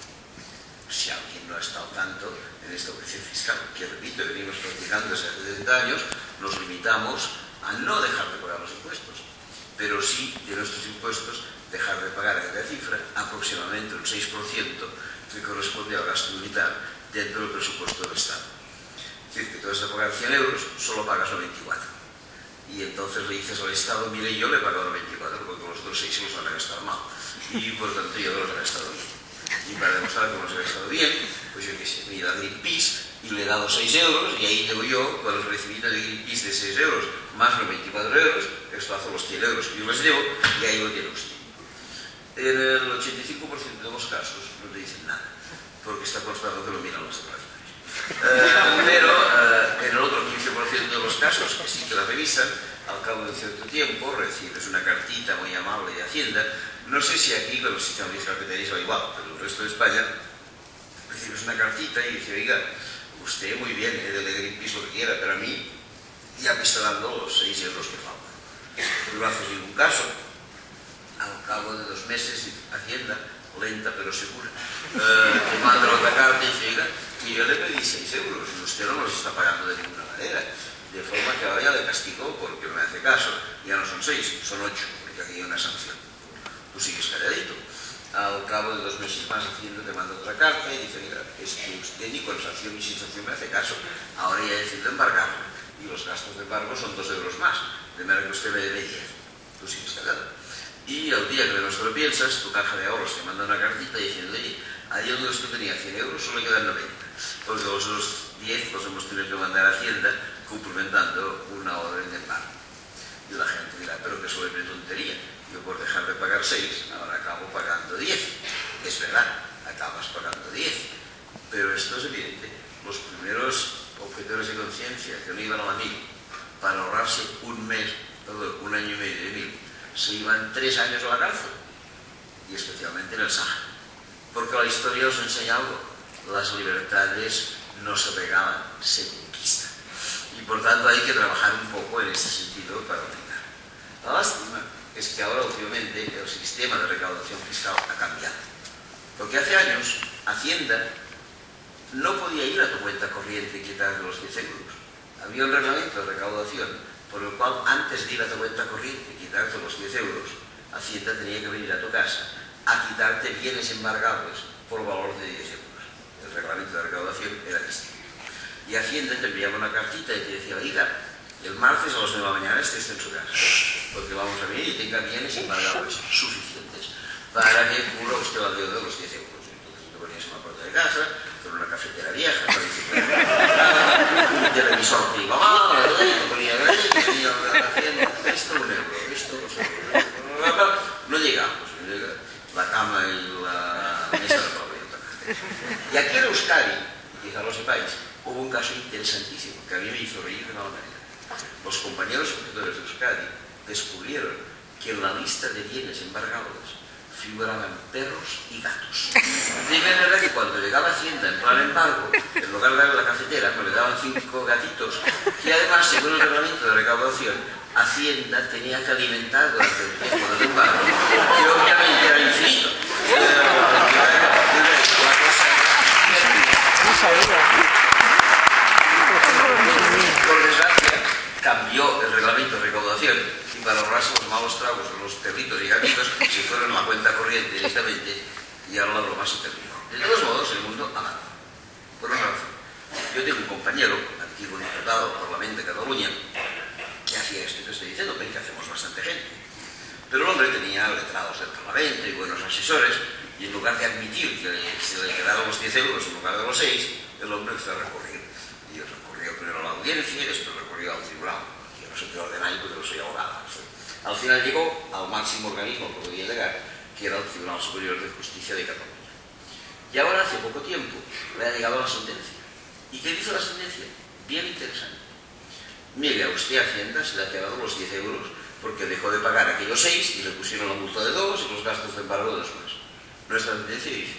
Si alguien no está al tanto en esta objeción fiscal, que repito, venimos practicando desde hace 30 años, nos limitamos a no dejar de pagar los impuestos, pero sí de nuestros impuestos dejar de pagar a la cifra aproximadamente un 6% que corresponde al gasto militar dentro del presupuesto del Estado. Es decir, que tú vas a pagar 100 euros, solo pagas 94. Y entonces le dices al Estado, mire, yo le he pagado 94 porque los otros 6 se los van a gastar mal. Y por tanto yo los he gastado bien. Y para demostrar que los he gastado bien, pues yo qué sé, me he ido a Greenpeace y le he dado 6 euros y ahí llevo yo con los recibimientos de Greenpeace de 6 euros más los 24 euros, esto hace los 100 euros que yo les llevo y ahí lo tiene usted. En el 85% de los casos no te dicen nada, porque está constatado que lo miran las declaraciones. Pero en el otro 15% de los casos, que sí que la revisan, al cabo de cierto tiempo recibes una cartita muy amable de Hacienda. No sé si aquí con el sistema fiscal que tenéis va igual, pero en el resto de España recibes una cartita y dice, oiga, usted muy bien, de Greenpeace lo que quiera, pero a mí ya me está dando los 6 euros que faltan. No haces ningún caso. Al cabo de 2 meses, Hacienda, lenta pero segura, te manda otra carta y dice, oiga, que yo le pedí 6 euros y usted no los está pagando de ninguna manera. De forma que ahora ya le castigó porque no me hace caso. Ya no son 6, son 8, porque aquí hay una sanción. Tú sigues calladito. Al cabo de 2 meses más, Hacienda te manda otra carta y dice, mira, es que usted ni con sanción ni sin sanción me hace caso. Ahora ya he decidido embargarlo. Y los gastos de embargo son 2 euros más. De manera que usted me debe 10. Tú sigues callado. Y al día que menos te lo piensas, tu caja de ahorros te manda una cartita diciendo, oye, ayer donde usted tenía 100 euros solo quedan 90. Porque los otros 10 los hemos tenido que mandar a Hacienda cumplimentando una orden de embargo. Y la gente dirá, pero que solemne tontería. Yo por dejar de pagar 6, ahora acabo pagando 10. Es verdad, acabas pagando 10. Pero esto es evidente. Los primeros objetores de conciencia que no iban a la MIL para ahorrarse un año y medio de MIL, se iban 3 años a la cárcel, y especialmente en el Sáhara. Porque la historia os enseña algo. Las libertades no se regalan, se conquistan. Y por tanto hay que trabajar un poco en este sentido para aplicar. La lástima es que ahora últimamente el sistema de recaudación fiscal ha cambiado. Porque hace años Hacienda no podía ir a tu cuenta corriente y quitarte los 10 euros. Había un reglamento de recaudación por el cual antes de ir a tu cuenta corriente y quitarte los 10 euros, Hacienda tenía que venir a tu casa a quitarte bienes embargables por valor de 10 euros. El reglamento de recaudación era distinto. Y Hacienda te enviaba una cartita y te decía, oiga, el martes a las 9 de la mañana estés en su casa, porque vamos a venir y tenga bienes embargables suficientes para que cubra usted la deuda de los 10 euros. Entonces te ponías en la puerta de casa, con una cafetera vieja, con un televisor que iba mal, te ponía Hacienda, esto 1 euro, esto 2 euros. No llegamos, la cama y la mesa de pobre. Y aquí en Euskadi, quizá lo sepáis, hubo un caso interesantísimo que a mí me hizo reír de mala manera. Los compañeros objetores de Euskadi descubrieron que en la lista de bienes embargables figuraban perros y gatos. De manera que cuando llegaba Hacienda en plan embargo, en lugar de darle la cafetera, pues le daban 5 gatitos, y además, según el reglamento de recaudación, Hacienda tenía que alimentar durante el tiempo del embargo, que obviamente era infinito. Por desgracia, cambió el reglamento de recaudación y para ahorrarse los malos tragos de los perritos y gatitos se fueron a la cuenta corriente directamente y ahora la broma se terminó. De todos modos, el mundo avanza. Por una razón. Yo tengo un compañero, antiguo diputado del Parlamento de Cataluña, que hacía esto que estoy diciendo, pero que hacemos bastante gente. Pero el hombre tenía letrados del Parlamento y buenos asesores, y en lugar de admitir que se le quedaron los 10 euros en lugar de los 6, el hombre empezó a recurrir. Y recurrió primero a la audiencia y después recurrió al tribunal. Yo no sé qué orden hay porque no soy abogado. Al final llegó al máximo organismo que podía llegar, que era el Tribunal Superior de Justicia de Cataluña. Y ahora, hace poco tiempo, le ha llegado la sentencia. ¿Y qué dice la sentencia? Bien interesante. Mire, a usted Hacienda se le ha quedado los 10 euros porque dejó de pagar aquellos 6 y le pusieron la multa de 2 y los gastos de embargo después. Nuestra sentencia dice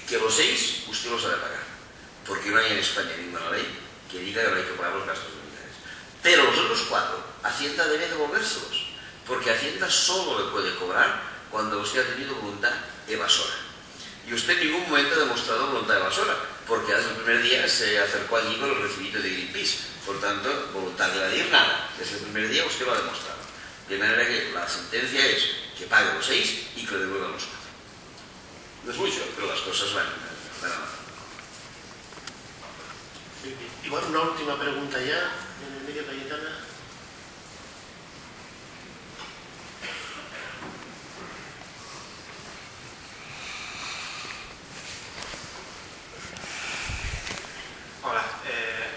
que los 6 usted los ha de pagar, porque no hay en España ninguna ley que diga que no hay que pagar los gastos militares. Pero los otros 4, Hacienda debe devolvérselos, porque Hacienda solo le puede cobrar cuando usted ha tenido voluntad evasora. Y usted en ningún momento ha demostrado voluntad evasora, porque desde el primer día se acercó allí con el recibito de Greenpeace. Por tanto, voluntad de evadir nada. Desde el primer día usted lo ha demostrado. De manera que la sentencia es que pague los 6 y que le devuelvan los 4. No es mucho, pero las cosas van avanzando. Y bueno, una última pregunta ya, en el medio, Cayetana. Hola.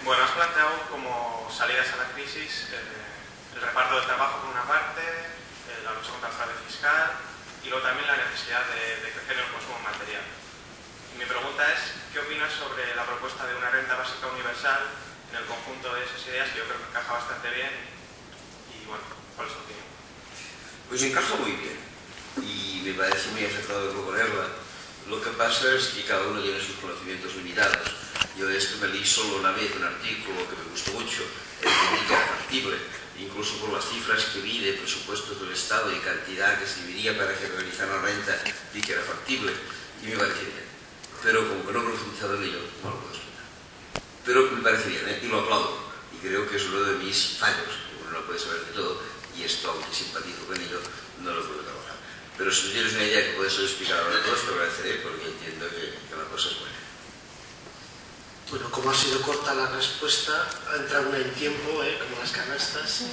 Bueno, has planteado como salidas a la crisis el reparto del trabajo por una parte, la lucha contra el fraude fiscal y luego también la necesidad de crecer en el consumo material. Mi pregunta es, ¿qué opinas sobre la propuesta de una renta básica universal en el conjunto de esas ideas que yo creo que encaja bastante bien? Y bueno, ¿cuál es tu opinión? Pues encaja muy bien y me parece muy acertado proponerla. Lo que pasa es que cada uno tiene sus conocimientos limitados. Yo de esto me leí solo una vez un artículo que me gustó mucho, entendí que era factible, incluso por las cifras que vi de presupuestos del Estado y cantidad que se dividiría para realizar una renta, vi que era factible y me parece bien. Pero como que no he profundizado en ello, no lo puedo explicar. Pero me parece bien, y lo aplaudo, y creo que es uno de mis fallos, uno no puede saber de todo, y esto, aunque simpatizo con ello, no lo puedo trabajar. Pero si tienes una idea que puedes explicar ahora a todos, te agradeceré porque entiendo que la cosa es buena. Bueno, como ha sido corta la respuesta, ha entrado una en tiempo, como las canastas.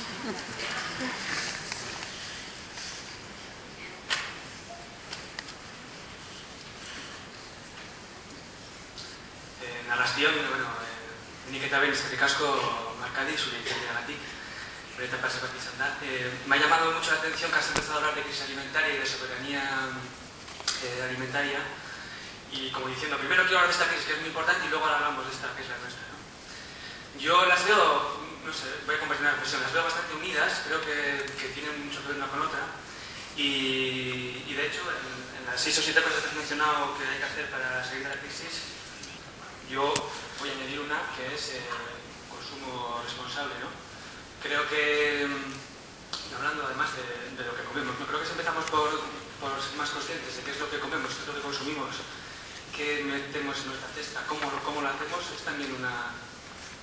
Narrazioan, nik eta ben eskerrik asko Marcadi, zure itzaldiagatik, bere eta pasek bat izan da. Me ha llamado mucho la atención que has empezado a hablar de crisis alimentaria y de soberanía alimentaria, y como diciendo, primero quiero hablar de esta crisis que es muy importante y luego ahora hablamos de esta que es la nuestra, ¿no? Yo las veo, no sé, voy a compartir una reflexión, las veo bastante unidas, creo que tienen mucho que ver una con otra, y de hecho en las 6 o 7 cosas que has mencionado que hay que hacer para salir de la crisis, yo voy a añadir una que es consumo responsable, ¿no? Creo que, hablando además de lo que comemos, ¿no? Creo que si empezamos por ser más conscientes de qué es lo que comemos, qué es lo que consumimos, qué metemos en nuestra cesta, cómo lo hacemos, es también una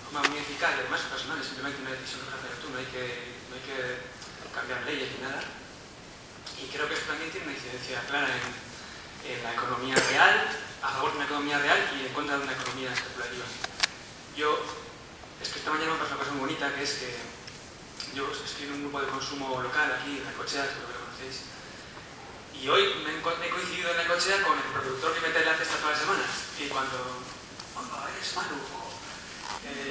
forma muy eficaz y además ocasional, es simplemente una decisión que hacer tú, no hay que cambiar leyes ni nada. Y creo que esto también tiene una incidencia clara en la economía real, a favor de una economía real y en contra de una economía especulativa. Es que esta mañana me pasó una cosa muy bonita, que es que yo estoy en un grupo de consumo local aquí en Necochea, espero que lo conocéis, y hoy me he coincidido en Necochea con el productor que mete la cesta todas las semanas, y cuando eres Manu,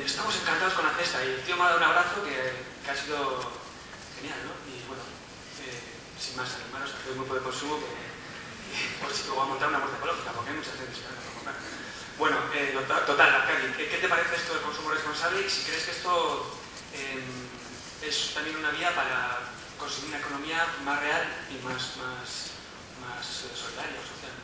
estamos encantados con la cesta, y el tío me ha dado un abrazo que ha sido genial, ¿no? Y bueno, sin más animaros, hacer un grupo de consumo que por si luego a montar una puerta ecológica, porque hay mucha gente esperando por comprar. Bueno, total, Arcadi, ¿qué te parece esto del consumo responsable? Y si crees que esto es también una vía para conseguir una economía más real y más más solidaria o social.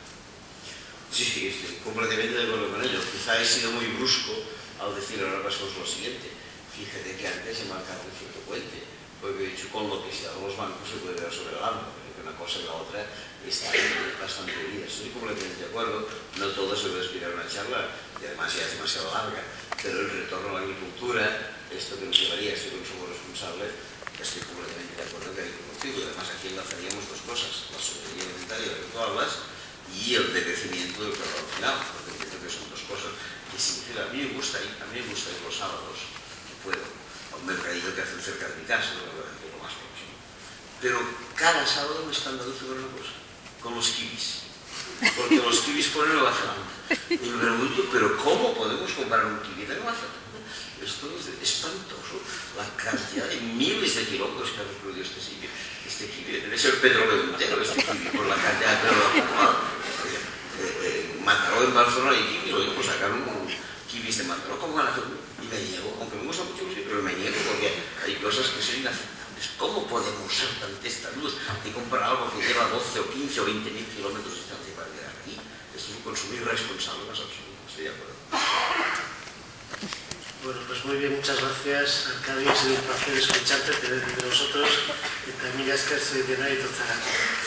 Sí, estoy completamente de acuerdo con ello. Quizá he sido muy brusco al decir ahora pasamos lo siguiente. Fíjate que antes se marcaba un cierto puente, porque he dicho con lo que se dan los bancos se puede ver sobre el agua, porque una cosa y la otra están bastante unidas. Estoy completamente de acuerdo, no todo se puede explicar en una charla, y además ya es demasiado larga, pero el retorno a la agricultura, esto que nos llevaría, esto que somos responsables, estoy completamente de acuerdo que hay que contigo. Además aquí enlazaríamos dos cosas, la soberanía alimentaria de que tú hablas y el decrecimiento del carro al final, porque entiendo que son dos cosas que significa. A mí me gusta ir los sábados, que puedo, a un mercadillo que hacen cerca de mi casa, lo más próximo. Pero cada sábado me están dando con una cosa, con los kiwis. Porque los kiwis ponen Nueva Zelanda. Y me pregunto, ¿pero cómo podemos comprar un kiwi de Nueva Zelanda? Esto es espantoso, la cantidad de miles de kilómetros que ha recorrido este sitio. Este kiwi debe ser petróleo entero, este kiwi, por la cantidad de petróleo. Mataró en Barcelona y kiwi, lo digo, pues sacaron kiwis de Mataró, ¿cómo van a hacer? Y me niego, aunque me gusta mucho, pero me niego porque hay cosas que son inaceptables. ¿Cómo podemos ser tan testarudos de comprar algo que lleva 12 o 15 o 20 mil kilómetros de distancia para llegar aquí? Esto es un consumo irresponsable más absoluto, estoy de acuerdo. Bueno, pues muy bien, muchas gracias, Arcadio. Ha sido un placer escucharte, tener entre nosotros. Eta mila esker zuei denoi etortzagatik.